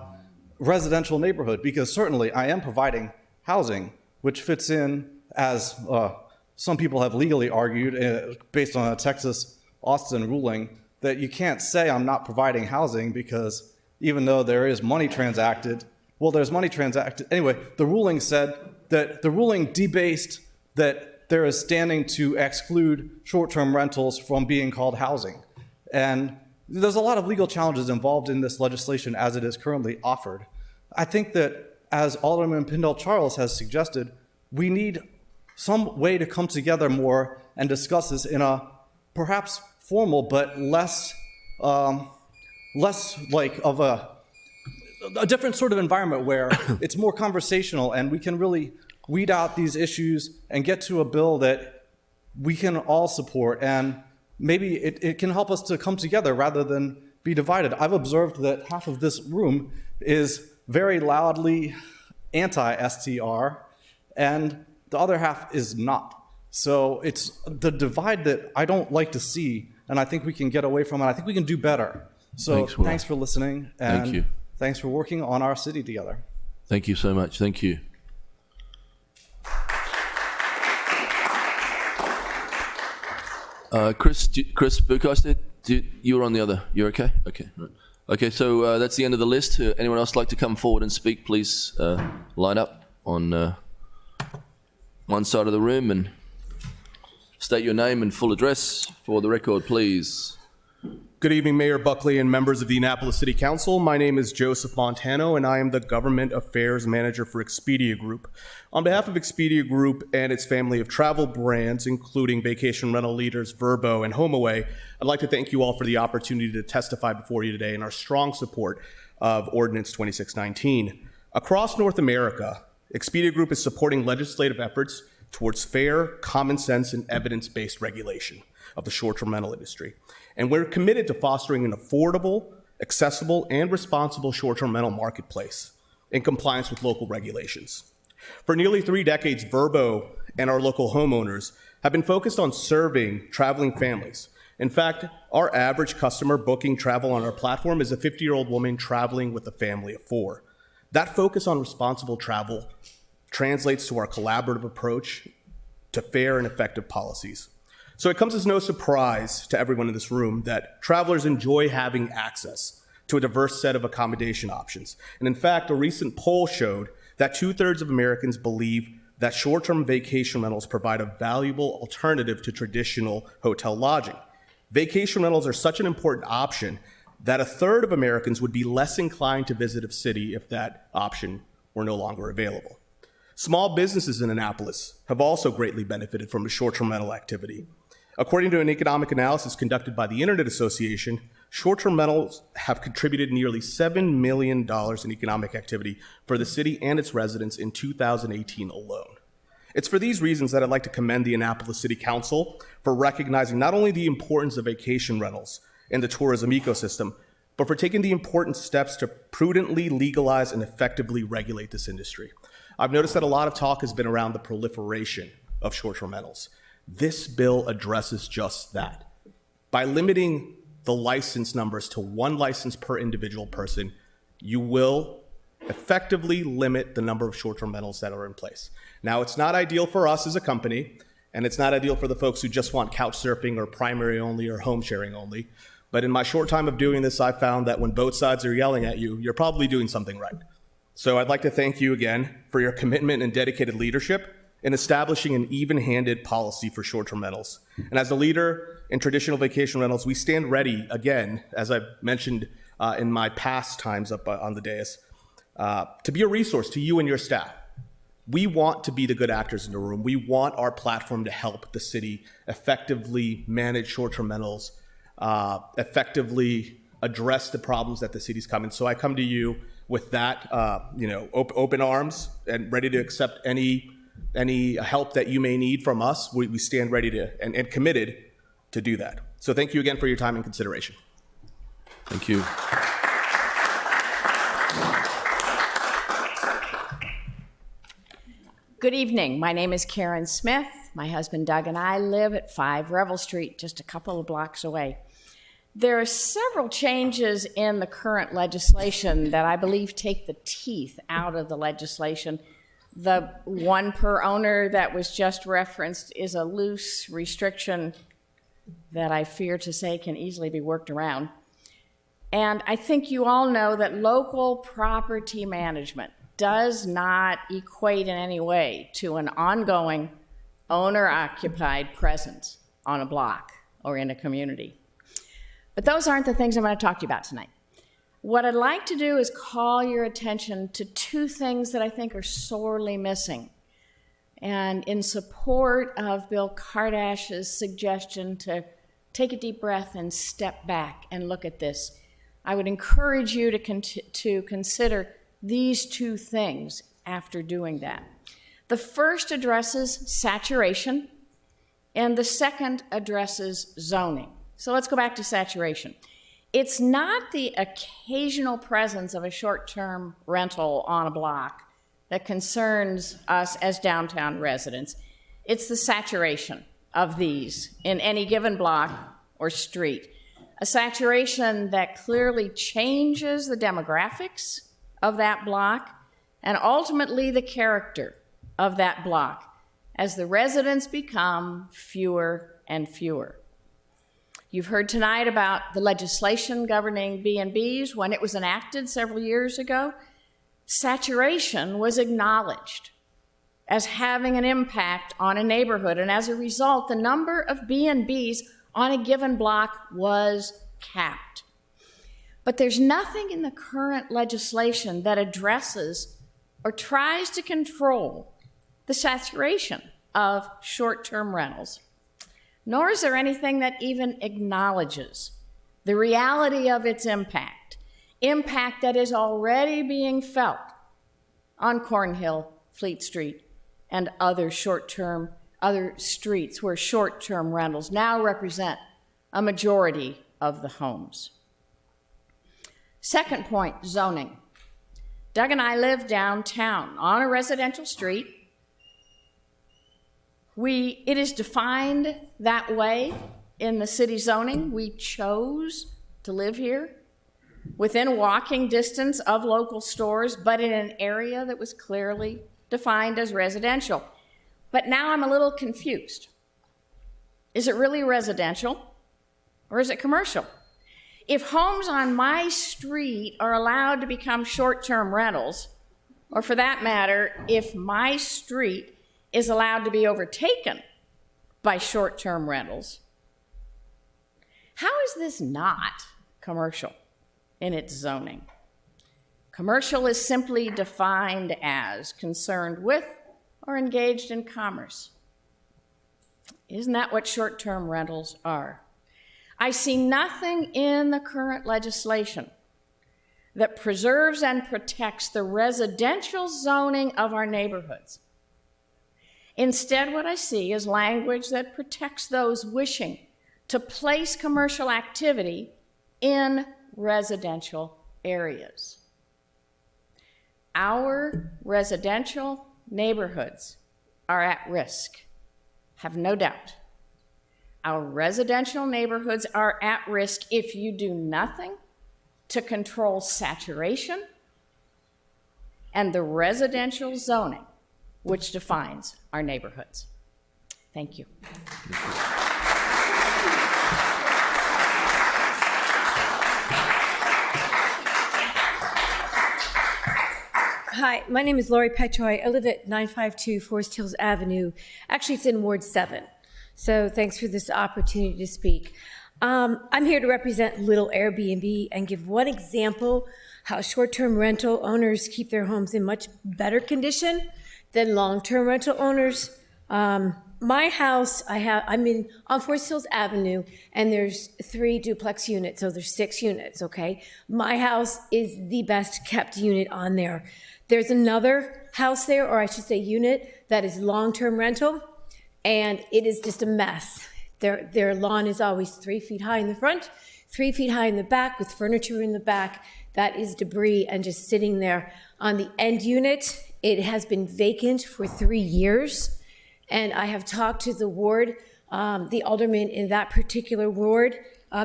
residential neighborhood. Because certainly I am providing housing, which fits in, as some people have legally argued, based on a Texas Austin ruling, that you can't say I'm not providing housing, because even though there is money transacted, there's money transacted. Anyway, the ruling said that the ruling debased that there is standing to exclude short-term rentals from being called housing. And there's a lot of legal challenges involved in this legislation as it is currently offered. I think that, as Alderman Pindell Charles has suggested, we need some way to come together more and discuss this in a perhaps formal but less like of a different sort of environment, where it's more conversational and we can really weed out these issues and get to a bill that we can all support, and maybe it can help us to come together rather than be divided. I've observed that half of this room is very loudly anti-STR, and the other half is not. So it's the divide that I don't like to see, and I think we can get away from it. I think we can do better. So thanks for listening, and Thank you. Thanks for working on our city together. Thank you so much. Thank you. Chris Bukowski, you were on the other. You're okay? Okay. Right. Okay, so that's the end of the list. Anyone else like to come forward and speak? Please line up on one side of the room and state your name and full address for the record, please. Good evening, Mayor Buckley and members of the Annapolis City Council. My name is Joseph Montano, and I am the Government Affairs Manager for Expedia Group. On behalf of Expedia Group and its family of travel brands, including vacation rental leaders Vrbo and HomeAway, I'd like to thank you all for the opportunity to testify before you today in our strong support of Ordinance 2619. Across North America, Expedia Group is supporting legislative efforts towards fair, common sense, and evidence-based regulation of the short-term rental industry. And we're committed to fostering an affordable, accessible, and responsible short-term rental marketplace in compliance with local regulations. For nearly 3 decades, Vrbo and our local homeowners have been focused on serving traveling families. In fact, our average customer booking travel on our platform is a 50-year-old woman traveling with a family of 4. That focus on responsible travel translates to our collaborative approach to fair and effective policies. So it comes as no surprise to everyone in this room that travelers enjoy having access to a diverse set of accommodation options. And in fact, a recent poll showed that 2/3 of Americans believe that short-term vacation rentals provide a valuable alternative to traditional hotel lodging. Vacation rentals are such an important option that a third of Americans would be less inclined to visit a city if that option were no longer available. Small businesses in Annapolis have also greatly benefited from the short-term rental activity. According to an economic analysis conducted by the Internet Association, short-term rentals have contributed nearly $7 million in economic activity for the city and its residents in 2018 alone. It's for these reasons that I'd like to commend the Annapolis City Council for recognizing not only the importance of vacation rentals in the tourism ecosystem, but for taking the important steps to prudently legalize and effectively regulate this industry. I've noticed that a lot of talk has been around the proliferation of short-term rentals. This bill addresses just that. By limiting the license numbers to one license per individual person, you will effectively limit the number of short-term rentals that are in place. Now, it's not ideal for us as a company, and it's not ideal for the folks who just want couch surfing or primary only or home sharing only. But in my short time of doing this, I found that when both sides are yelling at you, you're probably doing something right. So I'd like to thank you again for your commitment and dedicated leadership in establishing an even-handed policy for short-term rentals. And as a leader in traditional vacation rentals, we stand ready, again, as I've mentioned in my past times up on the dais, to be a resource to you and your staff. We want to be the good actors in the room. We want our platform to help the city effectively manage short-term rentals, effectively address the problems that the city's coming. So I come to you with that, open arms and ready to accept any help that you may need from us. We stand ready to and committed to do that. So thank you again for your time and consideration. Thank you. Good evening. My name is Karen Smith. My husband Doug and I live at 5 Revel Street, just a couple of blocks away. There are several changes in the current legislation that I believe take the teeth out of the legislation. The one per owner that was just referenced is a loose restriction that I fear to say can easily be worked around. And I think you all know that local property management does not equate in any way to an ongoing owner-occupied presence on a block or in a community. But those aren't the things I'm going to talk to you about tonight. What I'd like to do is call your attention to 2 things that I think are sorely missing. And in support of Bill Kardash's suggestion to take a deep breath and step back and look at this, I would encourage you to consider these 2 things after doing that. The first addresses saturation, and the second addresses zoning. So let's go back to saturation. It's not the occasional presence of a short-term rental on a block that concerns us as downtown residents. It's the saturation of these in any given block or street. A saturation that clearly changes the demographics of that block and ultimately the character of that block as the residents become fewer and fewer. You've heard tonight about the legislation governing B&Bs. When it was enacted several years ago, saturation was acknowledged as having an impact on a neighborhood, and as a result, the number of B&Bs on a given block was capped. But there's nothing in the current legislation that addresses or tries to control the saturation of short-term rentals, nor is there anything that even acknowledges the reality of its impact that is already being felt on Cornhill, Fleet Street, and other streets where short-term rentals now represent a majority of the homes. Second point, zoning. Doug and I live downtown on a residential street. It is defined that way in the city zoning. We chose to live here within walking distance of local stores, but in an area that was clearly defined as residential. But now I'm a little confused. Is it really residential or is it commercial? If homes on my street are allowed to become short-term rentals, or for that matter, if my street is allowed to be overtaken by short-term rentals, how is this not commercial? in its zoning. Commercial is simply defined as concerned with or engaged in commerce. Isn't that what short-term rentals are? I see nothing in the current legislation that preserves and protects the residential zoning of our neighborhoods. Instead, what I see is language that protects those wishing to place commercial activity in residential areas. Our residential neighborhoods are at risk, have no doubt. Our residential neighborhoods are at risk if you do nothing to control saturation and the residential zoning which defines our neighborhoods. Thank you. Hi, my name is Lori Petroy. I live at 952 Forest Hills Avenue. Actually, it's in Ward 7. So thanks for this opportunity to speak. I'm here to represent Little Airbnb and give one example how short-term rental owners keep their homes in much better condition than long-term rental owners. My house, I'm on Forest Hills Avenue, and there's 3 duplex units, so there's 6 units, okay? My house is the best kept unit on there. There's another house there, or I should say unit, that is long-term rental, and it is just a mess. Their lawn is always 3 feet high in the front, 3 feet high in the back, with furniture in the back. That is debris and just sitting there. On the end unit, it has been vacant for 3 years, and I have talked to the ward, the alderman in that particular ward.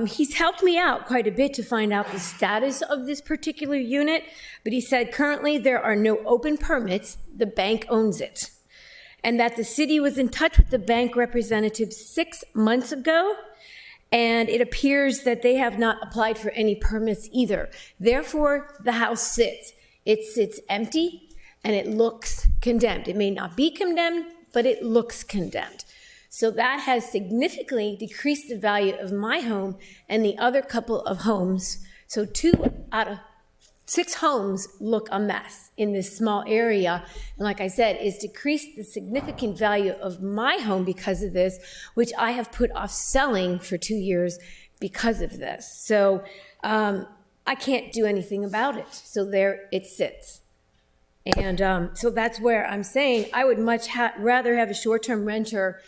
He's helped me out quite a bit to find out the status of this particular unit, but he said currently there are no open permits, the bank owns it, and that the city was in touch with the bank representative 6 months ago, and it appears that they have not applied for any permits either. Therefore, the house sits. It sits empty, and it looks condemned. It may not be condemned, but it looks condemned. So that has significantly decreased the value of my home and the other couple of homes. So 2 out of 6 homes look a mess in this small area. And like I said, it's decreased the significant value of my home because of this, which I have put off selling for 2 years because of this. So I can't do anything about it. So there it sits. And so that's where I'm saying I would much rather have a short-term renter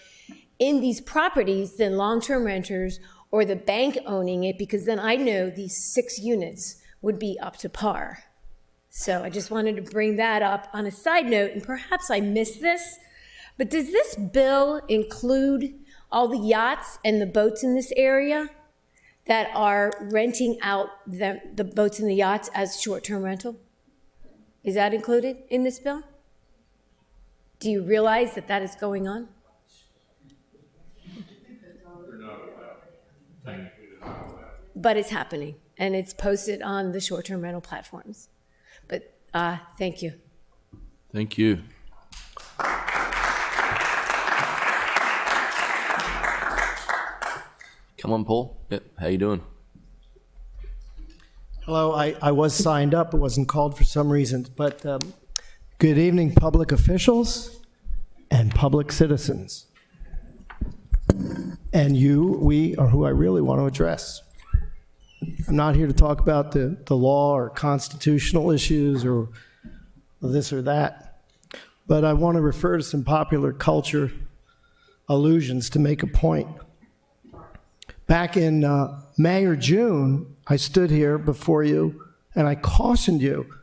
in these properties than long-term renters or the bank owning it, because then I know these 6 units would be up to par. So I just wanted to bring that up on a side note, and perhaps I missed this, but does this bill include all the yachts and the boats in this area that are renting out the boats and the yachts as short-term rental? Is that included in this bill? Do you realize that that is going on? But it's happening, and it's posted on the short-term rental platforms. But thank you. Thank you. Come on, Paul. Yep. How you doing? Hello, I was signed up, it wasn't called for some reason, but good evening, public officials and public citizens. And we are who I really want to address. I'm not here to talk about the law or constitutional issues or this or that, but I want to refer to some popular culture allusions to make a point. Back in May or June, I stood here before you and I cautioned you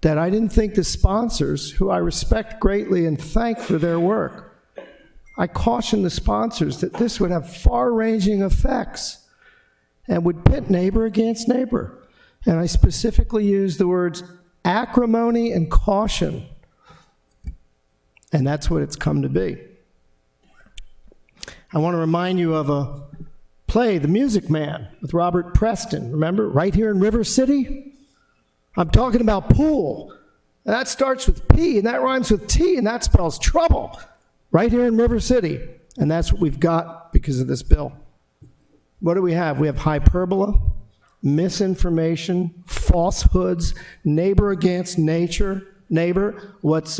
that I didn't think the sponsors, who I respect greatly and thank for their work, I cautioned the sponsors that this would have far-ranging effects and would pit neighbor against neighbor. And I specifically used the words acrimony and caution. And that's what it's come to be. I want to remind you of a play, The Music Man, with Robert Preston. Remember, right here in River City? I'm talking about pool. And that starts with P, and that rhymes with T, and that spells trouble. Right here in River City. And that's what we've got because of this bill. What do we have? We have hyperbola, misinformation, falsehoods, neighbor against neighbor, what's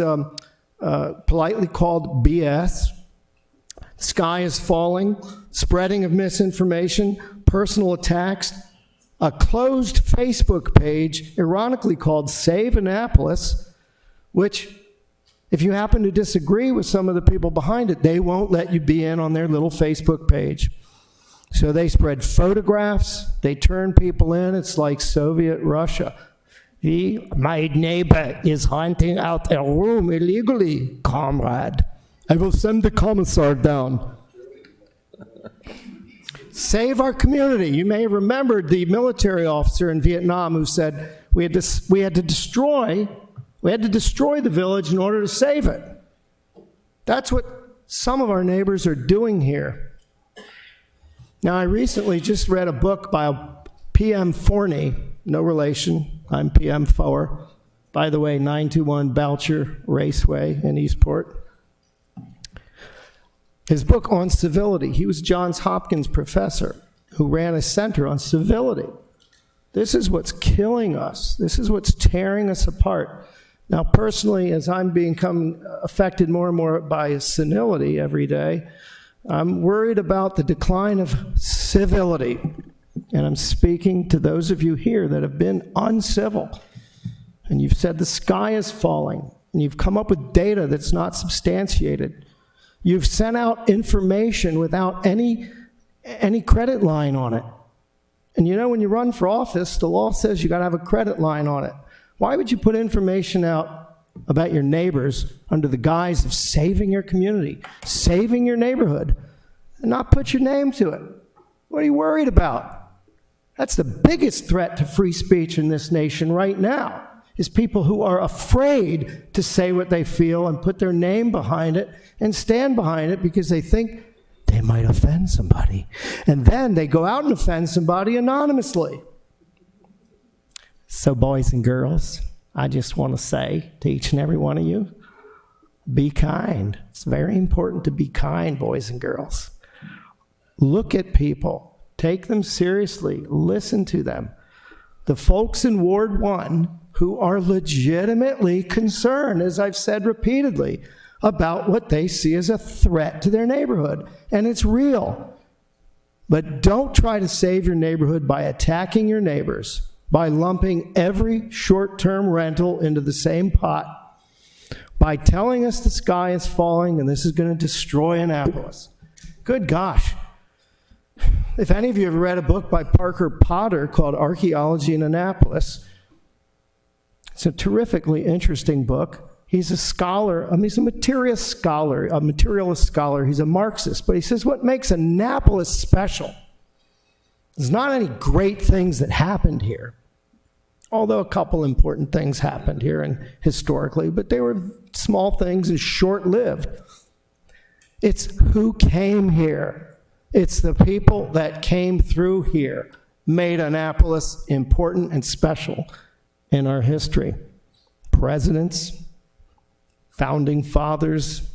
politely called BS. Sky is falling, spreading of misinformation, personal attacks, a closed Facebook page, ironically called Save Annapolis, which, if you happen to disagree with some of the people behind it, they won't let you be in on their little Facebook page. So they spread photographs, they turn people in. It's like Soviet Russia. My neighbor is renting out a room illegally, comrade. I will send the commissar down. Save our community. You may have remembered the military officer in Vietnam who said we had to destroy the village in order to save it. That's what some of our neighbors are doing here. Now, I recently just read a book by PM Forney, no relation, I'm PM Foer. By the way, 921 Boucher Raceway in Eastport. His book on civility. He was Johns Hopkins professor who ran a center on civility. This is what's killing us. This is what's tearing us apart. Now, personally, as I'm becoming affected more and more by senility every day, I'm worried about the decline of civility. And I'm speaking to those of you here that have been uncivil. And you've said the sky is falling. And you've come up with data that's not substantiated. You've sent out information without any credit line on it. And you know, when you run for office, the law says you got to have a credit line on it. Why would you put information out about your neighbors under the guise of saving your community, saving your neighborhood, and not put your name to it? What are you worried about? That's the biggest threat to free speech in this nation right now, is people who are afraid to say what they feel and put their name behind it and stand behind it because they think they might offend somebody. And then they go out and offend somebody anonymously. So, boys and girls, I just want to say to each and every one of you, be kind. It's very important to be kind, boys and girls. Look at people. Take them seriously. Listen to them. The folks in Ward 1 who are legitimately concerned, as I've said repeatedly, about what they see as a threat to their neighborhood. And it's real. But don't try to save your neighborhood by attacking your neighbors, by lumping every short-term rental into the same pot, by telling us the sky is falling and this is going to destroy Annapolis. Good gosh. If any of you have read a book by Parker Potter called Archaeology in Annapolis, it's a terrifically interesting book. He's a scholar, he's a materialist scholar, he's a Marxist, but he says what makes Annapolis special is not any great things that happened here, although a couple important things happened here and historically, but they were small things and short-lived. It's who came here. It's the people that came through here made Annapolis important and special in our history. Presidents, founding fathers,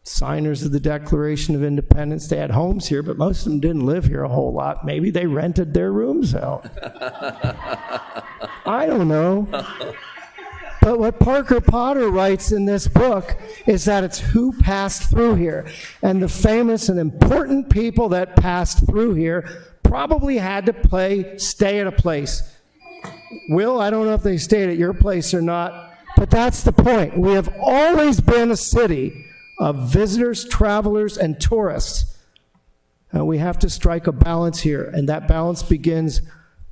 signers of the Declaration of Independence. They had homes here, but most of them didn't live here a whole lot. Maybe they rented their rooms out. I don't know. But what Parker Potter writes in this book is that it's who passed through here. And the famous and important people that passed through here probably had to stay at a place. Will, I don't know if they stayed at your place or not, but that's the point. We have always been a city of visitors, travelers, and tourists. We have to strike a balance here, and that balance begins,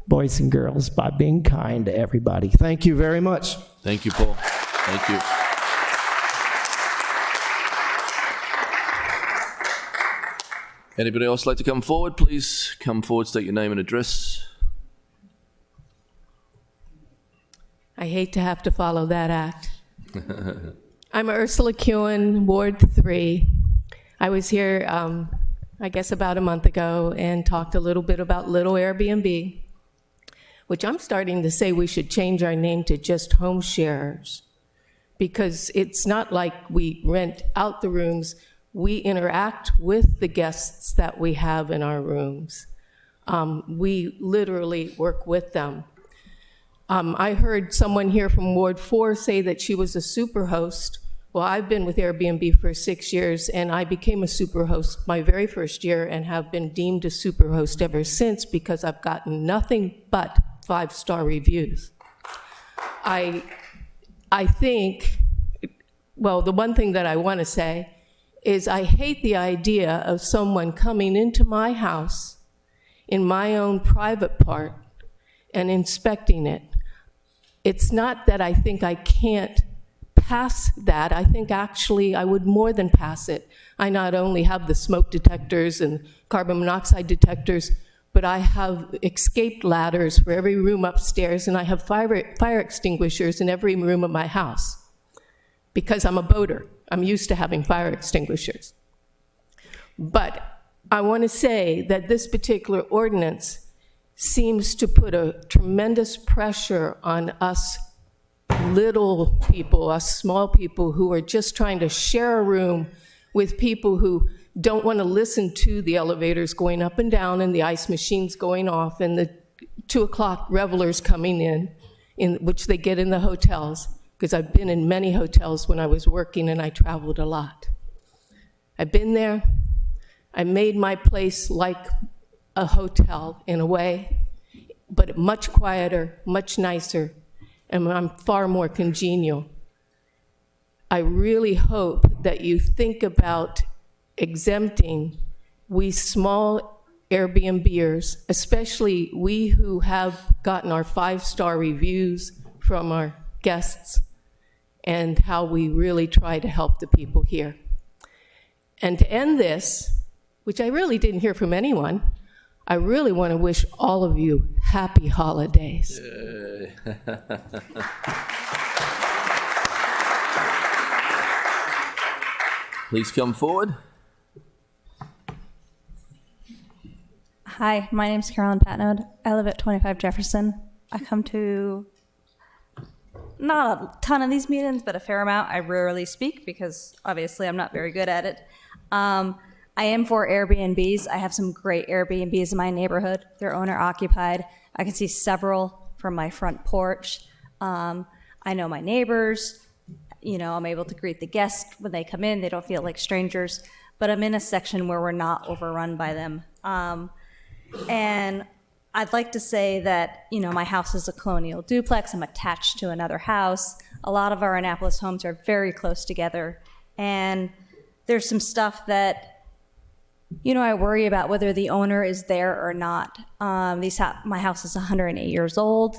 boys and girls, by being kind to everybody. Thank you very much. Thank you, Paul. Thank you. Anybody else like to come forward? Please come forward, state your name and address. I hate to have to follow that act. I'm Ursula Kewen, Ward 3. I was here, I guess about a month ago and talked a little bit about Little Airbnb, which I'm starting to say we should change our name to just home sharers, because it's not like we rent out the rooms, we interact with the guests that we have in our rooms. We literally work with them. I heard someone here from Ward 4 say that she was a super host. Well, I've been with Airbnb for 6 years, and I became a super host my very first year and have been deemed a super host ever since because I've gotten nothing but 5-star reviews. I think, well, the one thing that I want to say is I hate the idea of someone coming into my house in my own private part and inspecting it. It's not that I think I can't pass that. I think actually I would more than pass it. I not only have the smoke detectors and carbon monoxide detectors, but I have escape ladders for every room upstairs, and I have fire extinguishers in every room of my house because I'm a boater. I'm used to having fire extinguishers. But I want to say that this particular ordinance seems to put a tremendous pressure on us little people, us small people who are just trying to share a room with people who don't want to listen to the elevators going up and down and the ice machines going off and the 2 o'clock revelers coming in which they get in the hotels, because I've been in many hotels when I was working and I traveled a lot. I've been there. I made my place like a hotel in a way, but much quieter, much nicer, and I'm far more congenial. I really hope that you think about exempting we small Airbnbers, especially we who have gotten our 5-star reviews from our guests, and how we really try to help the people here. And to end this, which I really didn't hear from anyone, I really want to wish all of you happy holidays. Please come forward. Hi, my name's Carolyn Patnode. I live at 25 Jefferson. I come to not a ton of these meetings, but a fair amount. I rarely speak because obviously I'm not very good at it. I am for Airbnbs. I have some great Airbnbs in my neighborhood. They're owner occupied. I can see several from my front porch. I know my neighbors. You know, I'm able to greet the guests when they come in. They don't feel like strangers. But I'm in a section where we're not overrun by them. And I'd like to say that, you know, my house is a colonial duplex. I'm attached to another house. A lot of our Annapolis homes are very close together. And there's some stuff that, you know, I worry about whether the owner is there or not. My house is 108 years old.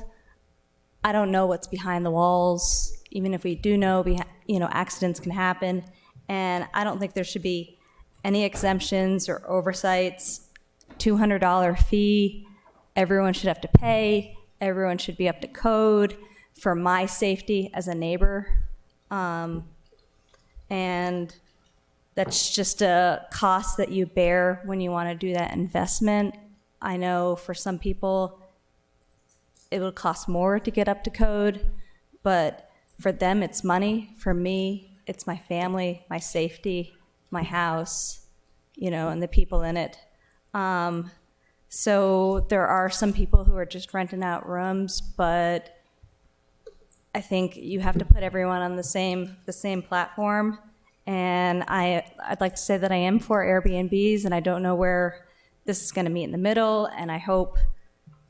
I don't know what's behind the walls. Even if we do know, you know, accidents can happen. And I don't think there should be any exemptions or oversights. $200 fee. Everyone should have to pay. Everyone should be up to code for my safety as a neighbor. And that's just a cost that you bear when you want to do that investment. I know for some people it will cost more to get up to code, but for them it's money. For me, it's my family, my safety, my house, you know, and the people in it. So there are some people who are just renting out rooms, but I think you have to put everyone on the same platform. And I'd like to say that I am for Airbnbs, and I don't know where this is going to meet in the middle. And I hope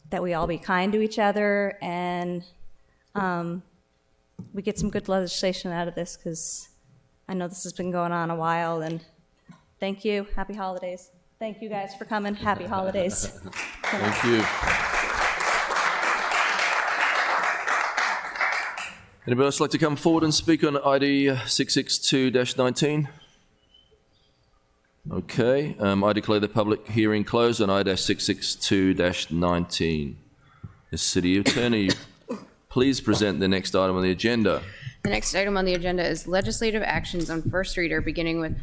that we all be kind to each other, and we get some good legislation out of this, because I know this has been going on a while. And thank you. Happy holidays. Thank you guys for coming. Happy holidays. Thank you. Anybody else like to come forward and speak on ID 662-19? Okay, I declare the public hearing closed on ID 662-19. The City Attorney, please present the next item on the agenda. The next item on the agenda is legislative actions on first reader, beginning with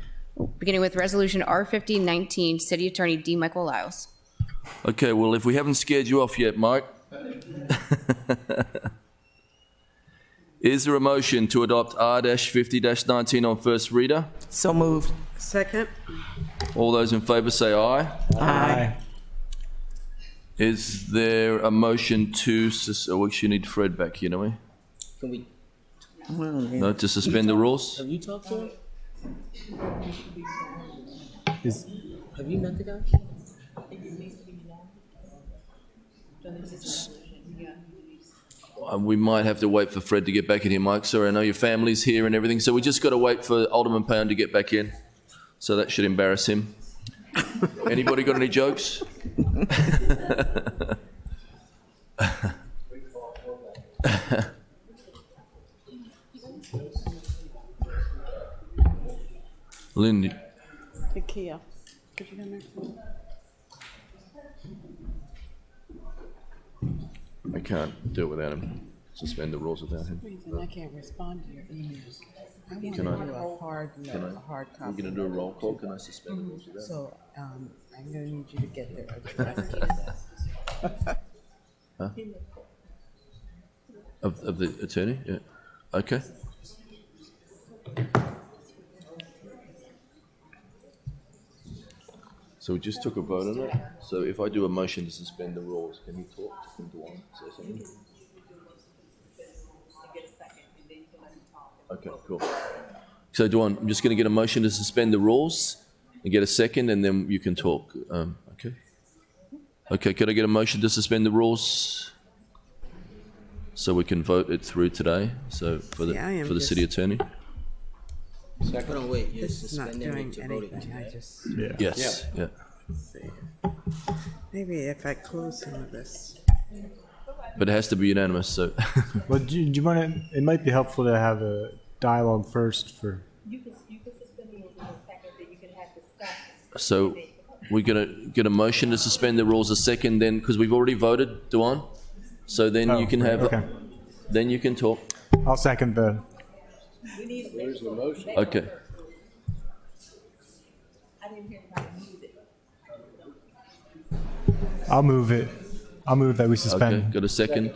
Resolution R5019, City Attorney D. Michael Lyles. Okay, well, if we haven't scared you off yet, Mike. Is there a motion to adopt R-50-19 on first reader? So moved. Second. All those in favour say aye. Aye. Is there a motion to, we actually need Fred back here, don't we? Can we? No, to suspend the rules? Have you talked to him? Have you met the guy? We might have to wait for Fred to get back in here, Mike. Sorry, I know your family's here and everything, so we just got to wait for Alderman Pound to get back in. So that should embarrass him. Anybody got any jokes? Lindy. Kia, could you come here? I can't do it without him. Suspend the rules without him. Reason I can't respond to your emails. I'm Can gonna I- do a hard no, Can I- a hard We're copy. going to do a roll call. Can I suspend the rules without him? So, I'm gonna need you to get there. Huh? Of the attorney? Yeah. Okay. So we just took a vote on it. So if I do a motion to suspend the rules, can he talk? Can Duane say something? Okay, cool. So Duane, I'm just going to get a motion to suspend the rules and get a second, and then you can talk. Okay. Okay, could I get a motion to suspend the rules so we can vote it through today? So for the Yeah, I am for the city just- attorney. Second. Oh, wait, you're This is not suspending doing it to voting anything, I today? just. Yes. Yeah. Maybe if I close some of this. But it has to be unanimous. So Well, do you want to? It might be helpful to have a dialogue first for. You can suspend the rules in a second, then you can have discussion. so we're gonna get a motion to suspend the rules a second, then because we've already voted, Duane. So then you can have. Okay. Then you can talk. I'll second the. Where's the motion? Okay. I didn't hear anybody move it. I'll move it. I'll move that we suspend. Okay. Got a second.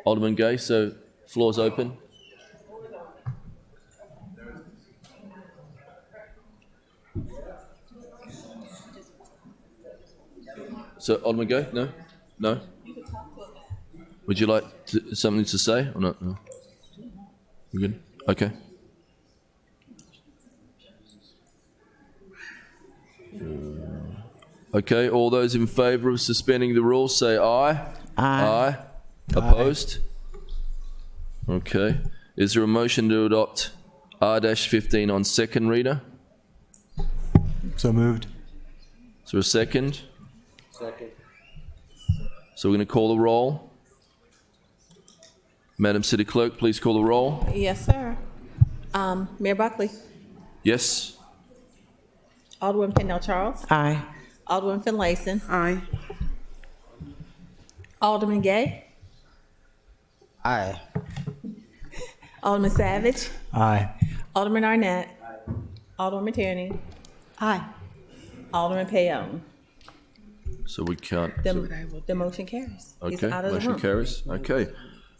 Alderman Gay. So floor's open. So Alderman Gay? No? No? Would you like something to say or not? No. You good? Okay. Okay, all those in favour of suspending the rules say aye. Aye. Opposed? Okay. Is there a motion to adopt R-15 on second reader? So moved. Is there a second? Second. So we're going to call the roll. Madam City Clerk, please call the roll. Yes, sir. Mayor Buckley, Yes? Alderman Pendell Charles. Aye. Alderman Finlayson. Aye. Alderman Gay. Aye. Alderman Savage. Aye. Alderman Arnett. Alderman Tierney. Aye. Alderman Payon. So we can't. The motion carries. He's Okay, out of the motion room. carries. Okay.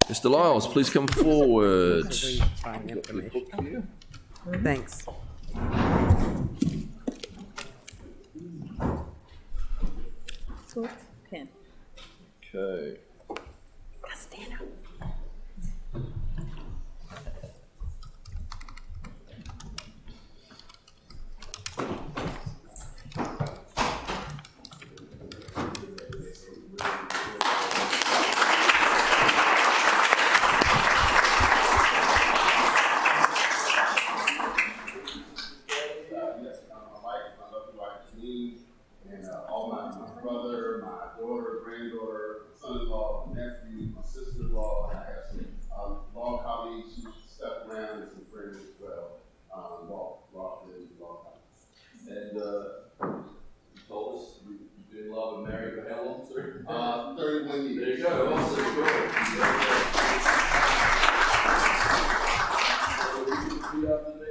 Mr. Lyles, please come forward. Thanks. Pen. Okay. Stand up. And all my brother, my daughter, granddaughter, son-in-law, nephew, my sister-in-law, and I have some law colleagues who stuck around and some friends as well. Law friends, law colleagues. And you told us you've been in love and married for how long, sir? 31 years. There you go. Awesome. Good. So we can repeat after me.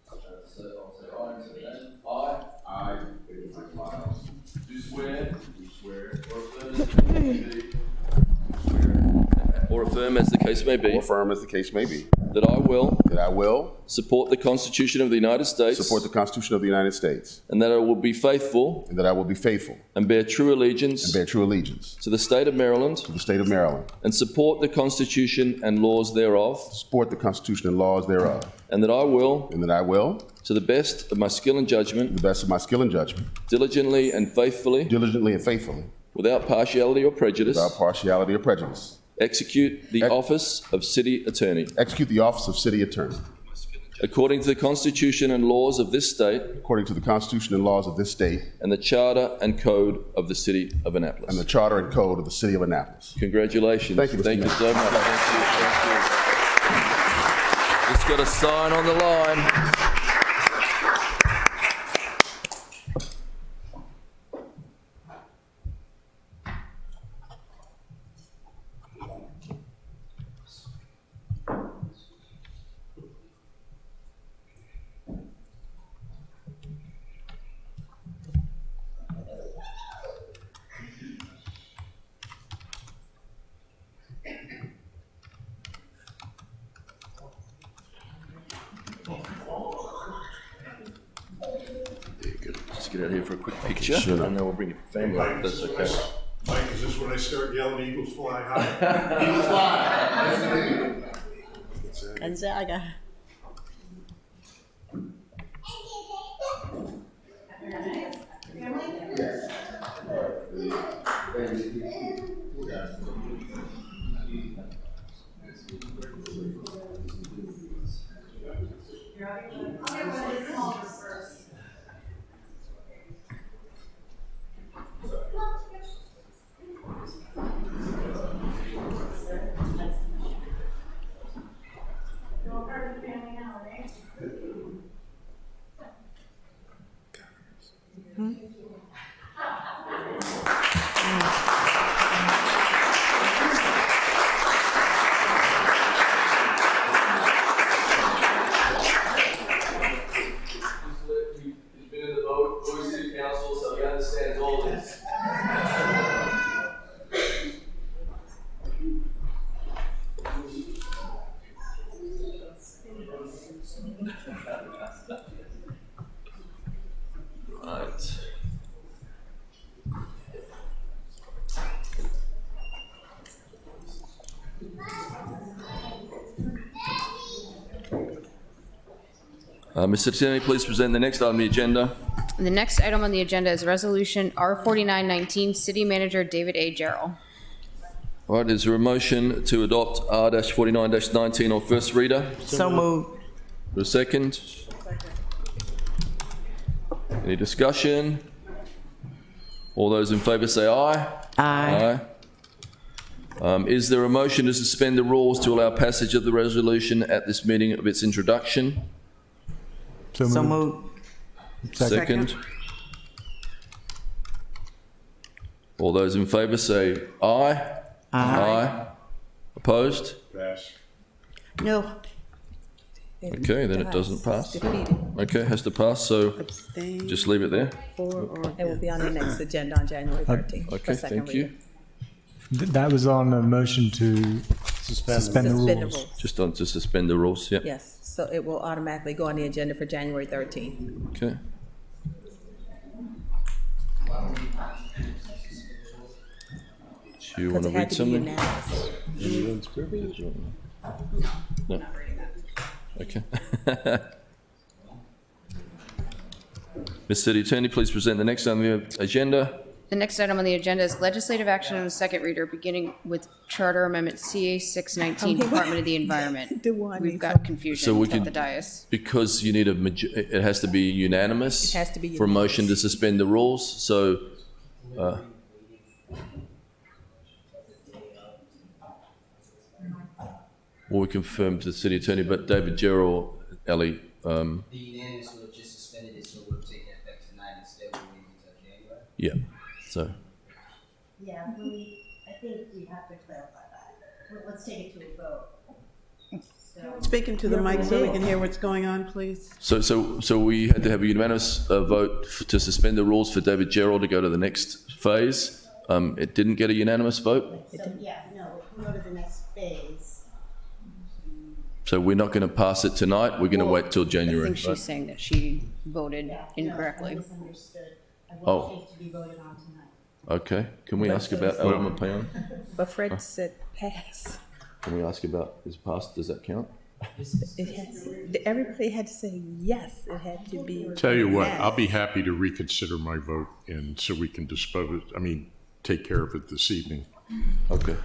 I'll say aye and say that. Aye. I, David Michael Lyles, do swear. Or affirm as the case may be. Or affirm as the case may be. that I will that I will support the Constitution of the United States support the Constitution of the United States, and that I will be faithful and that I will be faithful and bear true allegiance and bear true allegiance to the state of Maryland to the state of Maryland, and support the Constitution and laws thereof, support the Constitution and laws thereof, and that I will, and that I will, to the best of my skill and judgment, to the best of my skill and judgment, diligently and faithfully, without partiality or prejudice, without partiality or prejudice, execute the office of City Attorney, execute the office of City Attorney, according to the Constitution and laws of this state, according to the Constitution and laws of this state, and the Charter and Code of the City of Annapolis. and the Charter and Code of the City of Annapolis. Congratulations. Thank you, Mr. Thank you Mayor. so much. Thank you. Just got a sign on the line. Just get out here for a quick picture, Sure. and then we'll bring your family up. That's okay. Mike, is this when I start yelling Eagles fly high? Eagles fly! Gonzaga. He's been in the Bowie City Council, so he understands all this. Right. Mr. Attorney, please present the next item on the agenda. The next item on the agenda is Resolution R4919, City Manager David A. Jarrell. All right, is there a motion to adopt R-49-19 on first reader? So moved. For a second? Any discussion? All those in favour say aye. Aye. Is there a motion to suspend the rules to allow passage of the resolution at this meeting of its introduction? So moved. Second. All those in favour say aye. Aye. Opposed? Pass. No. Okay, then it doesn't pass. Defeated. Okay, has to pass, so Abstain. just leave it there. It will be on the next agenda on January 13th. for Okay, second thank you. reading. That was on the motion to suspend the Suspend the rules. rules. Just on to suspend the rules, yeah. Yes, so it will automatically go on the agenda for January 13th. Okay. Do you want Because to it had read to be something? unanimous. No. Okay. Ms. City Attorney, please present the next item on the agenda. The next item on the agenda is legislative action on the second reader, beginning with Charter Amendment CA 619, Department of the Environment. We've got So confusion we at could, the dais. because you need it has to be unanimous. It has to be for a motion to suspend the rules. So, well, we confirmed to the City Attorney, but David Gerald, Ellie, The unanimous will just suspended it, so it will take effect tonight instead of waiting until January. yeah. So, Yeah, I think we have to clarify that. Let's take it to a vote. Speak into the mic so we can hear what's going on, please. So we had to have a unanimous vote to suspend the rules for David Gerald to go to the next phase. It didn't get a unanimous vote. So, yeah, no, if we go to the next phase, So we're not going to pass it tonight. We're going to wait till I January. think she's saying that she voted incorrectly. Oh. Okay. Can we ask about Alderman Payon? But Fred said pass. Can we ask about is passed? Does that count? Everybody had to say yes. It had to be. Tell you what, yes. I'll be happy to reconsider my vote, and so we can take care of it this evening. Okay.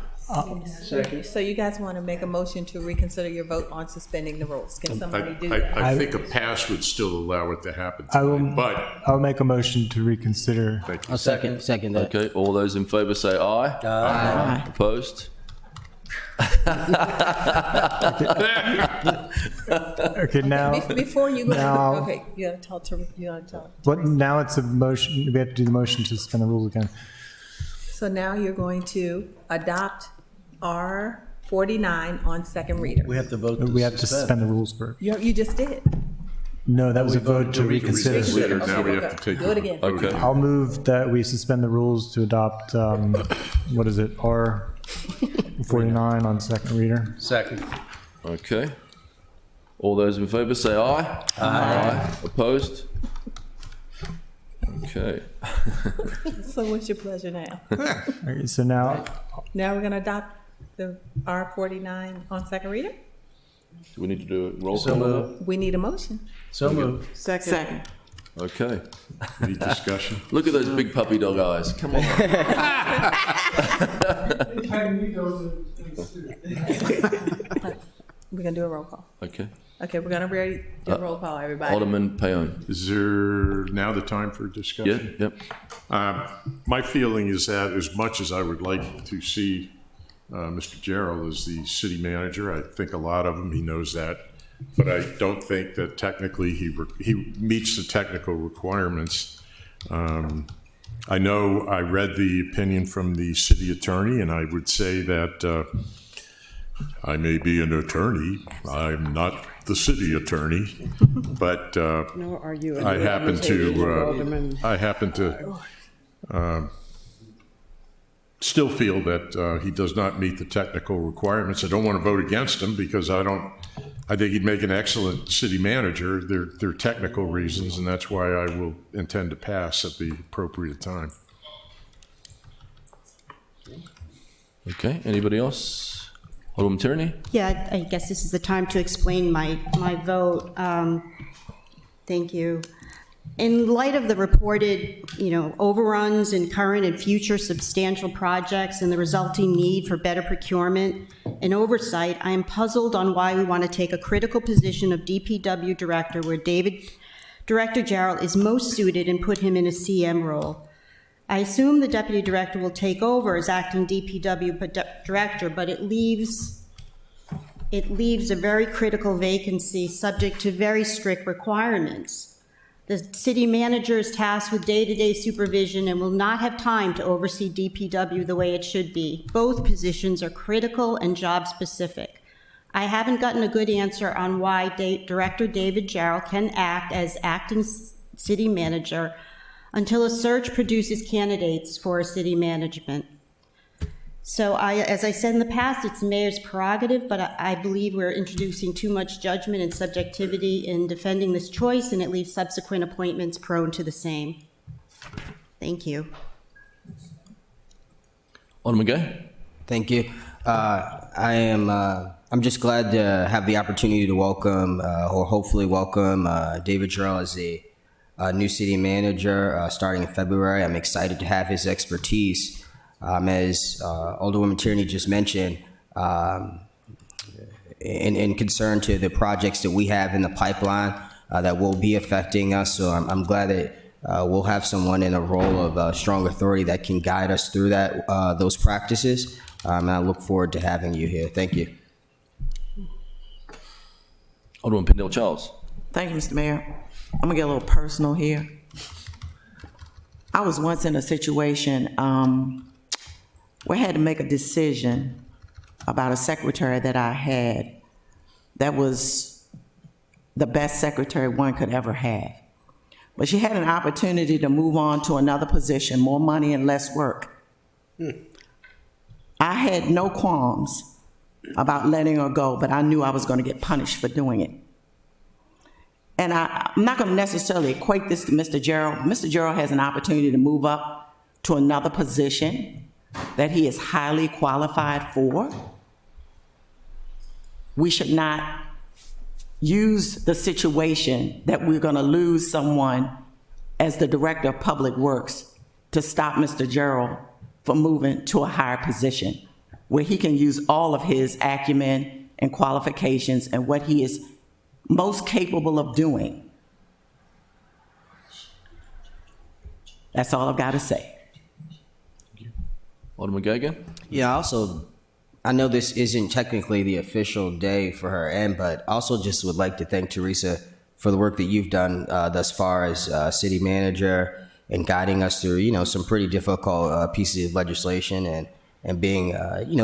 So you guys want to make a motion to reconsider your vote on suspending the rules? Can somebody do that? I think a pass would still allow it to happen I will, tonight, but I'll make a motion to reconsider. thank you. I'll second that. Okay. All those in favour say aye. Aye. Opposed? Okay, now. Before you go, now- okay, you gotta talk to, you gotta talk. What, now it's a motion, we have to do the motion to suspend the rules again. So now you're going to adopt R49 on second reader. We have to vote We have to suspend the rules for, You just did. no, that was a vote to reconsider. Reconsider. Now we have to take. Do it again. Okay. I'll move that we suspend the rules to adopt, what is it, R 49 on second reader. Second. Okay. All those in favour say aye. Aye. Opposed? Okay. So what's your pleasure now? Okay, so now, Now we're gonna adopt the R49 on second reader? Do we need to do a roll So call on moved. We need a motion. So moved. Second. that? Okay. Any discussion? Look at those big puppy dog eyes. Come on. We're gonna do a roll call. Okay. Okay, we're gonna ready do a roll call, everybody. Alderman Payon. Is there now the time for discussion? Yeah, yep. My feeling is that as much as I would like to see Mr. Gerald as the city manager, I think a lot of him, he knows that, but I don't think that technically he meets the technical requirements. I know I read the opinion from the city attorney, and I would say that I may be an attorney. I'm not the city attorney, but Nor are you. I happen to still feel that he does not meet the technical requirements. I don't want to vote against him because I think he'd make an excellent city manager. There are technical reasons, and that's why I will intend to pass at the appropriate time. Okay. Anybody else? Alderman Tierney? Yeah, I guess this is the time to explain my vote. Thank you. In light of the reported, overruns in current and future substantial projects and the resulting need for better procurement and oversight, I am puzzled on why we want to take a critical position of DPW director where Director Gerald is most suited and put him in a CM role. I assume the deputy director will take over as acting DPW director, but it leaves a very critical vacancy subject to very strict requirements. The city manager is tasked with day-to-day supervision and will not have time to oversee DPW the way it should be. Both positions are critical and job-specific. I haven't gotten a good answer on why Director David Gerald can act as acting city manager until a search produces candidates for city management. So as I said in the past, it's the mayor's prerogative, but I believe we're introducing too much judgment and subjectivity in defending this choice, and it leaves subsequent appointments prone to the same. Thank you. Alderman Gay? Thank you. I'm just glad to have the opportunity to welcome, or hopefully welcome, David Gerald as the new city manager starting in February. I'm excited to have his expertise. As Alderwoman Tierney just mentioned, in concern to the projects that we have in the pipeline that will be affecting us. So I'm glad that we'll have someone in a role of strong authority that can guide us through those practices. And I look forward to having you here. Thank you. Alderman Pendell Charles. Thank you, Mr. Mayor. I'm gonna get a little personal here. I was once in a situation where I had to make a decision about a secretary that I had that was the best secretary one could ever have. But she had an opportunity to move on to another position, more money and less work. I had no qualms about letting her go, but I knew I was going to get punished for doing it. And I'm not going to necessarily equate this to Mr. Gerald. Mr. Gerald has an opportunity to move up to another position that he is highly qualified for. We should not use the situation that we're going to lose someone as the Director of Public Works to stop Mr. Gerald from moving to a higher position where he can use all of his acumen and qualifications and what he is most capable of doing. That's all I've got to say. Alderman Gagan? Yeah, I know this isn't technically the official day for her end, but also just would like to thank Teresa for the work that you've done thus far as city manager and guiding us through, some pretty difficult pieces of legislation and being,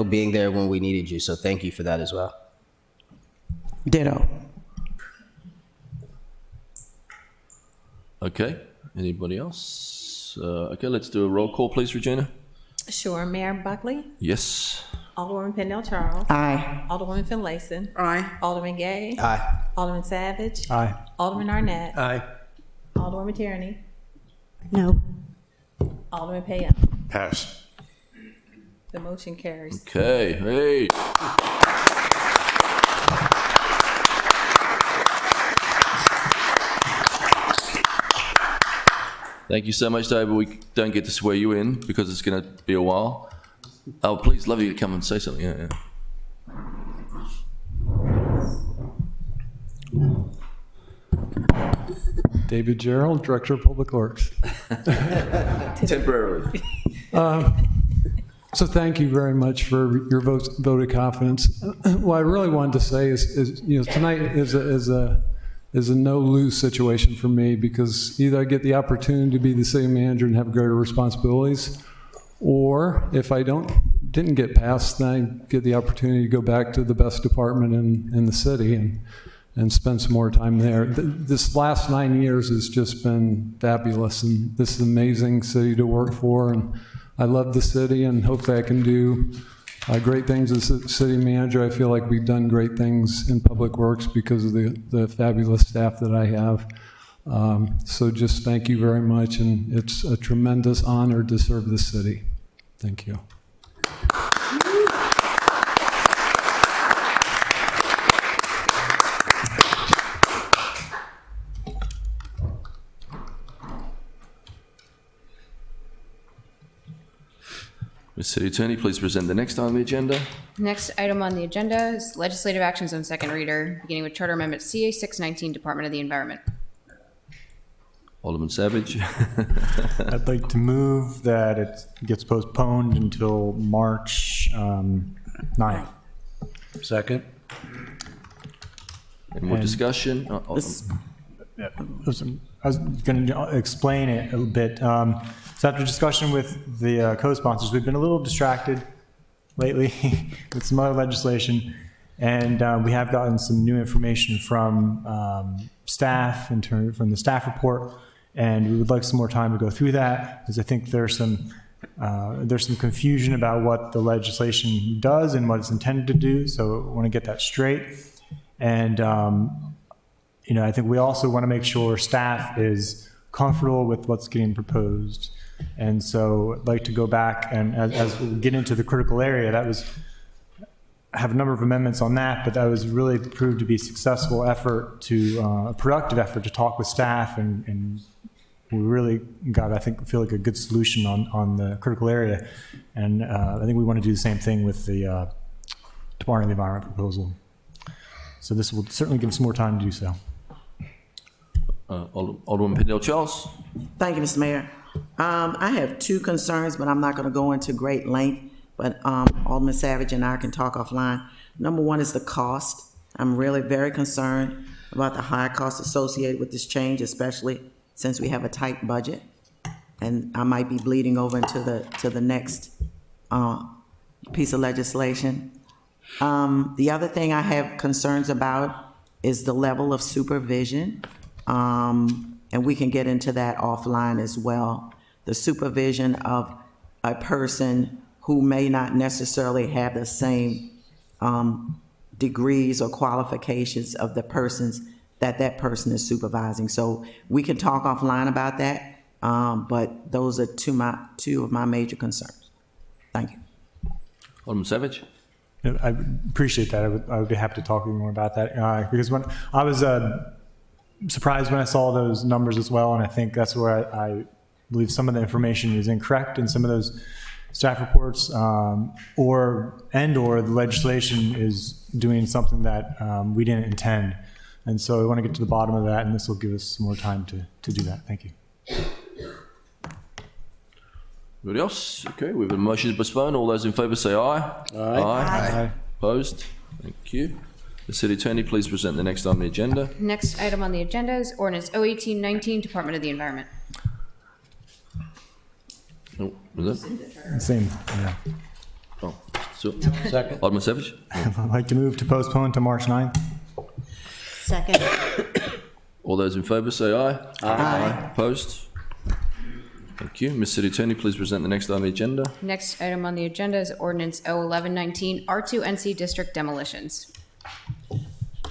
being there when we needed you. So thank you for that as well. Ditto. Okay, anybody else? Okay, let's do a roll call, please, Regina. Sure. Mayor Buckley? Yes. Alderwoman Pendell Charles? Aye. Alderwoman Finlayson? Aye. Alderman Gay? Aye. Alderman Savage? Aye. Alderman Arnett? Aye. Alderwoman Tierney? No. Alderman Payan? Pass. The motion carries. Okay, hey. Thank you so much, David. We don't get to swear you in because it's going to be a while. Oh, please, love you to come and say something. Yeah. David Gerald, Director of Public Works. Temporarily. So thank you very much for your vote of confidence. What I really wanted to say is tonight is a no-lose situation for me, because either I get the opportunity to be the city manager and have greater responsibilities, or if I didn't get passed, then I get the opportunity to go back to the best department in the city and spend some more time there. This last 9 years has just been fabulous, and this is an amazing city to work for, and I love the city, and hopefully I can do great things as a city manager. I feel like we've done great things in Public Works because of the fabulous staff that I have. So just thank you very much, and it's a tremendous honor to serve the city. Thank you. Ms. City Attorney, please present the next item on the agenda. Next item on the agenda is legislative actions on second reader, beginning with Charter Amendment CA 619, Department of the Environment. Alderman Savage. I'd like to move that it gets postponed until March 9th. Second. Any more discussion? I was going to explain it a little bit. So after discussion with the co-sponsors, we've been a little distracted lately with some other legislation, and we have gotten some new information from staff, from the staff report, and we would like some more time to go through that, because I think there's some confusion about what the legislation does and what it's intended to do, so I want to get that straight. And I think we also want to make sure staff is comfortable with what's getting proposed. And so I'd like to go back and as we get into the critical area, I have a number of amendments on that, but that was really proved to be a successful effort a productive effort to talk with staff, and we really got, feel like a good solution on the critical area. And I think we want to do the same thing with the Department of the Environment proposal. So this will certainly give us more time to do so. Alderman Pendell Charles. Thank you, Mr. Mayor. I have two concerns, but I'm not going to go into great length, but Alderman Savage and I can talk offline. Number one is the cost. I'm really very concerned about the high cost associated with this change, especially since we have a tight budget, and I might be bleeding over into the next piece of legislation. The other thing I have concerns about is the level of supervision, and we can get into that offline as well. The supervision of a person who may not necessarily have the same degrees or qualifications of the persons that person is supervising. So we can talk offline about that, but those are two of my major concerns. Thank you. Alderman Savage. I appreciate that. I would be happy to talk more about that because when I was surprised when I saw those numbers as well, and I think that's where I believe some of the information is incorrect in some of those staff reports, or the legislation is doing something that we didn't intend. And so I want to get to the bottom of that, and this will give us some more time to do that. Thank you. Anybody else? Okay, we have a motion to postpone. All those in favour say aye. Aye. Aye. Opposed? Thank you. The City Attorney, please present the next item on the agenda. Next item on the agenda is ordinance 01819, Department of the Environment. Oh, is it? Same. Yeah. Oh, so, Second. Alderman Savage. I'd like to move to postpone to March 9th. Second. All those in favour say aye. Aye. Opposed? Thank you. Ms. City Attorney, please present the next item on the agenda. Next item on the agenda is ordinance 01119, R2NC District Demolitions.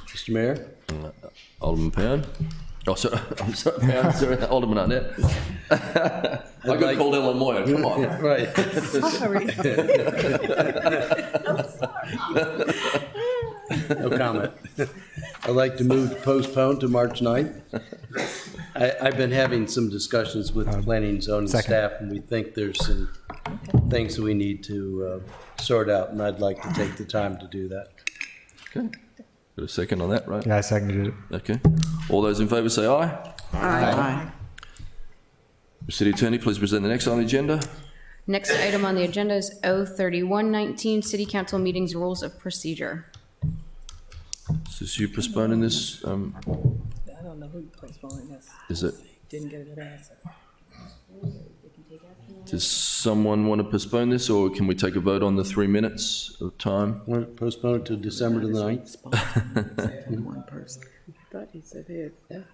Mr. Mayor? Alderman Pound. Oh, sorry. I'm sorry, Pound. Sorry, Alderman Arnett. I got called Ellen Moyer. Come on. Yeah, right. Sorry. No comment. I'd like to move to postpone to March 9th. I've been having some discussions with the planning and zoning staff, and we think there's some things that we need to sort out, and I'd like to take the time to do that. Okay. Got a second on that, right? Yeah, I seconded it. Okay. All those in favour say aye. Aye. Ms. City Attorney, please present the next item on the agenda. Next item on the agenda is 03119, City Council Meetings Rules of Procedure. Is this you postponing this? I don't know who postponed this. Is it? Didn't get a good answer. Does someone want to postpone this, or can we take a vote on the 3 minutes of time? Want to postpone it to December the 9th? One person.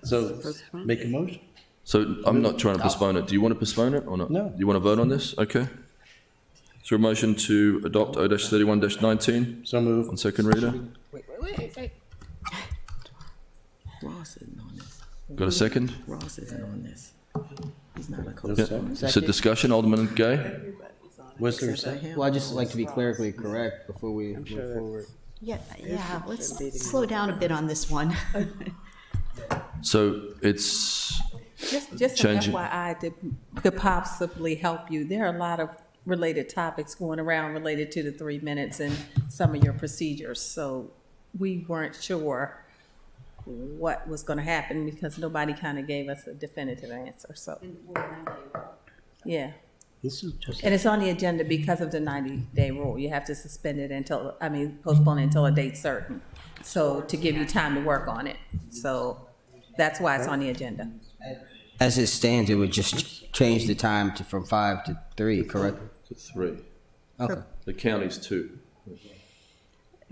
So make a motion. So I'm not trying to postpone it. Do you want to postpone it or not? No. You want to vote on this? Okay. Is there a motion to adopt O-31-19 So move. on second reader? Wait. Ross isn't on this. Got a second? Ross isn't on this. He's not a Yeah. co-sponsor. It's a discussion. Alderman Gay? Was there a second? Well, I just like to be clerically correct before we move forward. Yeah, let's slow down a bit on this one. So it's Just changing. an FYI to possibly help you. There are a lot of related topics going around related to the 3 minutes and some of your procedures. So we weren't sure what was going to happen because nobody kind of gave us a definitive answer. So, yeah. This is just. And it's on the agenda because of the 90-day rule. You have to suspend it postpone it until a date certain. So to give you time to work on it. So that's why it's on the agenda. As it stands, it would just change the time from 5 to 3, correct? To 3. Okay. The county's 2.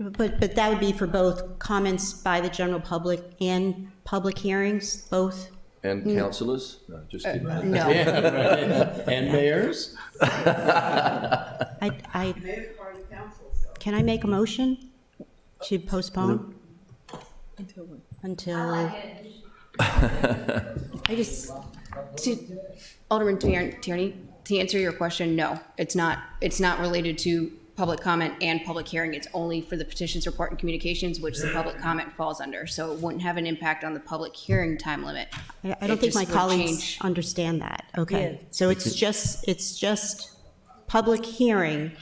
But that would be for both comments by the general public and public hearings, both? And councillors? No, just kidding. No. And mayors? Can I make a motion to postpone? Until. Alderman Tierney, to answer your question, no, it's not related to public comment and public hearing. It's only for the petitions, report, and communications, which the public comment falls under. So it wouldn't have an impact on the public hearing time limit. I don't think my colleagues understand that. Okay. Yeah. So it's just public hearing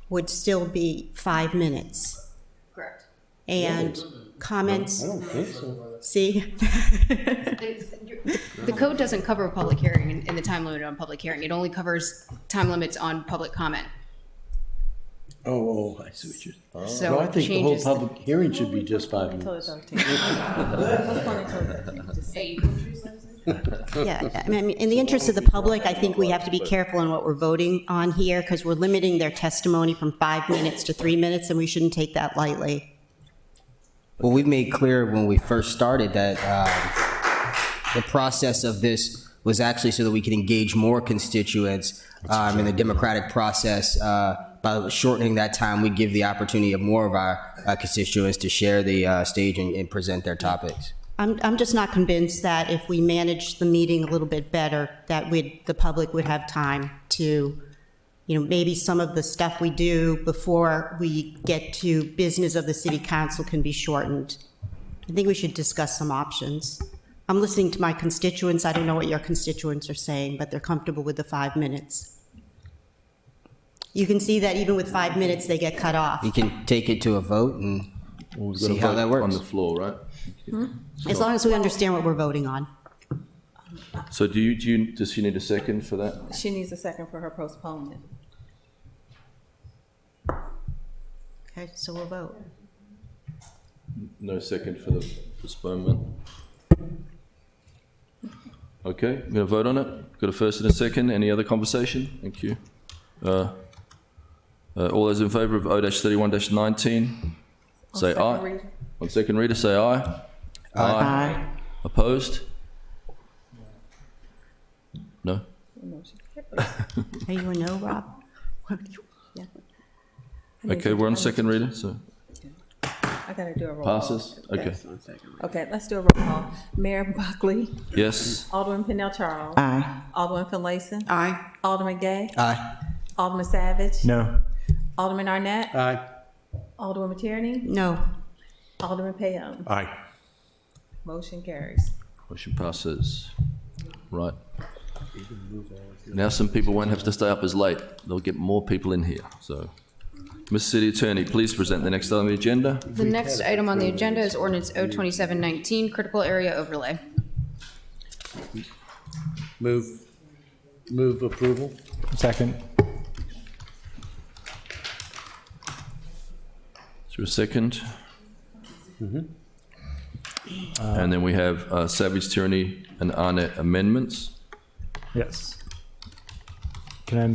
would still be 5 minutes. Correct. And comments. I don't think so. See? The code doesn't cover a public hearing and the time limit on public hearing. It only covers time limits on public comment. Oh, I see what you're. So No, I it think the whole changes the- public hearing should be just 5 minutes. Yeah, I mean, in the interest of the public, I think we have to be careful in what we're voting on here because we're limiting their testimony from 5 minutes to 3 minutes, and we shouldn't take that lightly. Well, we've made clear when we first started that the process of this was actually so that we could engage more constituents in the democratic process by shortening that time, we give the opportunity of more of our constituents to share the stage and present their topics. I'm just not convinced that if we manage the meeting a little bit better, that the public would have time to, maybe some of the stuff we do before we get to business of the city council can be shortened. I think we should discuss some options. I'm listening to my constituents. I don't know what your constituents are saying, but they're comfortable with the 5 minutes. You can see that even with 5 minutes, they get cut off. You can take it to a vote and see how that works. On the floor, right? As long as we understand what we're voting on. So does she need a second for that? She needs a second for her postponement. Okay, so we'll vote. No second for the postponement. Okay, I'm going to vote on it. Got a first and a second. Any other conversation? Thank you. All those in favour of O-31-19, say aye. On second reader, say aye. Aye. Opposed? No? Are you a no, Rob? Okay, we're on second reader, so I gotta do a roll passes? call. Okay. Okay, let's do a roll call. Mayor Buckley. Yes? Alderman Pennell Charles. Aye. Alderman Finlayson. Aye. Alderman Gay. Aye. Alderman Savage. No. Alderman Arnett. Aye. Alderwoman Tierney. No. Alderman Payon. Aye. Motion carries. Motion passes. Right. Now some people won't have to stay up as late. They'll get more people in here, so. Ms. City Attorney, please present the next item on the agenda. The next item on the agenda is ordinance O-2719, critical area overlay. Move approval. Second. Is there a second? And then we have Savage, Tyranny, and Arnett amendments. Yes. Can I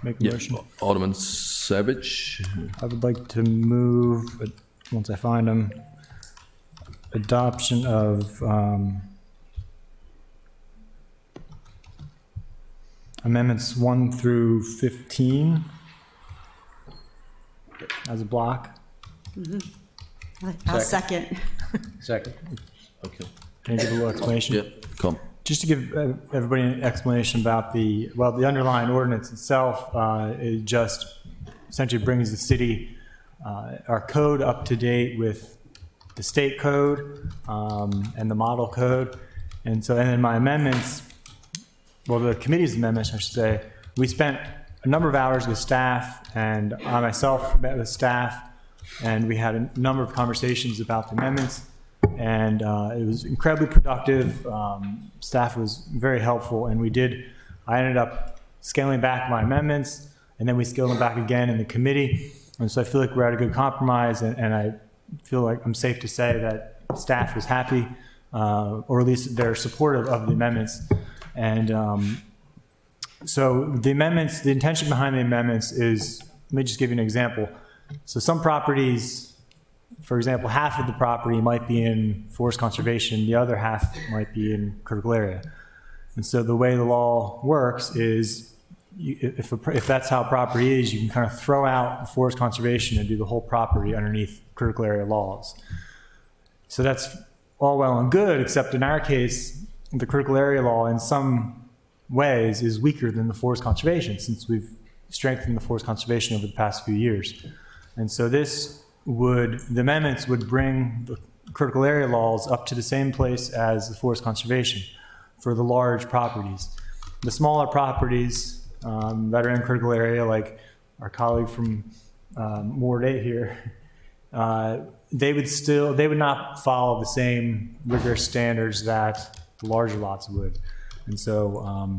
make a motion? Alderman Savage. I would like to move, once I find them, adoption of amendments 1 through 15 as a block. I'll second. Second. Okay. Can you give a little explanation? Yep, come. Just to give everybody an explanation about the underlying ordinance itself, it just essentially brings the city, our code up to date with the state code and the model code. And then my amendments, well, the committee's amendments, I should say, we spent a number of hours with staff, and I myself met with staff, and we had a number of conversations about the amendments. And it was incredibly productive. Staff was very helpful, and I ended up scaling back my amendments, and then we scaled them back again in the committee. And so I feel like we're at a good compromise, and I feel like I'm safe to say that staff was happy, or at least they're supportive of the amendments. And so the amendments, the intention behind the amendments is, let me just give you an example. So some properties, for example, half of the property might be in forest conservation, the other half might be in critical area. And so the way the law works is, if that's how property is, you can kind of throw out the forest conservation and do the whole property underneath critical area laws. So that's all well and good, except in our case, the critical area law in some ways is weaker than the forest conservation, since we've strengthened the forest conservation over the past few years. And so the amendments would bring the critical area laws up to the same place as the forest conservation for the large properties. The smaller properties that are in critical area, like our colleague from Ward 8 here, they would not follow the same rigorous standards that the larger lots would. And so,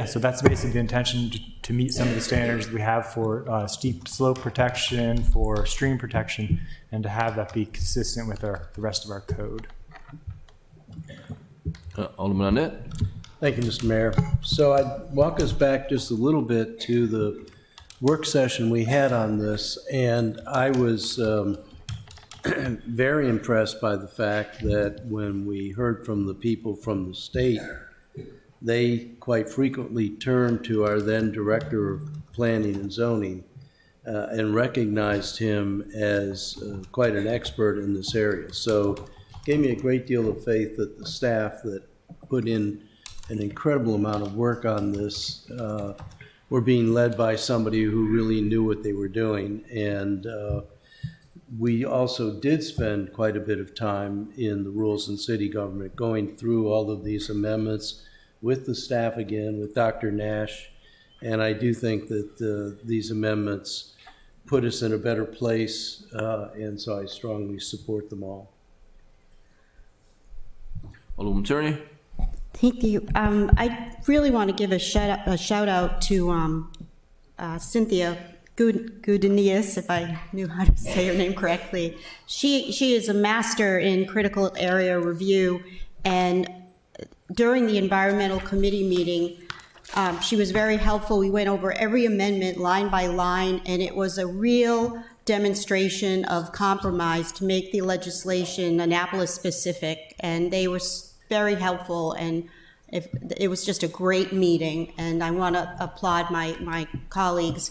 so that's basically the intention, to meet some of the standards we have for steep slope protection, for stream protection, and to have that be consistent with the rest of our code. Alderman Arnett. Thank you, Mr. Mayor. So I'd walk us back just a little bit to the work session we had on this, and I was very impressed by the fact that when we heard from the people from the state, they quite frequently turned to our then Director of Planning and Zoning and recognized him as quite an expert in this area. So gave me a great deal of faith that the staff that put in an incredible amount of work on this were being led by somebody who really knew what they were doing. And we also did spend quite a bit of time in the Rules and City Government going through all of these amendments with the staff again, with Dr. Nash. And I do think that these amendments put us in a better place, and so I strongly support them all. Alderman Tierney? Thank you. I really want to give a shout out to Cynthia Gudenius, if I knew how to say her name correctly. She is a master in critical area review, and during the environmental committee meeting, she was very helpful. We went over every amendment line by line, and it was a real demonstration of compromise to make the legislation Annapolis specific, and they were very helpful, and it was just a great meeting. And I want to applaud my colleagues,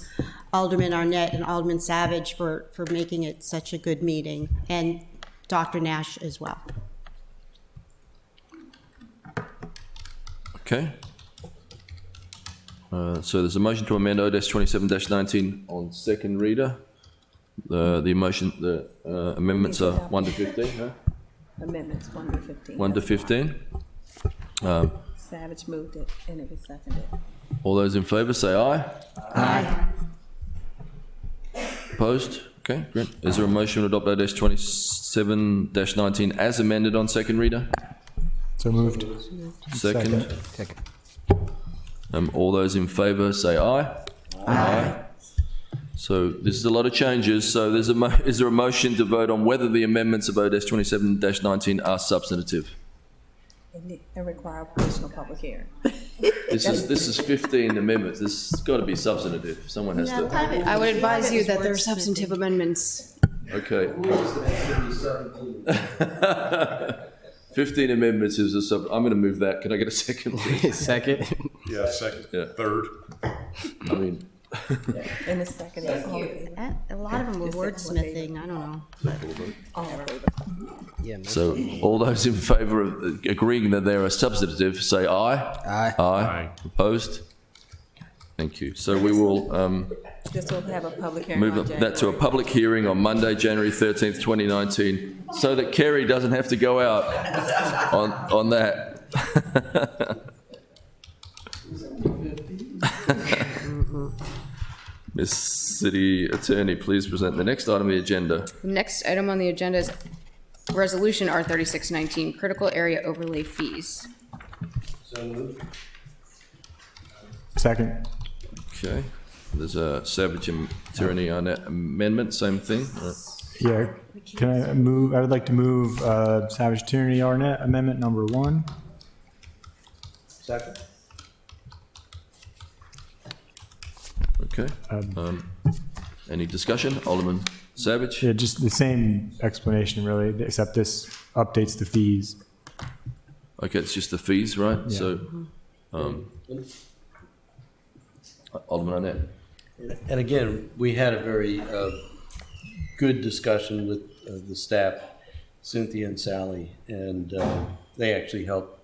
Alderman Arnett and Alderman Savage, for making it such a good meeting, and Dr. Nash as well. Okay. So there's a motion to amend ODS 27-19 on second reader. The amendments are 1 to 15, huh? Amendments 1 to 15. 1 to 15. Savage moved it and it was seconded. All those in favour say aye. Aye. Opposed? Okay, great. Is there a motion to adopt ODS 27-19 as amended on second reader? So moved. Second. All those in favour say aye. Aye. So this is a lot of changes. So there's is there a motion to vote on whether the amendments of ODS 27-19 are substantive? It require a personal public hearing. This is 15 amendments. This has got to be substantive. Someone has to. I would advise you that they're substantive amendments. Okay. 15 amendments is a sub. I'm going to move that. Can I get a second, please? Second. Yeah, second. Yeah. Third. I mean. In a second. A lot of them were wordsmithing. I don't know. So all those in favour of agreeing that they are substantive, say aye. Aye. Aye. Opposed? Thank you. So we will This will have a public hearing move on that to a public hearing on Monday, January 13th, 2019, so that Kerry doesn't have to go out on that. Ms. City Attorney, please present the next item on the agenda. The next item on the agenda is Resolution R3619, Critical Area Overlay Fees. So moved. Second. Okay. There's a Savage and Tyranny on that amendment, same thing. Yeah. Can I move? I would like to move Savage Tyranny Arnett Amendment number 1. Second. Okay. Any discussion? Alderman Savage? Yeah, just the same explanation, really, except this updates the fees. Okay, it's just the fees, right? Yeah. So, Alderman Arnett. And again, we had a very good discussion with the staff, Cynthia and Sally, and they actually helped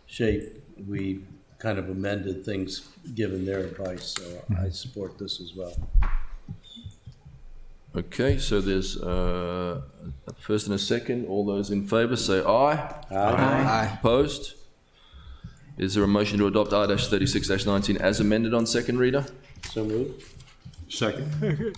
shape. We kind of amended things given their advice, so I support this as well. Okay, so there's a first and a second. All those in favour say aye. Aye. Opposed? Is there a motion to adopt R-36-19 as amended on second reader? So moved. Second.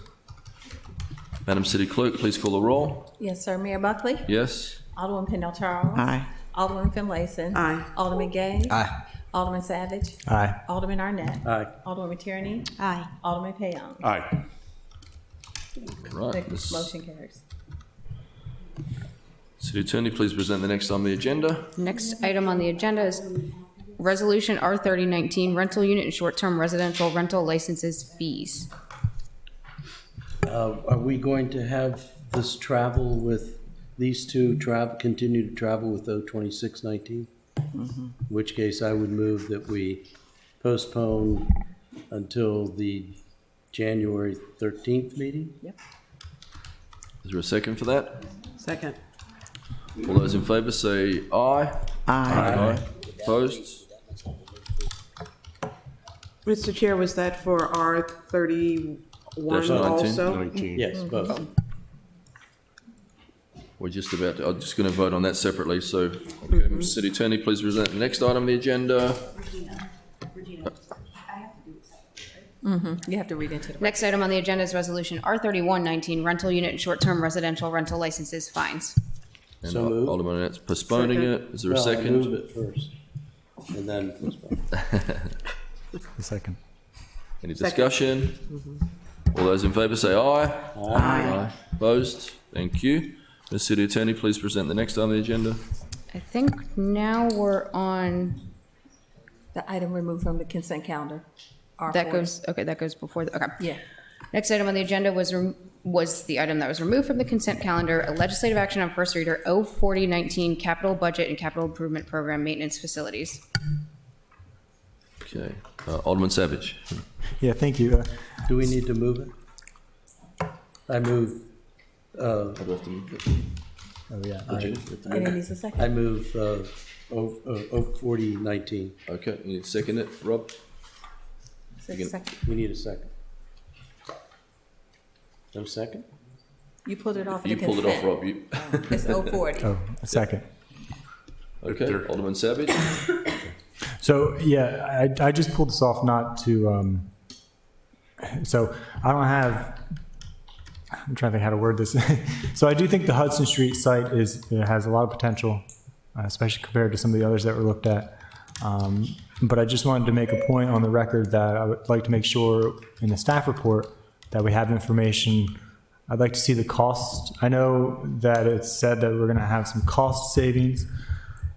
Madam City Clerk, please call the roll. Yes, sir. Mayor Buckley? Yes? Alderman Pendle Charles? Aye. Alderman Finlayson? Aye. Alderman Gay? Aye. Alderman Savage? Aye. Alderman Arnett? Aye. Alderman Tierney? Aye. Alderman Payon? Aye. Right. The motion carries. City Attorney, please present the next item on the agenda. Next item on the agenda is Resolution R3019, Rental Unit and Short-Term Residential Rental Licenses Fees. Are we going to have this travel with, these two continue to travel with O2619? In which case I would move that we postpone until the January 13th meeting? Is there a second for that? Second. All those in favour say aye. Aye. Opposed? Mr. Chair, was that for R31 19. also? Yes, both. We're just about to, I'm just going to vote on that separately. So, okay, City Attorney, please present the next item on the agenda. You have to read into the. Next item on the agenda is Resolution R3119, rental unit and short-term residential rental licenses fines. And So moved. Alderman Annette's postponing Second. it. Is there a Well, second? Move it first, and then postpone. The second. Any discussion? All those in favour say aye. Aye. Opposed? Thank you. Ms. City Attorney, please present the next item on the agenda. I think now we're on, The item removed from the consent calendar. that goes before, okay. Yeah. Next item on the agenda was the item that was removed from the consent calendar, a legislative action on first reader, 04019, capital budget and capital improvement program maintenance facilities. Okay. Alderman Savage. Yeah, thank you. Do we need to move it? I move, Oh, yeah. And it needs a second. I move 4019. Okay, you need to second it, Rob? Second. We need a second. No second? You pulled it off the You consent. pulled it off, Rob. You. It's 040. Oh, a second. Okay, Alderman Savage. So, yeah, I just pulled this off not to, so I don't have, I'm trying to think how to word this. So I do think the Hudson Street site has a lot of potential, especially compared to some of the others that were looked at. But I just wanted to make a point on the record that I would like to make sure in the staff report that we have information. I'd like to see the cost. I know that it's said that we're going to have some cost savings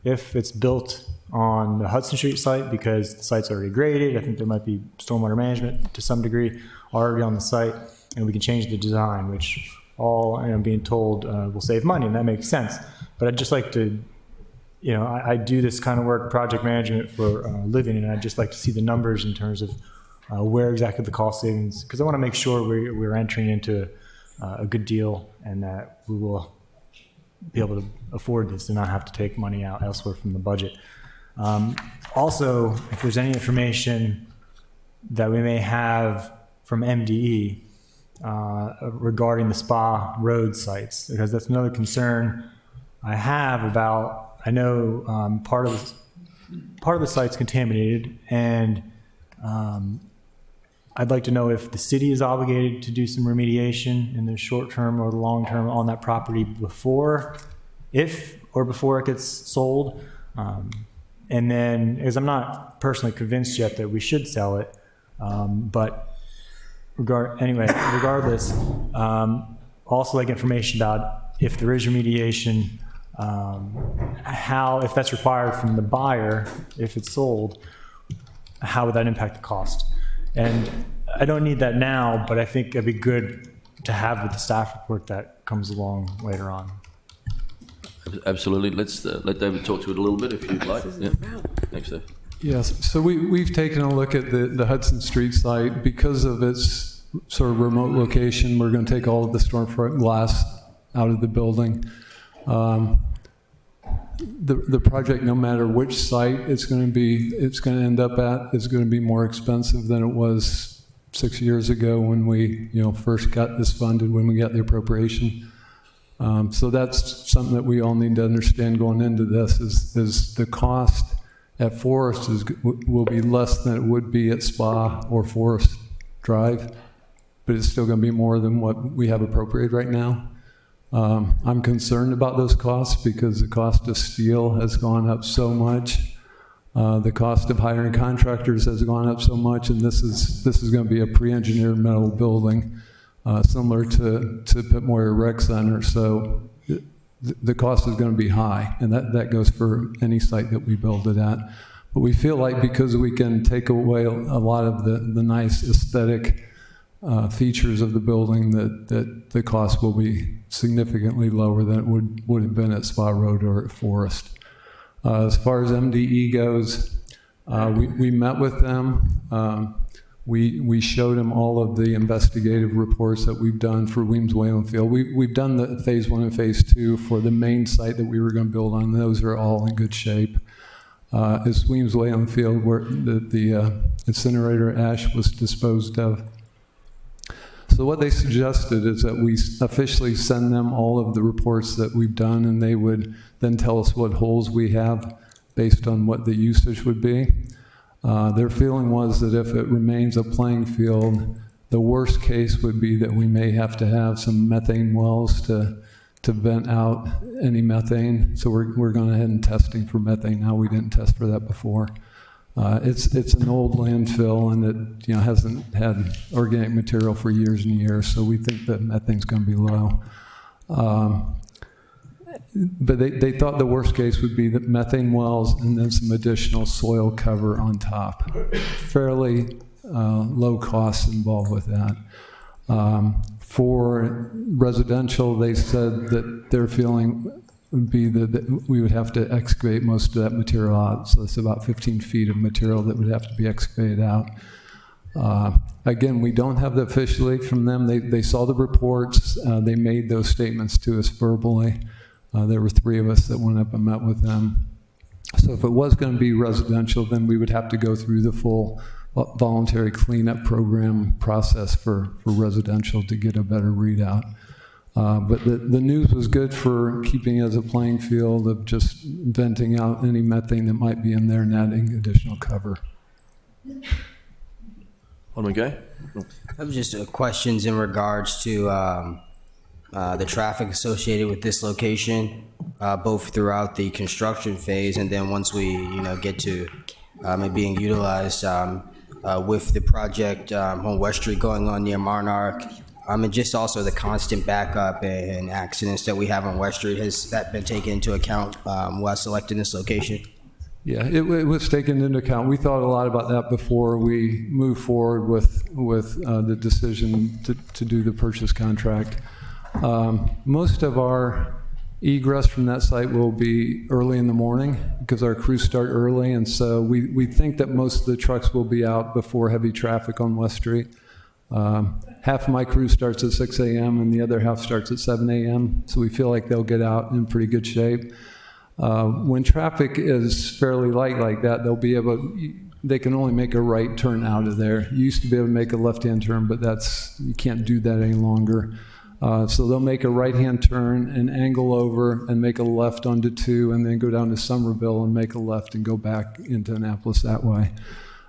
if it's built on the Hudson Street site because the site's already graded. I think there might be stormwater management to some degree already on the site, and we can change the design, which all I'm being told will save money, and that makes sense. But I'd just like to, you know, I do this kind of work, project management for a living, and I'd just like to see the numbers in terms of where exactly the cost savings, because I want to make sure we're entering into a good deal and that we will be able to afford this and not have to take money out elsewhere from the budget. Also, if there's any information that we may have from MDE regarding the Spa Road sites, because that's another concern I have about, I know part of the site's contaminated, and I'd like to know if the city is obligated to do some remediation in the short term or the long term on that property before it gets sold. And then, because I'm not personally convinced yet that we should sell it, but regardless, also like information about if there is remediation, if that's required from the buyer, if it's sold, how would that impact the cost? And I don't need that now, but I think it'd be good to have with the staff report that comes along later on. Absolutely. Let's let David talk to it a little bit if you'd like. Yeah. Thanks, Dave. Yes, so we've taken a look at the Hudson Street site. Because of its sort of remote location, we're going to take all of the stormfront glass out of the building. The project, no matter which site it's going to end up at, is going to be more expensive than it was 6 years ago when we first got this funded, when we got the appropriation. So that's something that we all need to understand going into this is the cost at Forest will be less than it would be at Spa or Forest Drive, but it's still going to be more than what we have appropriated right now. I'm concerned about those costs because the cost of steel has gone up so much. The cost of hiring contractors has gone up so much, and this is going to be a pre-engineered metal building, similar to Pitt Moyer Rec Center. So the cost is going to be high, and that goes for any site that we build it at. But we feel like because we can take away a lot of the nice aesthetic features of the building, that the cost will be significantly lower than it would have been at Spa Road or at Forest. As far as MDE goes, we met with them. We showed him all of the investigative reports that we've done for Weems Wayland Field. We've done the phase 1 and phase 2 for the main site that we were going to build on. Those are all in good shape. It's Weems Wayland Field where the incinerator ash was disposed of. So what they suggested is that we officially send them all of the reports that we've done, and they would then tell us what holes we have based on what the usage would be. Their feeling was that if it remains a playing field, the worst case would be that we may have to have some methane wells to vent out any methane. So we're going ahead and testing for methane now. We didn't test for that before. It's an old landfill, and it hasn't had organic material for years and years. So we think that methane's going to be low. But they thought the worst case would be that methane wells and then some additional soil cover on top. Fairly low costs involved with that. For residential, they said that their feeling would be that we would have to excavate most of that material out. So it's about 15 feet of material that would have to be excavated out. Again, we don't have that officially from them. They saw the reports. They made those statements to us verbally. There were 3 of us that went up and met with them. So if it was going to be residential, then we would have to go through the full voluntary cleanup program process for residential to get a better readout. But the news was good for keeping it as a playing field of just venting out any methane that might be in there and adding additional cover. Alderman Gay? I have just questions in regards to the traffic associated with this location, both throughout the construction phase and then once we get to it being utilized with the project on West Street going on near Monarch, and just also the constant backup and accidents that we have on West Street. Has that been taken into account while selecting this location? Yeah, it was taken into account. We thought a lot about that before we moved forward with the decision to do the purchase contract. Most of our egress from that site will be early in the morning because our crews start early, and so we think that most of the trucks will be out before heavy traffic on West Street. Half of my crew starts at 6 a.m. and the other half starts at 7 a.m., so we feel like they'll get out in pretty good shape. When traffic is fairly light like that, they can only make a right turn out of there. You used to be able to make a left-hand turn, but you can't do that any longer. So they'll make a right-hand turn and angle over and make a left onto 2 and then go down to Somerville and make a left and go back into Annapolis that way.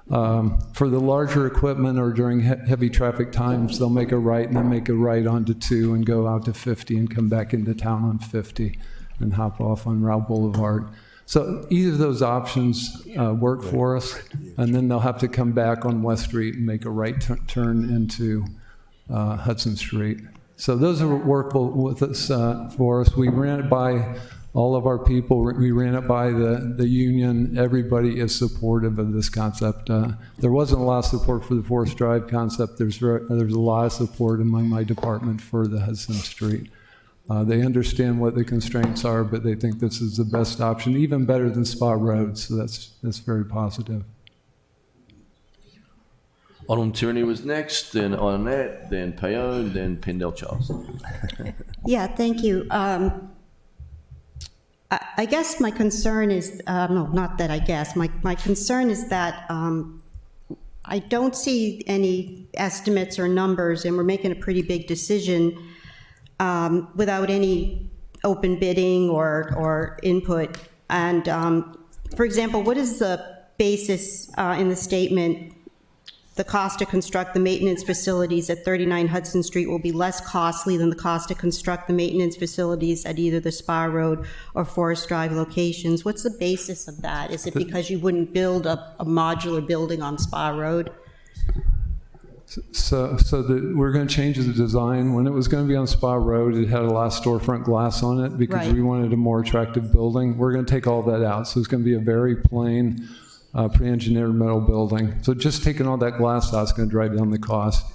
For the larger equipment or during heavy traffic times, they'll make a right and then make a right onto 2 and go out to 50 and come back into town on 50 and hop off on Route Boulevard. So either of those options work for us, and then they'll have to come back on West Street and make a right turn into Hudson Street. So those are workable with us for us. We ran it by all of our people. We ran it by the union. Everybody is supportive of this concept. There wasn't a lot of support for the Forest Drive concept. There's a lot of support among my department for the Hudson Street. They understand what the constraints are, but they think this is the best option, even better than Spa Road. So that's very positive. Alderman Tierney was next, then Arnett, then Payon, then Pendell Charles. Yeah, thank you. I guess my concern is, no, not that I guess, my concern is that I don't see any estimates or numbers, and we're making a pretty big decision without any open bidding or input. And for example, what is the basis in the statement? The cost to construct the maintenance facilities at 39 Hudson Street will be less costly than the cost to construct the maintenance facilities at either the Spa Road or Forest Drive locations. What's the basis of that? Is it because you wouldn't build a modular building on Spa Road? So we're going to change the design. When it was going to be on Spa Road, it had a lot of storefront glass on it because we wanted a more attractive building. We're going to take all that out. So it's going to be a very plain pre-engineered metal building. So just taking all that glass out is going to drive down the cost.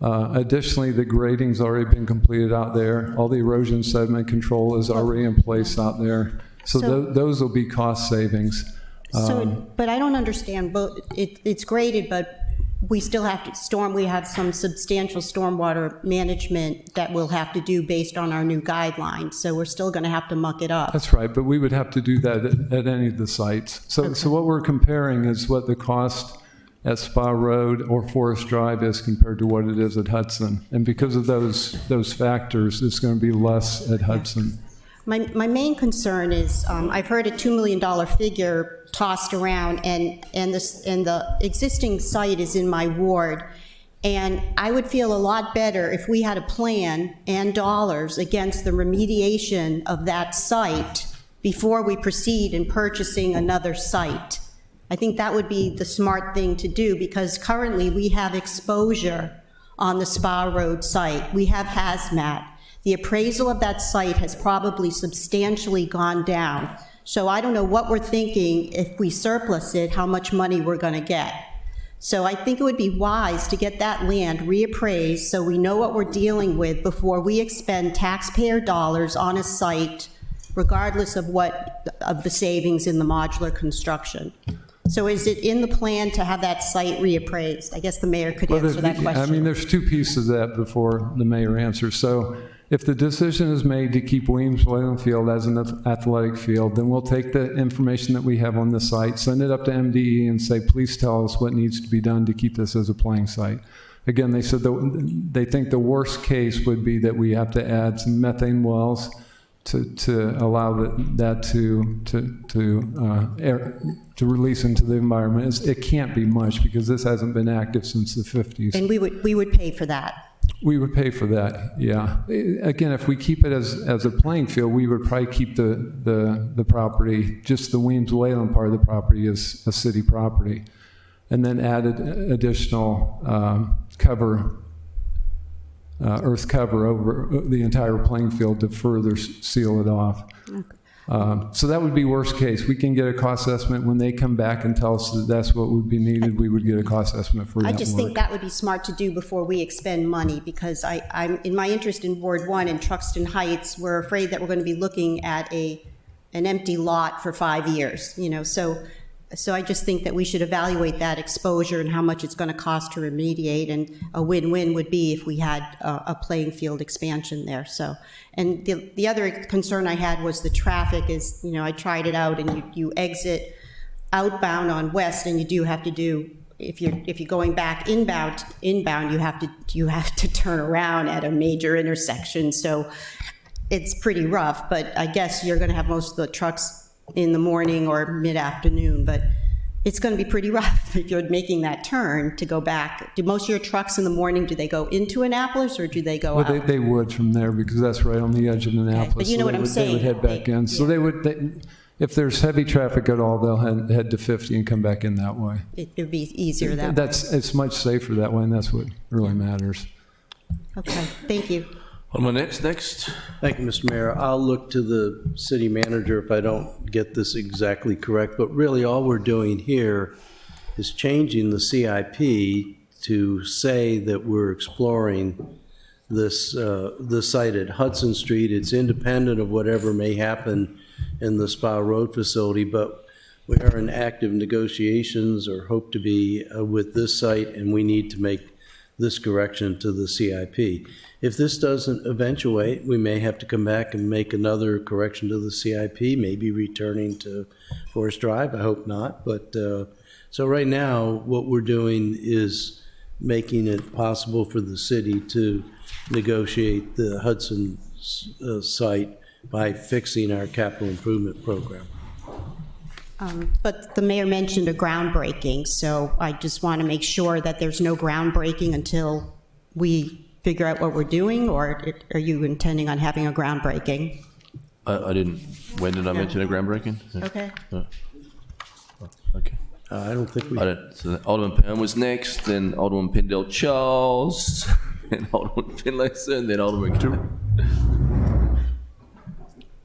Additionally, the grading's already been completed out there. All the erosion sediment control is already in place out there. So those will be cost savings. But I don't understand. It's graded, but we still have to we have some substantial stormwater management that we'll have to do based on our new guidelines. So we're still going to have to muck it up. That's right, but we would have to do that at any of the sites. So what we're comparing is what the cost at Spa Road or Forest Drive is compared to what it is at Hudson. And because of those factors, it's going to be less at Hudson. My main concern is I've heard a $2 million figure tossed around, and the existing site is in my ward. And I would feel a lot better if we had a plan and dollars against the remediation of that site before we proceed in purchasing another site. I think that would be the smart thing to do, because currently we have exposure on the Spa Road site. We have hazmat. The appraisal of that site has probably substantially gone down. So I don't know what we're thinking if we surplus it, how much money we're going to get. So I think it would be wise to get that land reappraised so we know what we're dealing with before we expend taxpayer dollars on a site, regardless of the savings in the modular construction. So is it in the plan to have that site reappraised? I guess the mayor could answer that question. I mean, there's two pieces of that before the mayor answers. So if the decision is made to keep Williams-Wayland Field as an athletic field, then we'll take the information that we have on the site, send it up to MDE and say, please tell us what needs to be done to keep this as a playing site. Again, they said they think the worst case would be that we have to add some methane wells to allow that to release into the environment. It can't be much because this hasn't been active since the 50s. And we would pay for that. We would pay for that, yeah. Again, if we keep it as a playing field, we would probably keep the property, just the Williams-Wayland part of the property is a city property, and then added additional cover, earth cover over the entire playing field to further seal it off. Okay. So that would be worst case. We can get a cost estimate when they come back and tell us that that's what would be needed. We would get a cost estimate for that. I just think that would be smart to do before we expend money, because I'm in my interest in Ward 1 in Truxton Heights, we're afraid that we're going to be looking at an empty lot for 5 years. So I just think that we should evaluate that exposure and how much it's going to cost to remediate, and a win-win would be if we had a playing field expansion there. So, and the other concern I had was the traffic is, I tried it out, and you exit outbound on West, and you do have to do, if you're going back inbound, you have to turn around at a major intersection. So it's pretty rough, but I guess you're going to have most of the trucks in the morning or mid-afternoon, but it's going to be pretty rough if you're making that turn to go back. Do most of your trucks in the morning, do they go into Annapolis or do they go out? They would from there, because that's right on the edge of Annapolis. But you know what I'm saying. They would head back in. So if there's heavy traffic at all, they'll head to 50 and come back in that way. It would be easier that way. It's much safer that way, and that's what really matters. Okay, thank you. Next. Thank you, Mr. Mayor. I'll look to the city manager if I don't get this exactly correct, but really all we're doing here is changing the CIP to say that we're exploring this site at Hudson Street. It's independent of whatever may happen in the Spa Road facility, but we are in active negotiations, or hope to be, with this site, and we need to make this correction to the CIP. If this doesn't eventuate, we may have to come back and make another correction to the CIP, maybe returning to Forest Drive. I hope not. But so right now, what we're doing is making it possible for the city to negotiate the Hudson site by fixing our capital improvement program. But the mayor mentioned a groundbreaking, so I just want to make sure that there's no groundbreaking until we figure out what we're doing, or are you intending on having a groundbreaking? I didn't. When did I mention a groundbreaking? Okay. Okay. I don't think we... So Alderman Pam was next, then Alderman Pendell Charles, then Alderman Finlayson, and then Alderman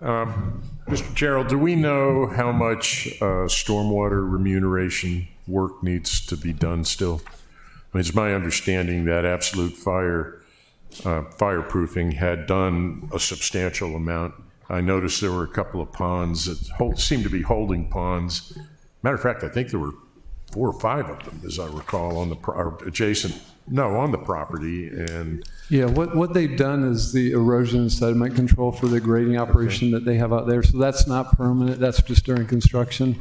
Mr. Gerald, do we know how much stormwater remuneration work needs to be done still? I mean, it's my understanding that Absolute Fireproofing had done a substantial amount. I noticed there were a couple of ponds that seemed to be holding ponds. Matter of fact, I think there were 4 or 5 of them, as I recall, on the on the property. And Yeah, what they've done is the erosion and sediment control for the grading operation that they have out there. So that's not permanent, that's just during construction.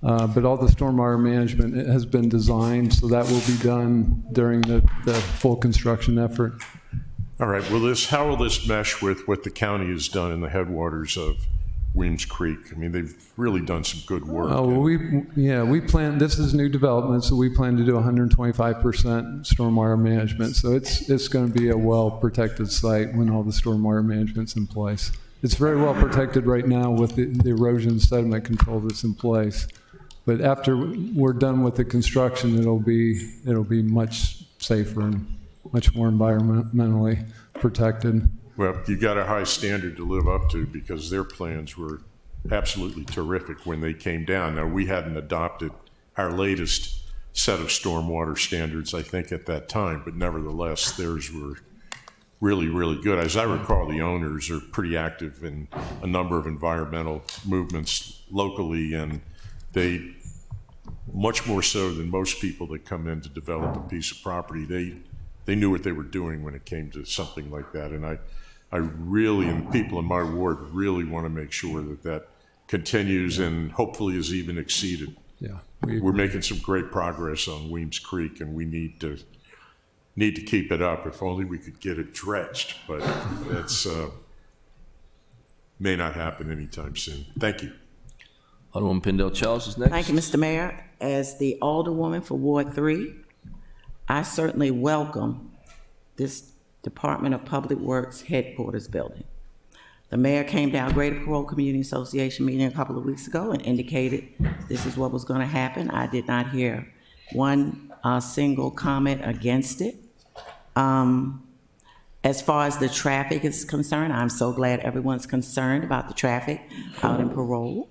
But all the stormwater management has been designed, so that will be done during the full construction effort. all right, how will this mesh with what the county has done in the headwaters of Weems Creek? I mean, they've really done some good work. Oh, well, we plan, this is new development, so we plan to do 125% stormwater management. So it's going to be a well-protected site when all the stormwater management's in place. It's very well protected right now with the erosion and sediment control that's in place. But after we're done with the construction, it'll be much safer and much more environmentally protected. Well, you got a high standard to live up to because their plans were absolutely terrific when they came down. Now, we hadn't adopted our latest set of stormwater standards, I think, at that time, but nevertheless, theirs were really, really good. As I recall, the owners are pretty active in a number of environmental movements locally, and they, much more so than most people that come in to develop a piece of property, they knew what they were doing when it came to something like that. And I really, and people in my ward really want to make sure that continues and hopefully is even exceeded. Yeah, we're making some great progress on Weems Creek, and we need to keep it up. If only we could get it dredged, but that's may not happen anytime soon. Thank you. Alderman Pendell Charles is next. Thank you, Mr. Mayor. As the Alderwoman for Ward 3, I certainly welcome this Department of Public Works headquarters building. The mayor came to our Greater Parole Community Association meeting a couple of weeks ago and indicated this is what was going to happen. I did not hear one single comment against it. As far as the traffic is concerned, I'm so glad everyone's concerned about the traffic out in Parole.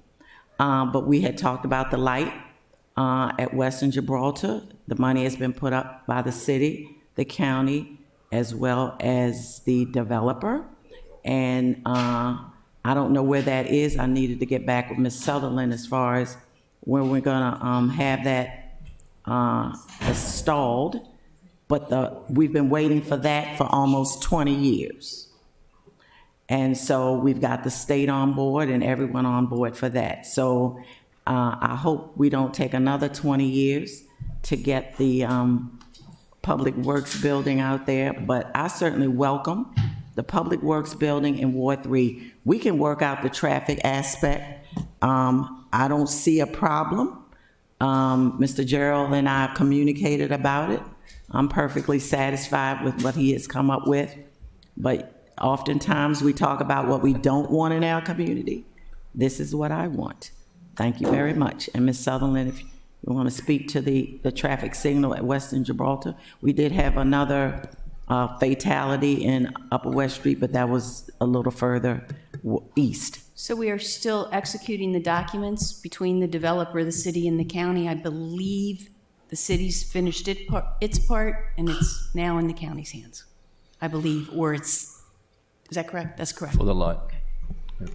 But we had talked about the light at Western Gibraltar. The money has been put up by the city, the county, as well as the developer. And I don't know where that is. I needed to get back with Ms. Sutherland as far as when we're gonna have that installed. But we've been waiting for that for almost 20 years. And so we've got the state on board and everyone on board for that. So I hope we don't take another 20 years to get the Public Works building out there, but I certainly welcome the Public Works building in Ward 3. We can work out the traffic aspect. I don't see a problem. Mr. Gerald and I have communicated about it. I'm perfectly satisfied with what he has come up with, but oftentimes we talk about what we don't want in our community. This is what I want. Thank you very much. And Ms. Sutherland, if you want to speak to the traffic signal at Western Gibraltar, we did have another fatality in Upper West Street, but that was a little further east. So we are still executing the documents between the developer, the city, and the county. I believe the city's finished its part, and it's now in the county's hands, I believe, or is that correct? That's correct. For the light.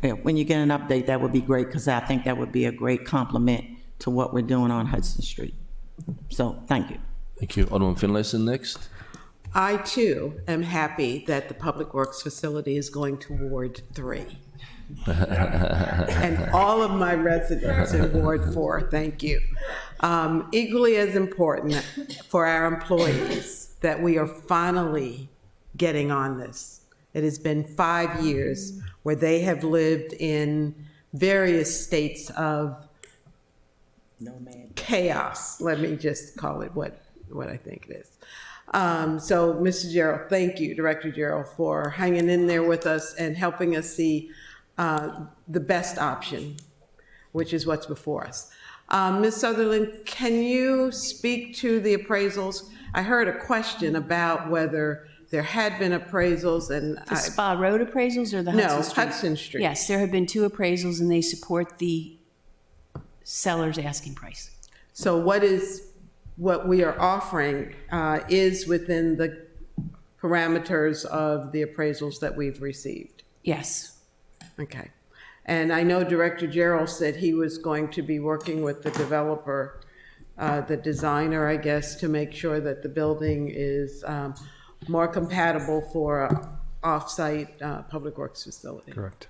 Yeah, when you get an update, that would be great, because I think that would be a great compliment to what we're doing on Hudson Street. So, thank you. Thank you. Alderman Finlayson next. I too am happy that the Public Works facility is going to Ward 3. And all of my residents in Ward 4, thank you. Equally as important for our employees that we are finally getting on this. It has been 5 years where they have lived in various states of chaos. Let me just call it what I think it is. So, Mr. Gerald, thank you, Director Gerald, for hanging in there with us and helping us see the best option, which is what's before us. Ms. Sutherland, can you speak to the appraisals? I heard a question about whether there had been appraisals and The Spa Road appraisals or the Hudson Street? No, Hudson Street. Yes, there have been 2 appraisals and they support the seller's asking price. So what we are offering is within the parameters of the appraisals that we've received? Yes. Okay. And I know Director Gerald said he was going to be working with the developer the designer, I guess, to make sure that the building is more compatible for a off-site public works facility. Correct.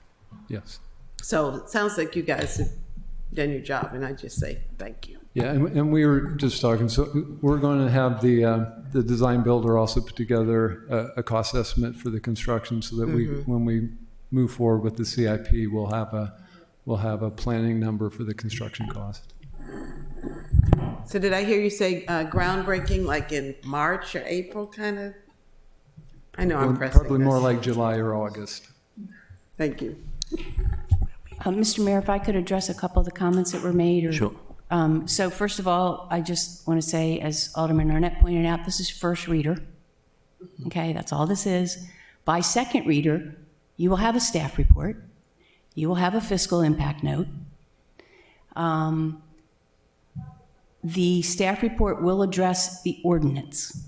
Yes. So it sounds like you guys have done your job, and I just say thank you. Yeah, and we were just talking, so we're going to have the design builder also put together a cost estimate for the construction so that when we move forward with the CIP, we'll have a planning number for the construction cost. So did I hear you say groundbreaking like in March or April kind of? I know I'm pressing Probably this. more like July or August. Thank you. Mr. Mayor, if I could address a couple of the comments that were made. Sure. So first of all, I just want to say, as Alderman Arnett pointed out, this is first reader. Okay, that's all this is. By second reader, you will have a staff report. You will have a fiscal impact note. The staff report will address the ordinance.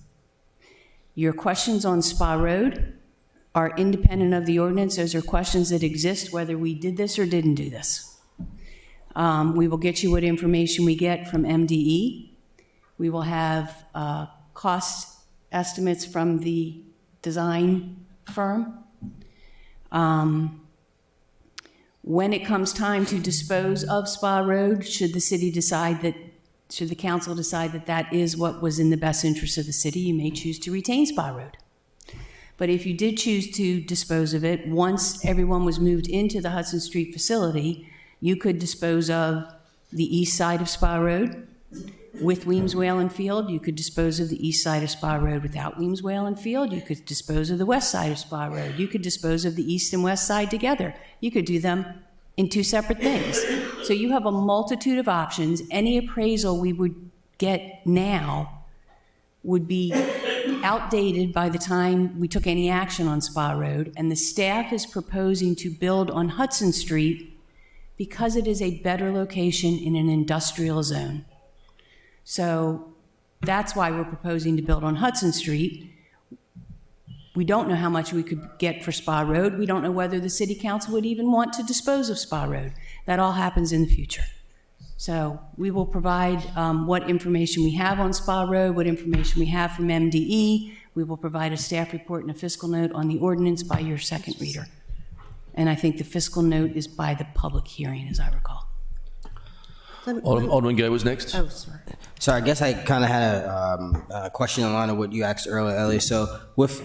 Your questions on Spa Road are independent of the ordinance. Those are questions that exist whether we did this or didn't do this. We will get you what information we get from MDE. We will have cost estimates from the design firm. When it comes time to dispose of Spa Road, should the council decide that that is what was in the best interest of the city, you may choose to retain Spa Road. But if you did choose to dispose of it, once everyone was moved into the Hudson Street facility, you could dispose of the east side of Spa Road with Weems Whalen Field. You could dispose of the east side of Spa Road without Weems Whalen Field. You could dispose of the west side of Spa Road. You could dispose of the east and west side together. You could do them in two separate things. So you have a multitude of options. Any appraisal we would get now would be outdated by the time we took any action on Spa Road, and the staff is proposing to build on Hudson Street because it is a better location in an industrial zone. So that's why we're proposing to build on Hudson Street. We don't know how much we could get for Spa Road. We don't know whether the city council would even want to dispose of Spa Road. That all happens in the future. So we will provide what information we have on Spa Road, what information we have from MDE. We will provide a staff report and a fiscal note on the ordinance by your second reader. And I think the fiscal note is by the public hearing, as I recall. Alderman Gay was next. Oh, sorry. So I guess I kind of had a question in line of what you asked earlier, Ellie. So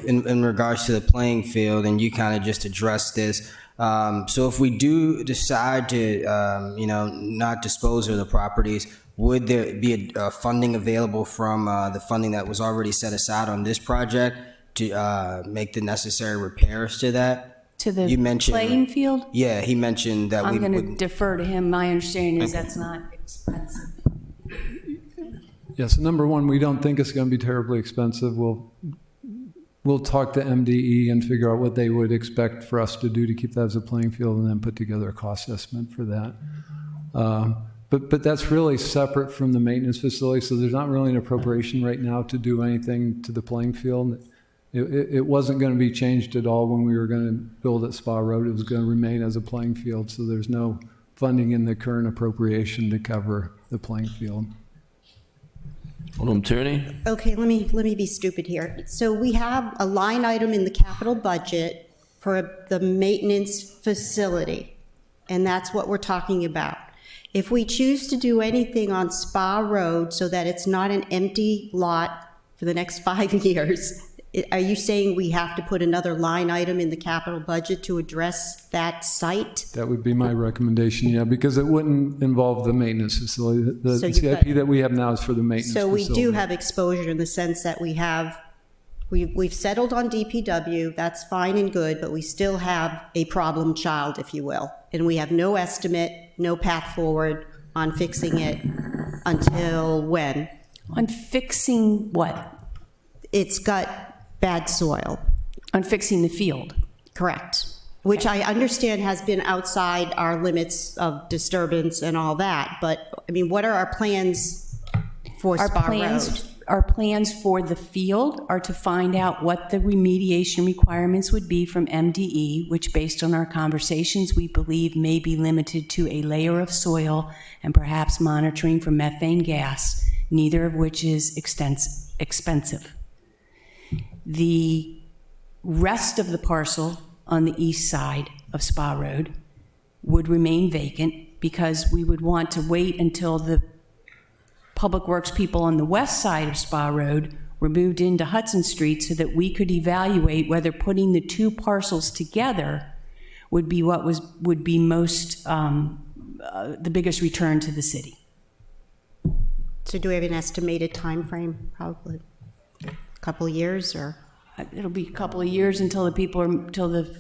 in regards to the playing field, and you kind of just addressed this. So if we do decide to, not dispose of the properties, would there be a funding available from the funding that was already set aside on this project to make the necessary repairs to that? To the You mentioned- playing field? Yeah, he mentioned that I'm we going to wouldn't. defer to him. My understanding is Okay. that's not expensive. Yes, number one, we don't think it's going to be terribly expensive. We'll talk to MDE and figure out what they would expect for us to do to keep that as a playing field, and then put together a cost estimate for that. But that's really separate from the maintenance facility, so there's not really an appropriation right now to do anything to the playing field. It wasn't going to be changed at all when we were going to build at Spa Road. It was going to remain as a playing field, so there's no funding in the current appropriation to cover the playing field. Alderman Tierney. Okay, let me be stupid here. So we have a line item in the capital budget for the maintenance facility, and that's what we're talking about. If we choose to do anything on Spa Road so that it's not an empty lot for the next 5 years, are you saying we have to put another line item in the capital budget to address that site? That would be my recommendation, yeah, because it wouldn't involve the maintenance facility. The So you've CIP got- that we have now is for the maintenance So we facility. do have exposure in the sense that we've settled on DPW, that's fine and good, but we still have a problem child, if you will. And we have no estimate, no path forward on fixing it until when? On fixing what? It's got bad soil. On fixing the field? Correct. Which I understand has been outside our limits of disturbance and all that, but, I mean, what are our plans for Spa Road? Our plans for the field are to find out what the remediation requirements would be from MDE, which, based on our conversations, we believe may be limited to a layer of soil and perhaps monitoring for methane gas neither of which is expensive. The rest of the parcel on the east side of Spa Road would remain vacant because we would want to wait until the Public Works people on the west side of Spa Road were moved into Hudson Street so that we could evaluate whether putting the two parcels together would be what would be most, the biggest return to the city. So do we have an estimated time frame? Probably a couple of years, or? It'll be a couple of years until the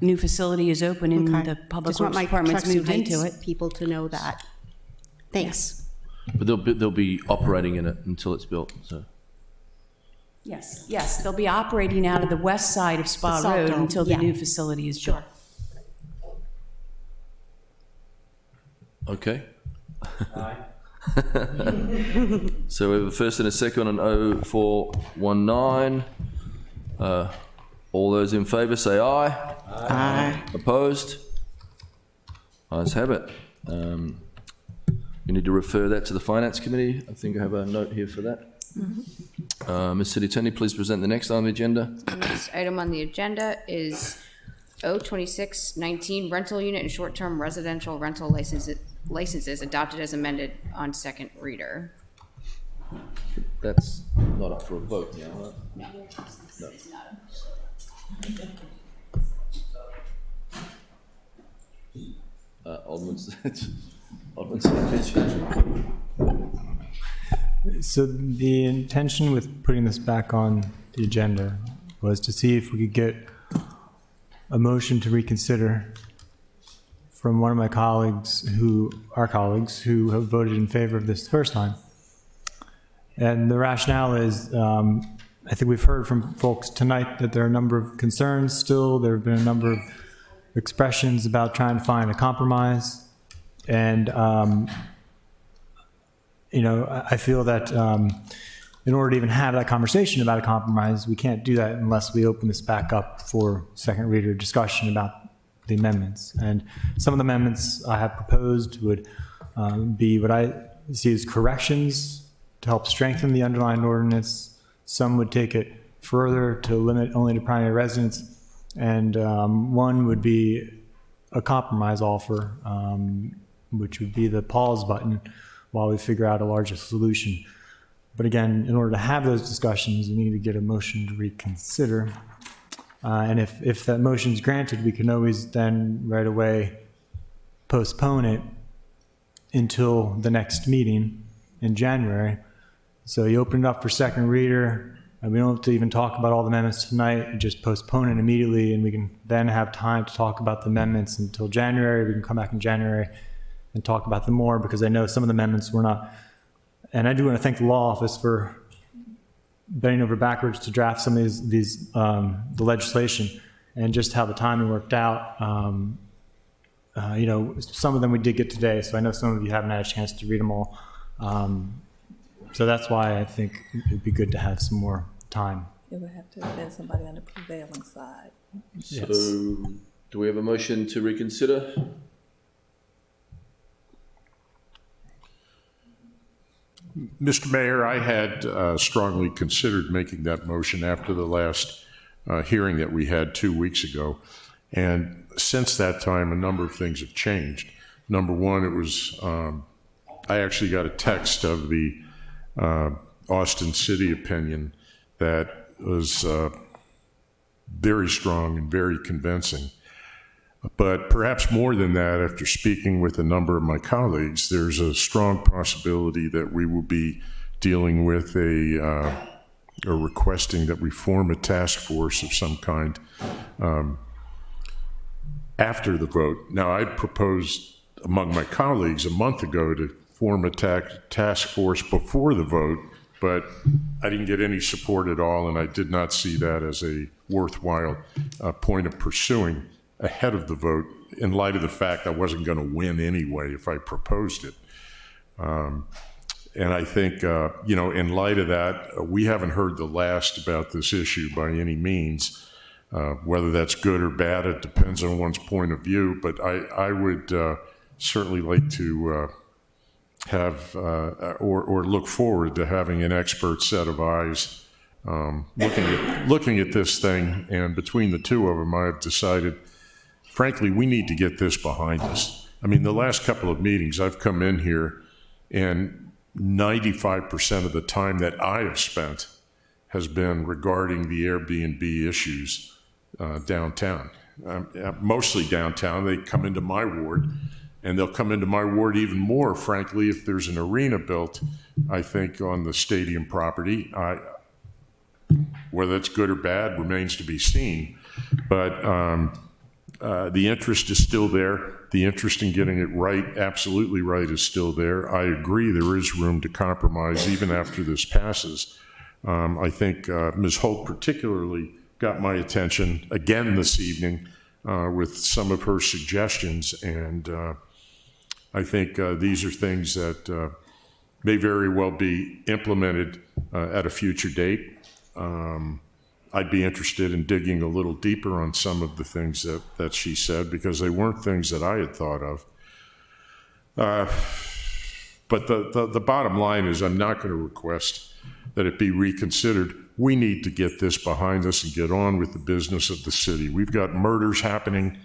new facility is open and the Public Just want Works my Department's Trucks and moved into Heights it. people to know that. Thanks. But they'll be operating in it until it's built, so. Yes, they'll be operating out of the west side of Spa The Salt Road Dome, until the yeah. new facility is built. Okay. So we have a first and a second on 0419. All those in favour say aye. Aye. Opposed? Ayes have it. You need to refer that to the Finance Committee. I think I have a note here for that. Ms. City Attorney, please present the next on the agenda. The next item on the agenda is 02619 rental unit and short-term residential rental licenses adopted as amended on second reader. That's not up for a vote now, right? No. Alderman Savage. So the intention with putting this back on the agenda was to see if we could get a motion to reconsider from one of my colleagues who have voted in favor of this the first time. And the rationale is, I think we've heard from folks tonight that there are a number of concerns still. There have been a number of expressions about trying to find a compromise. And, I feel that in order to even have that conversation about a compromise, we can't do that unless we open this back up for second reader discussion about the amendments. And some of the amendments I have proposed would be what I see as corrections to help strengthen the underlying ordinance. Some would take it further to limit only to primary residence. And one would be a compromise offer, which would be the pause button while we figure out a larger solution. But again, in order to have those discussions, we need to get a motion to reconsider. And if that motion is granted, we can always then right away postpone it until the next meeting in January. So you open it up for second reader, and we don't have to even talk about all the amendments tonight, and just postpone it immediately, and we can then have time to talk about the amendments until January. We can come back in January and talk about them more, because I know some of the amendments were not. And I do want to thank the law office for bending over backwards to draft some of the legislation, and just how the timing worked out. Some of them we did get today, so I know some of you haven't had a chance to read them all. So that's why I think it'd be good to have some more time. It would have to have been somebody on the prevailing side. So, do we have a motion to reconsider? Mr. Mayor, I had strongly considered making that motion after the last hearing that we had 2 weeks ago. And since that time, a number of things have changed. Number one, it was, I actually got a text of the Austin City opinion that was very strong and very convincing. But perhaps more than that, after speaking with a number of my colleagues, there's a strong possibility that we will be dealing with or requesting that we form a task force of some kind after the vote. Now, I proposed among my colleagues a month ago to form a task force before the vote, but I didn't get any support at all, and I did not see that as a worthwhile point of pursuing ahead of the vote, in light of the fact I wasn't going to win anyway if I proposed it. And I think, in light of that, we haven't heard the last about this issue by any means. Whether that's good or bad, it depends on one's point of view, but I would certainly like to have or look forward to having an expert set of eyes looking at this thing. And between the two of them, I've decided, frankly, we need to get this behind us. I mean, the last couple of meetings, I've come in here, and 95% of the time that I have spent has been regarding the Airbnb issues downtown. Mostly downtown. They come into my ward, and they'll come into my ward even more, frankly, if there's an arena built, I think, on the stadium property. Whether it's good or bad remains to be seen. But the interest is still there. The interest in getting it right, absolutely right, is still there. I agree there is room to compromise even after this passes. I think Ms. Holt particularly got my attention again this evening with some of her suggestions, and I think these are things that may very well be implemented at a future date. I'd be interested in digging a little deeper on some of the things that she said, because they weren't things that I had thought of. But the bottom line is, I'm not going to request that it be reconsidered. We need to get this behind us and get on with the business of the city. We've got murders happening,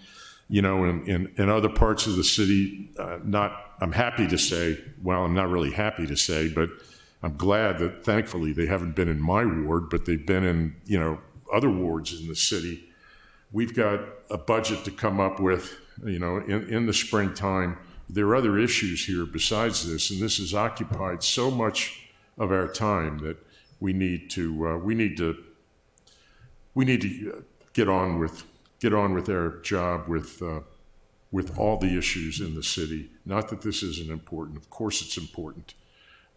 you know, in other parts of the city. I'm happy to say, well, I'm not really happy to say, but I'm glad that thankfully they haven't been in my ward, but they've been in, you know, other wards in the city. We've got a budget to come up with, you know, in the springtime. There are other issues here besides this, and this has occupied so much of our time that we need to get on with our job with all the issues in the city. Not that this isn't important. Of course it's important,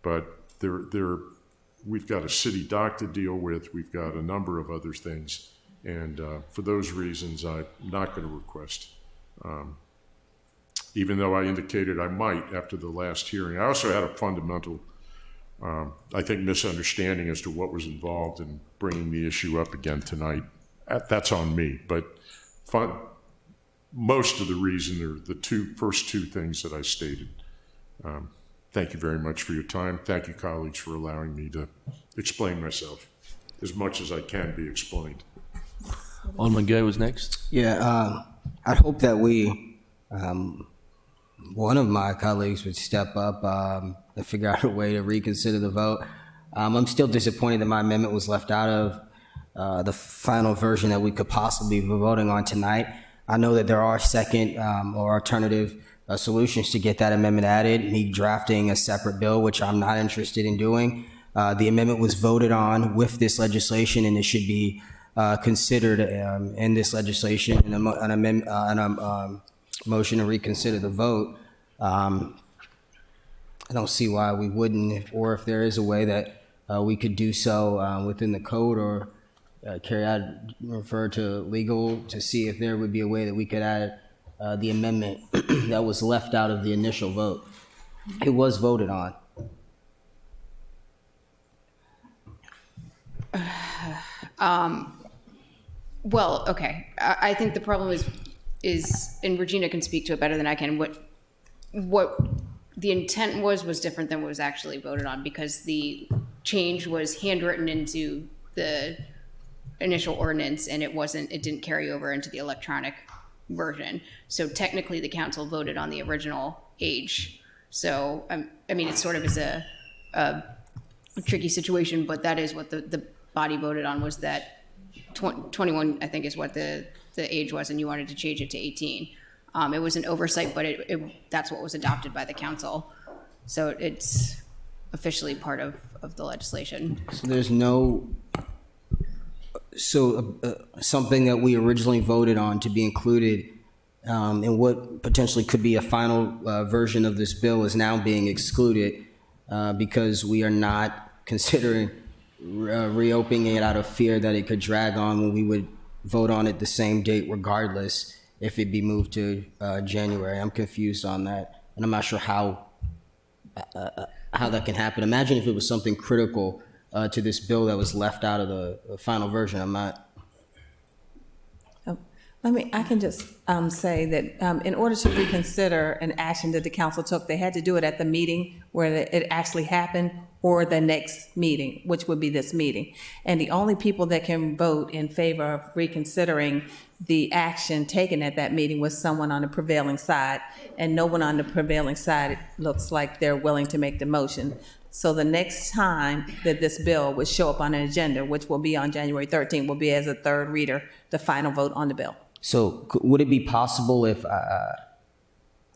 but we've got a city dock to deal with. We've got a number of other things, and for those reasons, I'm not going to request. Even though I indicated I might after the last hearing. I also had a fundamental, I think, misunderstanding as to what was involved in bringing the issue up again tonight. That's on me, but most of the reason are the first two things that I stated. Thank you very much for your time. Thank you, colleagues, for allowing me to explain myself as much as I can be explained. Alderman Gay was next. Yeah, I hope that one of my colleagues would step up and figure out a way to reconsider the vote. I'm still disappointed that my amendment was left out of the final version that we could possibly be voting on tonight. I know that there are second or alternative solutions to get that amendment added, me drafting a separate bill, which I'm not interested in doing. The amendment was voted on with this legislation, and it should be considered in this legislation in a motion to reconsider the vote. I don't see why we wouldn't, or if there is a way that we could do so within the code, or refer to legal to see if there would be a way that we could add the amendment that was left out of the initial vote. It was voted on. Well, okay. I think the problem is, and Regina can speak to it better than I can, what the intent was different than what was actually voted on, because the change was handwritten into the initial ordinance, and it didn't carry over into the electronic version. So technically the council voted on the original age. So, I mean, it sort of is a tricky situation, but that is what the body voted on, was that 21, I think, is what the age was, and you wanted to change it to 18. It was an oversight, but that's what was adopted by the council. So it's officially part of the legislation. So there's no, something that we originally voted on to be included in what potentially could be a final version of this bill is now being excluded because we are not considering reopening it out of fear that it could drag on when we would vote on it the same date regardless if it be moved to January. I'm confused on that, and I'm not sure how that can happen. Imagine if it was something critical to this bill that was left out of the final version. I'm not. I can just say that in order to reconsider an action that the council took, they had to do it at the meeting where it actually happened or the next meeting, which would be this meeting. And the only people that can vote in favor of reconsidering the action taken at that meeting was someone on the prevailing side, and no one on the prevailing side looks like they're willing to make the motion. So the next time that this bill would show up on an agenda, which will be on January 13th, will be as a third reader, the final vote on the bill. So would it be possible if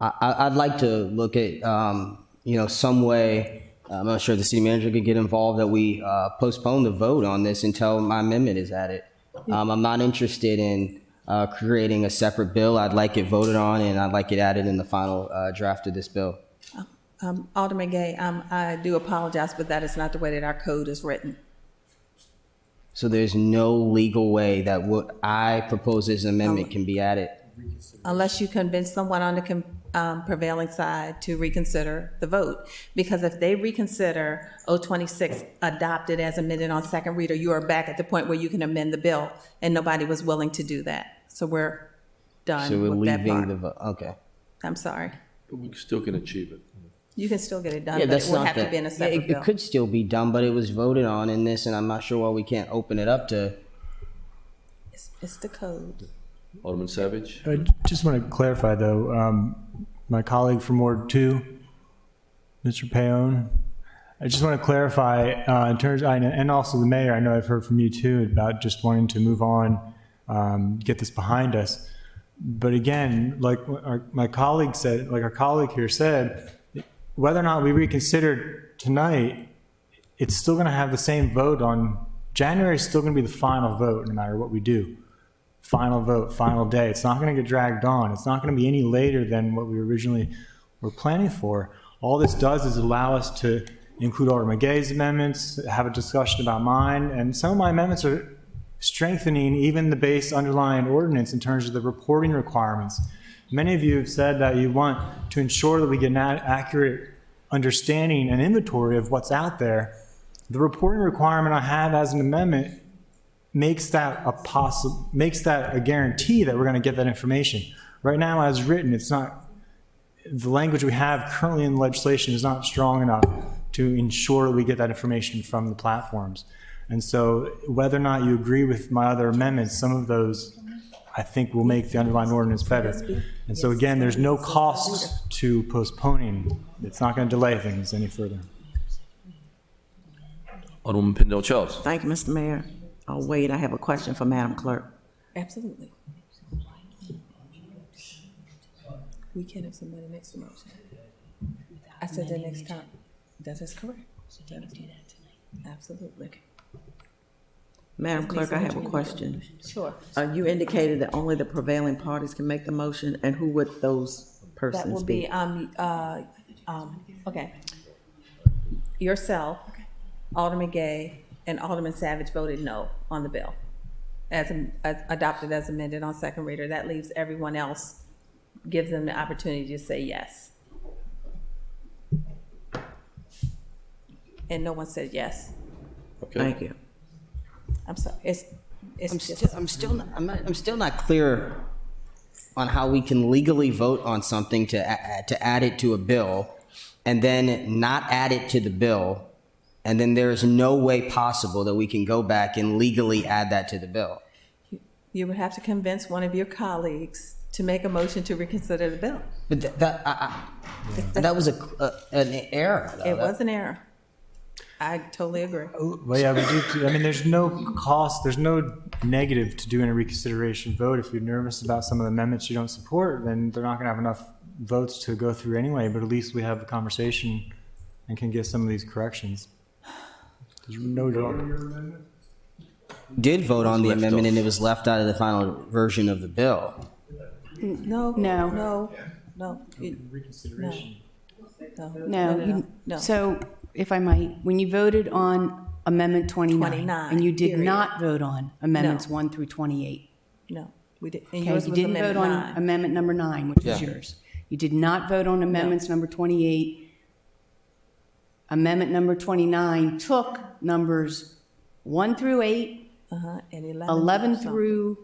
I'd like to look at some way, I'm not sure the city manager could get involved, that we postpone the vote on this until my amendment is added. I'm not interested in creating a separate bill. I'd like it voted on, and I'd like it added in the final draft of this bill. Alderman Gay, I do apologize, but that is not the way that our code is written. So there's no legal way that what I propose as an amendment can be added? Unless you convince someone on the prevailing side to reconsider the vote. Because if they reconsider 026 adopted as amended on second reader, you are back at the point where you can amend the bill, and nobody was willing to do that. So we're done So we're with that leaving part. the vote, okay. I'm sorry. But we still can achieve it. You can still get it done, Yeah, but that's it will not have to be in a separate it bill. could still be done, but it was voted on in this, and I'm not sure why we can't open it up to. It's the code. Alderman Savage? I just want to clarify, though, my colleague from Ward 2, Mr. Paone, I just want to clarify in terms, and also the mayor, I know I've heard from you too about just wanting to move on, get this behind us. But again, like my colleague said, like our colleague here said, whether or not we reconsider tonight, it's still going to have the same vote on January. Is still going to be the final vote, no matter what we do. Final vote, final day. It's not going to get dragged on. It's not going to be any later than what we originally were planning for. All this does is allow us to include Alderman Gay's amendments, have a discussion about mine, and some of my amendments are strengthening even the base underlying ordinance in terms of the reporting requirements. Many of you have said that you want to ensure that we get an accurate understanding and inventory of what's out there. The reporting requirement I have as an amendment makes that a guarantee that we're going to get that information. Right now, as written, it's not, the language we have currently in the legislation is not strong enough to ensure that we get that information from the platforms. And so whether or not you agree with my other amendments, some of those I think will make the underlying ordinance better. And so again, there's no cost to postponing. It's not going to delay things any further. Alderman Pindell Charles. Thank you, Mr. Mayor. I'll wait. I have a question for Madam Clerk. Absolutely. We can have somebody next to motion. I said the next time. That is correct. Absolutely. Madam Clerk, I have a question. Sure. You indicated that only the prevailing parties can make the motion, and who would those persons be? That will be, okay. Yourself, Alderman Gay, and Alderman Savage voted no on the bill as adopted as amended on second reader. That leaves everyone else, gives them the opportunity to say yes. And no one said yes. Okay. Thank you. I'm sorry. I'm still not clear on how we can legally vote on something to add it to a bill and then not add it to the bill, and then there is no way possible that we can go back and legally add that to the bill. You would have to convince one of your colleagues to make a motion to reconsider the bill. But that was an error. It was an error. I totally agree. Well, yeah, we do. I mean, there's no cost, there's no negative to doing a reconsideration vote. If you're nervous about some of the amendments you don't support, then they're not going to have enough votes to go through anyway. But at least we have a conversation and can get some of these corrections. There's no doubt. Did vote on the amendment and it was left out of the final version of the bill. No. So, if I might, when you voted on Amendment 29, and you did not vote on Amendments 1 through 28. No, we did. Okay, you didn't vote on Amendment number 9, which is yours. You did not vote on Amendments number 28. Amendment number 29 took numbers 1 through 8, and 11 through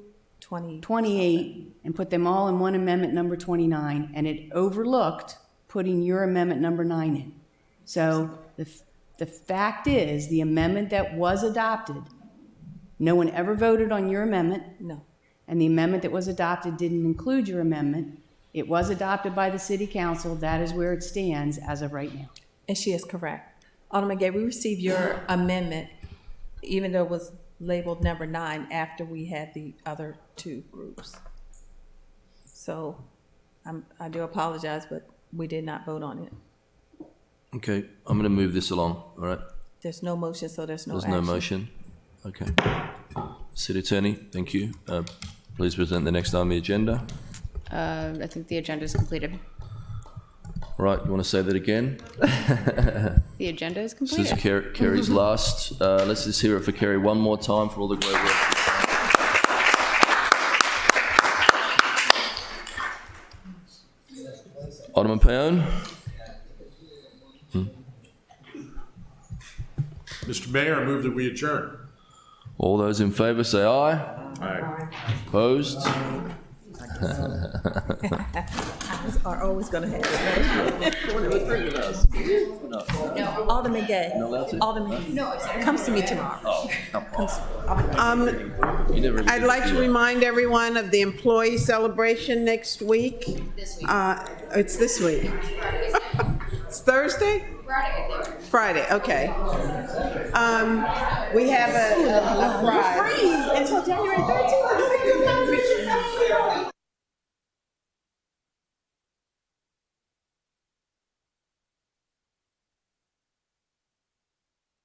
28 and put them all in one amendment number 29, and it overlooked putting your amendment number 9 in. So the fact is, the amendment that was adopted, no one ever voted on your amendment. No. And the amendment that was adopted didn't include your amendment. It was adopted by the city council. That is where it stands as of right now. And she is correct. Alderman Gay, we received your amendment, even though it was labeled number 9 after we had the other two groups. So I do apologize, but we did not vote on it. Okay, I'm going to move this along, all right? There's no motion, so there's no There's action. no motion. Okay. City Attorney, thank you. Please present the next item on the agenda. I think the agenda is completed. All right, you want to say that again? The agenda is This completed. is Kerry's last. Let's just hear it for Kerry one more time for all the great work. Alderman Paone? Mr. Mayor, I move that we adjourn. All those in favour say aye. Aye. Opposed? Are always going to have it. Alderman Gay. Alderman, come see me tomorrow. I'd like to remind everyone of the employee celebration next week. It's this week. It's Thursday? Friday, okay. We have a prize. Until January 13th.